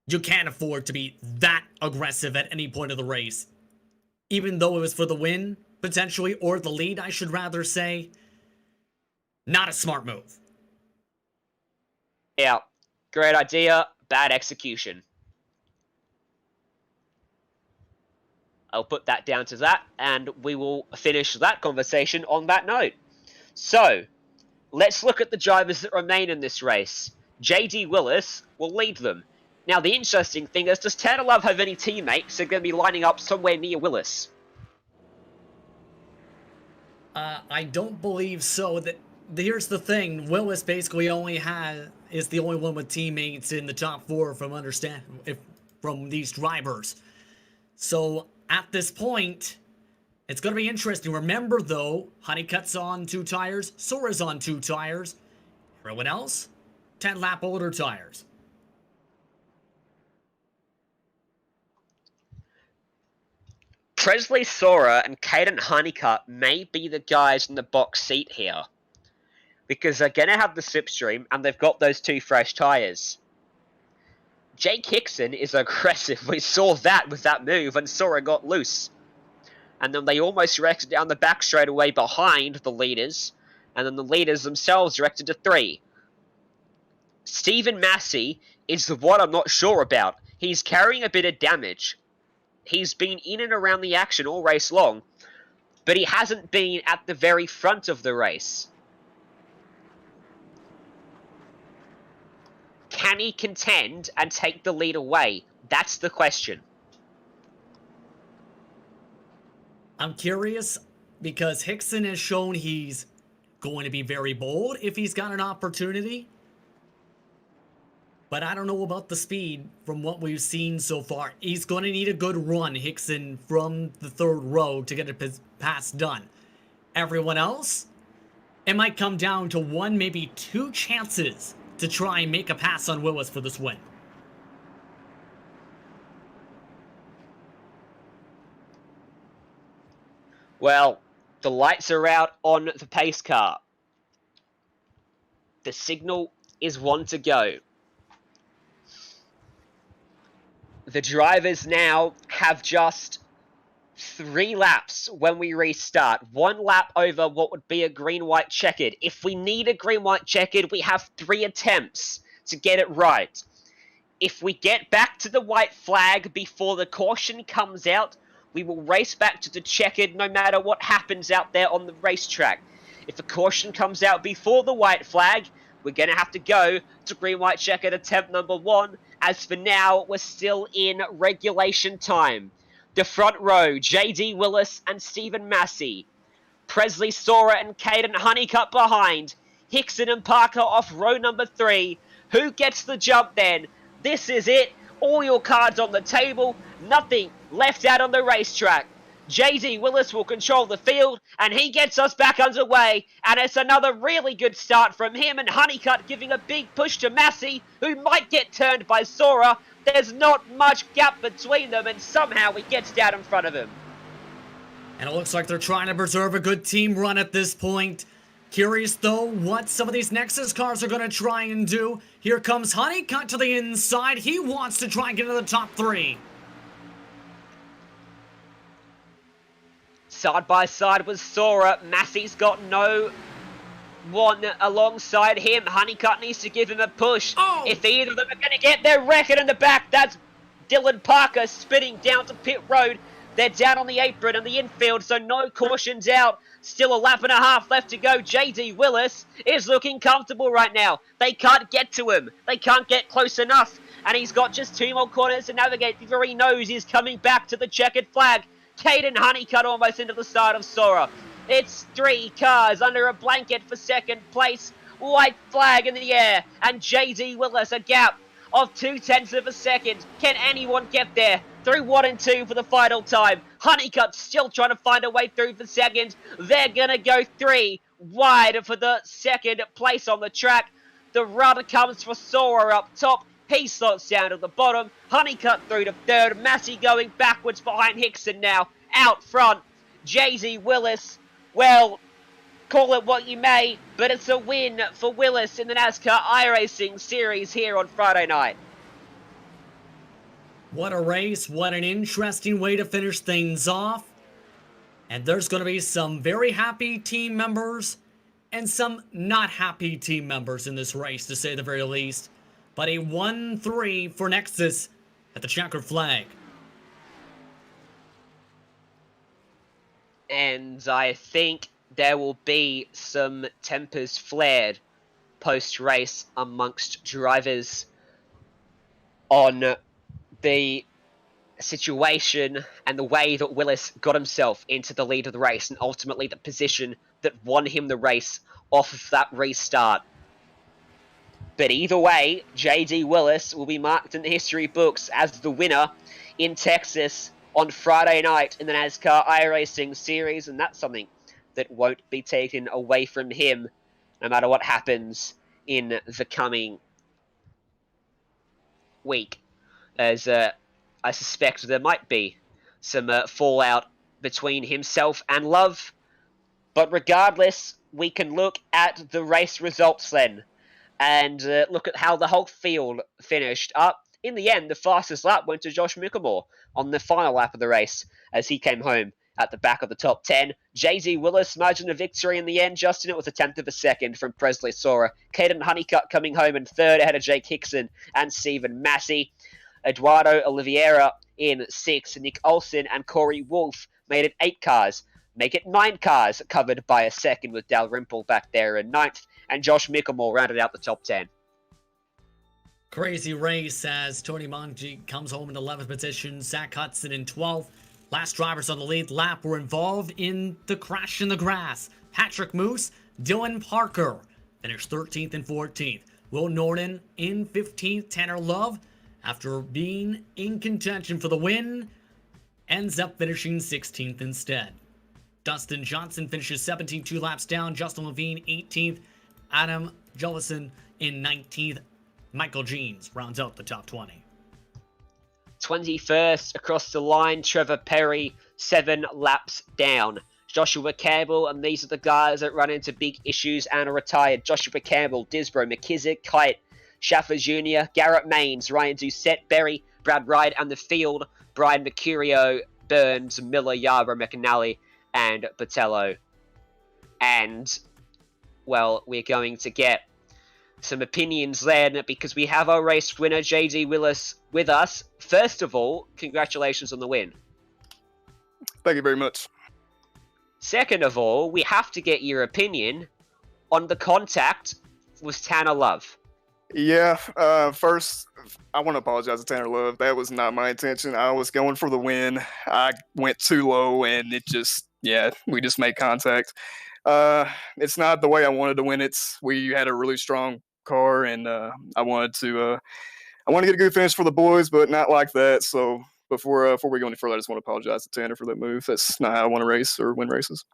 [SPEAKER 6] You can't afford to be that aggressive at any point of the race. Even though it was for the win, potentially, or the lead, I should rather say. Not a smart move.
[SPEAKER 4] Yeah, great idea, bad execution. I'll put that down to that, and we will finish that conversation on that note. So, let's look at the drivers that remain in this race. J.D. Willis will lead them. Now, the interesting thing is, does Tanner Love have any teammates that are going to be lining up somewhere near Willis?
[SPEAKER 6] I don't believe so. Here's the thing. Willis basically is the only one with teammates in the top 4 from these drivers. So, at this point, it's going to be interesting. Remember, though, Honeycutt's on 2 tires, Sora's on 2 tires. Everyone else, 10-lap older tires.
[SPEAKER 4] Presley Sora and Caden Honeycutt may be the guys in the box seat here, because they're going to have the slipstream, and they've got those 2 fresh tires. Jake Hickson is aggressive. We saw that with that move, and Sora got loose. and then they almost wrecked down the back straightaway behind the leaders, and then the leaders themselves directed to 3. Stephen Massey is the one I'm not sure about. He's carrying a bit of damage. He's been in and around the action all race long, but he hasn't been at the very front of the race. Can he contend and take the lead away? That's the question.
[SPEAKER 6] I'm curious because Hickson has shown he's going to be very bold if he's got an opportunity. But I don't know about the speed from what we've seen so far. He's going to need a good run, Hickson, from the 3rd row to get a pass done. Everyone else, it might come down to 1, maybe 2 chances to try and make a pass on Willis for this win.
[SPEAKER 4] Well, the lights are out on the pace car. The signal is 1 to go. The drivers now have just 3 laps when we restart. 1 lap over what would be a green-white checkered. If we need a green-white checkered, we have 3 attempts to get it right. If we get back to the white flag before the caution comes out, we will race back to the checkered no matter what happens out there on the racetrack. If a caution comes out before the white flag, we're going to have to go to green-white checkered attempt number 1. As for now, we're still in regulation time. The front row, J.D. Willis and Stephen Massey. Presley Sora and Caden Honeycutt behind. Hickson and Parker off row number 3. Who gets the jump then? This is it. All your cards on the table. Nothing left out on the racetrack. J.D. Willis will control the field, and he gets us back underway. And it's another really good start from him, and Honeycutt giving a big push to Massey, who might get turned by Sora. There's not much gap between them, and somehow he gets down in front of him.
[SPEAKER 6] And it looks like they're trying to preserve a good team run at this point. Curious, though, what some of these Nexus cars are going to try and do. Here comes Honeycutt to the inside. He wants to try and get into the top 3.
[SPEAKER 4] Side by side with Sora. Massey's got no one alongside him. Honeycutt needs to give him a push.
[SPEAKER 6] Oh.
[SPEAKER 4] If either of them are going to get their record in the back, that's Dylan Parker spinning down to pit road. They're down on the apron and the infield, so no cautions out. Still a lap and a half left to go. J.D. Willis is looking comfortable right now. They can't get to him. They can't get close enough. And he's got just 2 more corners to navigate before he knows he's coming back to the checkered flag. Caden Honeycutt almost into the start of Sora. It's 3 cars under a blanket for 2nd place. White flag in the air. And J.D. Willis a gap of 0.2 of a second. Can anyone get there? Through 1 and 2 for the final time. Honeycutt still trying to find a way through for 2nd. They're going to go 3 wide for the 2nd place on the track. The run comes for Sora up top. He slots down to the bottom. Honeycutt through to 3rd. Massey going backwards behind Hickson now. Out front. J.D. Willis. Well, call it what you may, but it's a win for Willis in the NASCAR iRacing Series here on Friday night.
[SPEAKER 6] What a race. What an interesting way to finish things off. And there's going to be some very happy team members and some not happy team members in this race, to say the very least. But a 1-3 for Nexus at the checkered flag.
[SPEAKER 4] And I think there will be some tempers flared post-race amongst drivers on the situation and the way that Willis got himself into the lead of the race and ultimately the position that won him the race off of that restart. But either way, J.D. Willis will be marked in the history books as the winner in Texas on Friday night in the NASCAR iRacing Series, and that's something that won't be taken away from him no matter what happens in the coming week. As I suspect there might be some fallout between himself and Love, but regardless, we can look at the race results then. And look at how the whole field finished up. In the end, the fastest lap went to Josh Mickelmore on the final lap of the race as he came home at the back of the top 10. J.D. Willis, margin of victory in the end. Justin, it was a tenth of a second from Presley Sora. Caden Honeycutt coming home in third ahead of Jake Hickson and Stephen Massey. Eduardo Oliveira in sixth. Nick Olsen and Corey Wolf made it 8 cars. Make it 9 cars, covered by a second with Dal Rimple back there in ninth. And Josh Mickelmore rounded out the top 10.
[SPEAKER 6] Crazy race as Tony Monti comes home in 11th position, Zach Hudson in 12th. Last drivers on the lead lap were involved in the crash in the grass. Patrick Moose, Dylan Parker finished 13th and 14th. Will Norton in 15th. Tanner Love, after being in contention for the win, ends up finishing 16th instead. Dustin Johnson finishes 17th, 2 laps down. Justin Levine 18th. Adam Jellison in 19th. Michael Jeans rounds out the top 20.
[SPEAKER 4] 21st across the line, Trevor Perry, 7 laps down. Joshua Campbell, and these are the guys that run into big issues and are retired. Joshua Campbell, Disbro, McKissick, Kite, Schaffer Jr., Garrett Maines, Ryan Doucette, Berry, Brad Wright, and the field, Brian Mercurio, Burns, Miller, Yarbrough, McAnally, and Botello. And, well, we're going to get some opinions then, because we have our race winner, J.D. Willis, with us. First of all, congratulations on the win.
[SPEAKER 7] Thank you very much.
[SPEAKER 4] Second of all, we have to get your opinion on the contact with Tanner Love.
[SPEAKER 7] Yeah, first, I want to apologize to Tanner Love. That was not my intention. I was going for the win. I went too low, and it just, we just made contact. It's not the way I wanted to win it. We had a really strong car, and I wanted to get a good finish for the boys, but not like that. So before we go any further, I just want to apologize to Tanner for that move. That's not how I want to race or win races.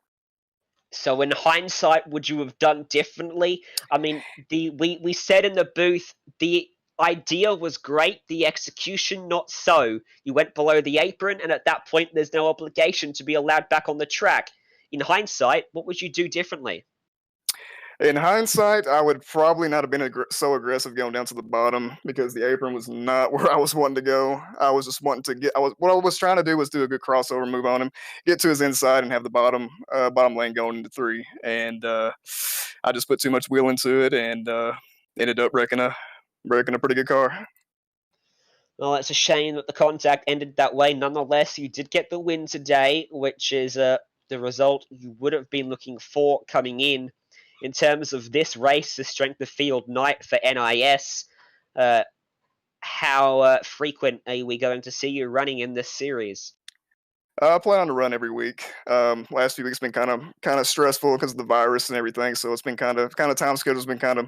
[SPEAKER 4] So in hindsight, would you have done differently? I mean, we said in the booth, the idea was great, the execution not so. You went below the apron, and at that point, there's no obligation to be allowed back on the track. In hindsight, what would you do differently?
[SPEAKER 7] In hindsight, I would probably not have been so aggressive going down to the bottom, because the apron was not where I was wanting to go. I was just wanting to get. What I was trying to do was do a good crossover move on him, get to his inside, and have the bottom lane going into 3. And I just put too much wheel into it, and ended up wrecking a pretty good car.
[SPEAKER 4] Well, it's a shame that the contact ended that way. Nonetheless, you did get the win today, which is the result you would have been looking for coming in. In terms of this race, the strength of field night for NIS, how frequent are we going to see you running in this series?
[SPEAKER 7] I plan on to run every week. Last few weeks been kind of stressful because of the virus and everything, so it's been kind of time schedule's been kind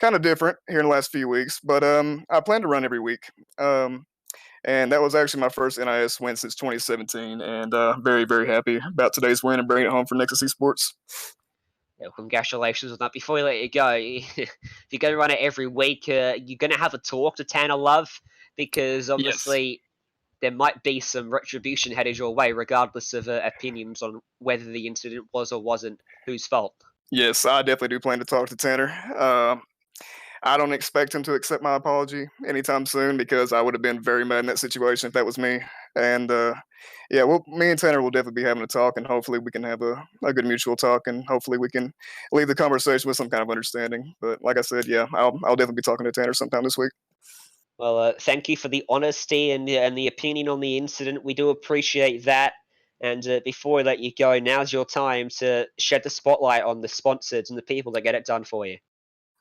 [SPEAKER 7] of different here in the last few weeks. But I plan to run every week. And that was actually my first NIS win since 2017, and very, very happy about today's win and bringing it home for Nexus Esports.
[SPEAKER 4] Yeah, congratulations on that. Before we let you go, if you're going to run it every week, you're going to have a talk to Tanner Love, because obviously there might be some retribution headed your way, regardless of opinions on whether the incident was or wasn't whose fault.
[SPEAKER 7] Yes, I definitely do plan to talk to Tanner. I don't expect him to accept my apology anytime soon, because I would have been very mad in that situation if that was me. And me and Tanner will definitely be having a talk, and hopefully we can have a good mutual talk, and hopefully we can leave the conversation with some kind of understanding. But like I said, I'll definitely be talking to Tanner sometime this week.
[SPEAKER 4] Well, thank you for the honesty and the opinion on the incident. We do appreciate that. And before we let you go, now's your time to shed the spotlight on the sponsors and the people that get it done for you.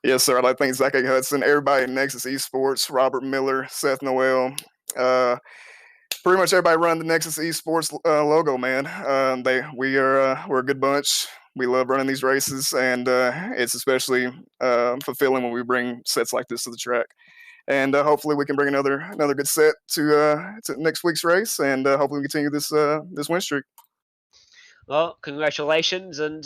[SPEAKER 7] Yes, sir. I'd like to thank Zach Hudson, everybody at Nexus Esports, Robert Miller, Seth Noel, pretty much everybody running the Nexus Esports logo, man. We're a good bunch. We love running these races, and it's especially fulfilling when we bring sets like this to the track. And hopefully we can bring another good set to next week's race, and hopefully we continue this win streak.
[SPEAKER 4] Well, congratulations, and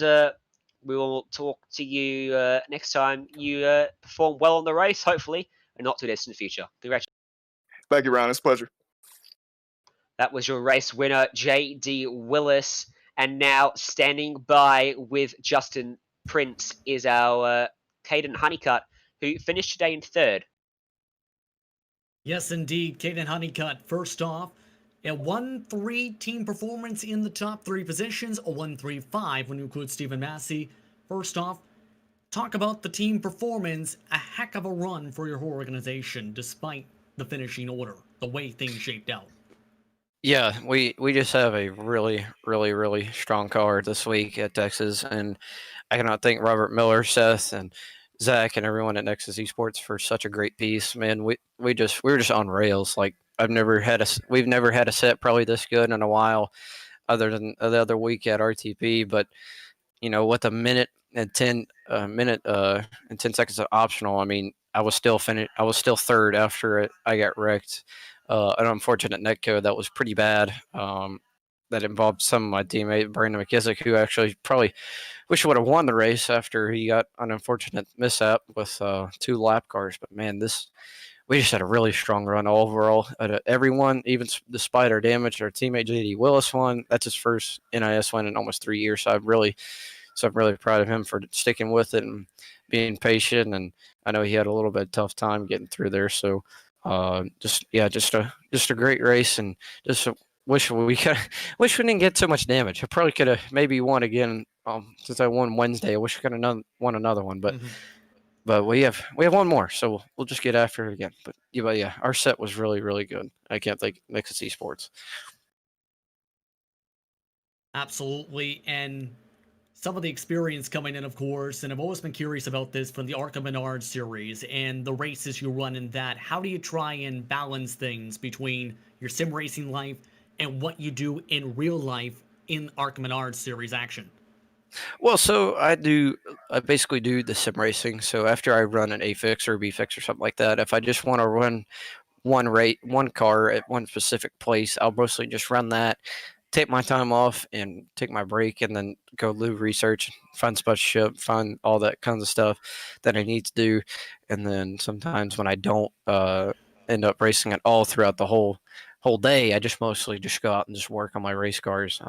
[SPEAKER 4] we will talk to you next time you perform well on the race, hopefully, and not too distant future. Congratulations.
[SPEAKER 7] Thank you, Ryan. It's a pleasure.
[SPEAKER 4] That was your race winner, J.D. Willis. And now standing by with Justin Prince is our Caden Honeycutt, who finished today in third.
[SPEAKER 6] Yes, indeed. Caden Honeycutt, first off, A 1-3 team performance in the top 3 positions, a 1-3-5 when you include Stephen Massey. First off, talk about the team performance. A heck of a run for your whole organization, despite the finishing order, the way things shaped out.
[SPEAKER 8] Yeah, we just have a really strong card this week at Texas, and I cannot thank Robert Miller, Seth, and Zach, and everyone at Nexus Esports for such a great piece. Man, we were just on rails. Like we've never had a set probably this good in a while, other than the other week at RTP. But with a minute and 10 seconds of optional, I mean, I was still third after I got wrecked. An unfortunate netcode that was pretty bad. That involved some of my teammate Brandon McKissick, who actually probably wish I would have won the race after he got an unfortunate mishap with 2 lap cars. But man, we just had a really strong run overall. Everyone, even despite our damage, our teammate JD Willis won. That's his first NIS win in almost 3 years. So I'm really proud of him for sticking with it and being patient. And I know he had a little bit of tough time getting through there. So just a great race, and just wish we didn't get so much damage. I probably could have maybe won again. Since I won Wednesday, I wish I could have won another one, but but we have one more, so we'll just get after it again. But yeah, our set was really good. I can't thank Nexus Esports.
[SPEAKER 6] Absolutely, and some of the experience coming in, of course, and I've always been curious about this from the Arca Menard series and the races you run in that. How do you try and balance things between your sim racing life and what you do in real life in Arca Menard series action?
[SPEAKER 8] Well, so I basically do the sim racing. So after I run an A fix or B fix or something like that, if I just want to run one car at one specific place, I'll mostly just run that, take my time off and take my break, and then go do research, find sponsorship, find all that kinds of stuff that I need to do. And then sometimes when I don't end up racing at all throughout the whole day, I just mostly just go out and just work on my race cars.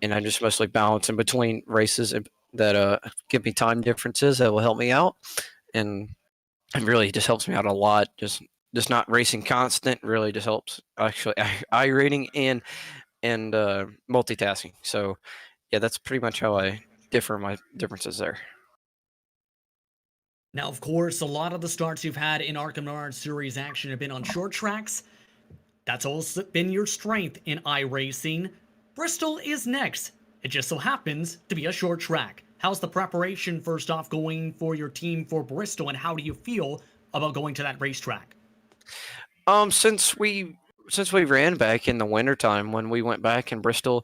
[SPEAKER 8] And I just mostly balance in between races that give me time differences that will help me out, and it really just helps me out a lot. Just not racing constant really just helps actually iRating and multitasking. So yeah, that's pretty much how I my differences there.
[SPEAKER 6] Now, of course, a lot of the starts you've had in Arca Menard series action have been on short tracks. That's also been your strength in iRacing. Bristol is next. It just so happens to be a short track. How's the preparation first off going for your team for Bristol, and how do you feel about going to that racetrack?
[SPEAKER 8] Since we ran back in the wintertime when we went back in Bristol,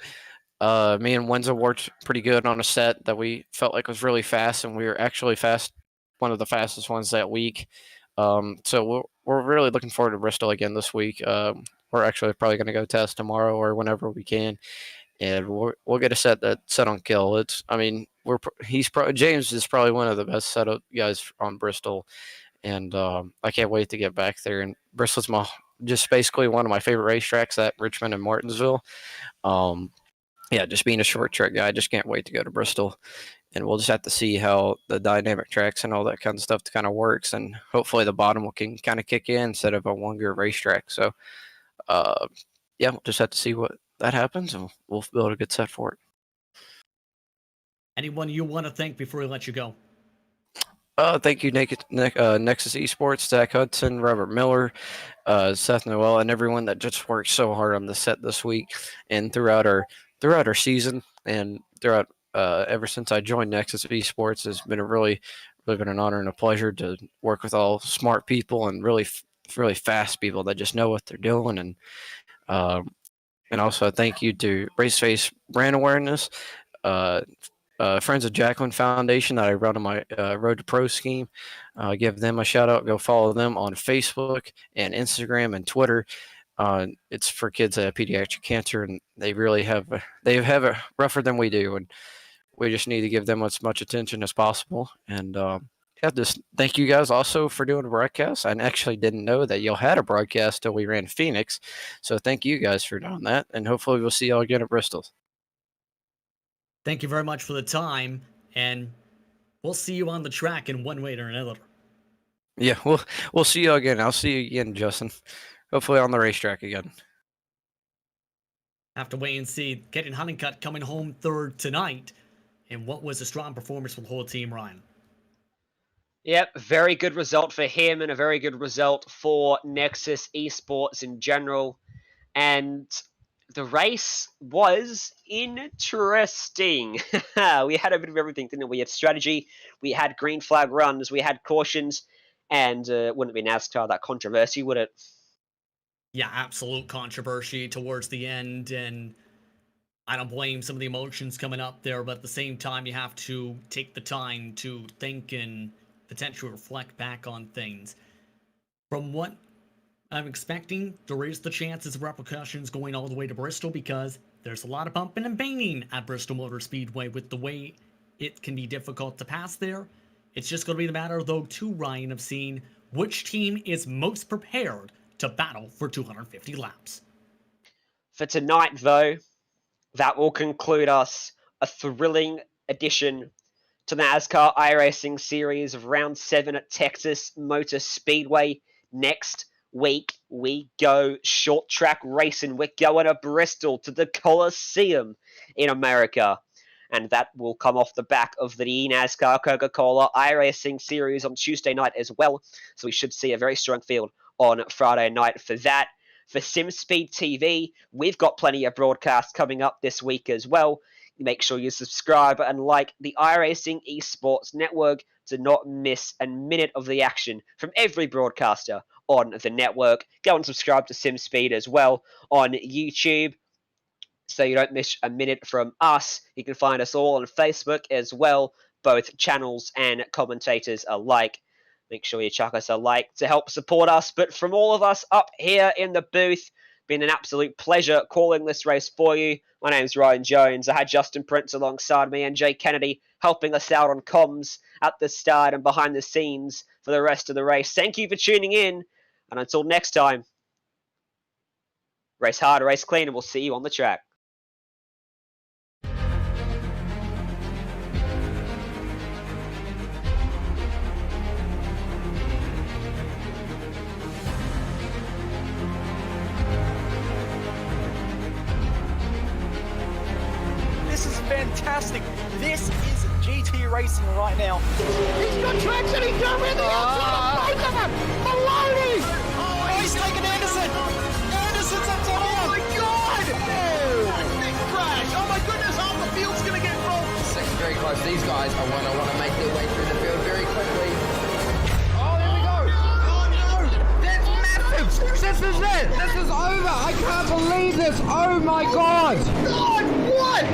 [SPEAKER 8] me and Wenzel worked pretty good on a set that we felt like was really fast, and we were actually one of the fastest ones that week. So we're really looking forward to Bristol again this week. We're actually probably going to go test tomorrow or whenever we can, and we'll get a set that's set on kill. James is probably one of the best setup guys on Bristol, and I can't wait to get back there. And Bristol's just basically one of my favorite racetracks at Richmond and Martinsville. Yeah, just being a short track guy, I just can't wait to go to Bristol. And we'll just have to see how the dynamic tracks and all that kind of stuff kind of works. And hopefully the bottom can kind of kick in instead of a one-gear racetrack. So, yeah, we'll just have to see what that happens, and we'll build a good set for it.
[SPEAKER 6] Anyone you want to thank before we let you go?
[SPEAKER 8] Thank you, Nexus Esports, Zach Hudson, Robert Miller, Seth Noel, and everyone that just worked so hard on the set this week and throughout our season, and throughout ever since I joined Nexus Esports. It's been really been an honor and a pleasure to work with all smart people and really fast people that just know what they're doing. And also thank you to Raceface Brand Awareness, Friends of Jacqueline Foundation that I run on my Road to Pro scheme. Give them a shout out. Go follow them on Facebook and Instagram and Twitter. It's for kids that have pediatric cancer, and they have it rougher than we do, and we just need to give them as much attention as possible. And yeah, just thank you guys also for doing a broadcast. I actually didn't know that y'all had a broadcast till we ran Phoenix, so thank you guys for doing that, and hopefully we'll see y'all again at Bristol.
[SPEAKER 6] Thank you very much for the time, and we'll see you on the track in one way or another.
[SPEAKER 8] Yeah, we'll see you again. I'll see you again, Justin. Hopefully on the racetrack again.
[SPEAKER 6] Have to wait and see. Getting Honeycutt coming home third tonight. And what was a strong performance for the whole team, Ryan?
[SPEAKER 4] Yep, very good result for him and a very good result for Nexus Esports in general. And the race was interesting. We had a bit of everything, didn't we? We had strategy, we had green flag runs, we had cautions, and wouldn't it be NASCAR, that controversy, would it?
[SPEAKER 6] Yeah, absolute controversy towards the end, and I don't blame some of the emotions coming up there, but at the same time, you have to take the time to think and potentially reflect back on things. From what I'm expecting, there is the chances of repercussions going all the way to Bristol because there's a lot of bumping and banging at Bristol Motor Speedway with the way it can be difficult to pass there. It's just going to be the matter, though, to Ryan, of seeing which team is most prepared to battle for 250 laps.
[SPEAKER 4] For tonight, though, that will conclude us a thrilling edition to the NASCAR iRacing Series of Round 7 at Texas Motor Speedway. Next week, we go short track racing. We're going to Bristol, to the Coliseum in America. And that will come off the back of the NASCAR Coca-Cola iRacing Series on Tuesday night as well. So we should see a very strong field on Friday night for that. For SimSpeed TV, we've got plenty of broadcasts coming up this week as well. Make sure you subscribe and like the iRacing Esports Network to not miss a minute of the action from every broadcaster on the network. Go and subscribe to SimSpeed as well on YouTube so you don't miss a minute from us. You can find us all on Facebook as well, both channels and commentators alike. Make sure you chuck us a like to help support us. But from all of us up here in the booth, been an absolute pleasure calling this race for you. My name's Ryan Jones. I had Justin Prince alongside me and Jay Kennedy helping us out on comms at the start and behind the scenes for the rest of the race. Thank you for tuning in. And until next time, race hard, race clean, and we'll see you on the track.
[SPEAKER 1] This is fantastic. This is GT racing right now.
[SPEAKER 2] He's got traction, he's got rid of the outside of both of them! Maloney!
[SPEAKER 1] Oh, he's taking Anderson. Anderson's up top.
[SPEAKER 2] Oh my god! Oh! Big crash! Oh my goodness, half the field's gonna get rolled!
[SPEAKER 3] Second very close. These guys are going to want to make their way through the field very quickly. Oh, here we go. Oh no! That's massive! This is it! This is over! I can't believe this! Oh my god!
[SPEAKER 2] God, what?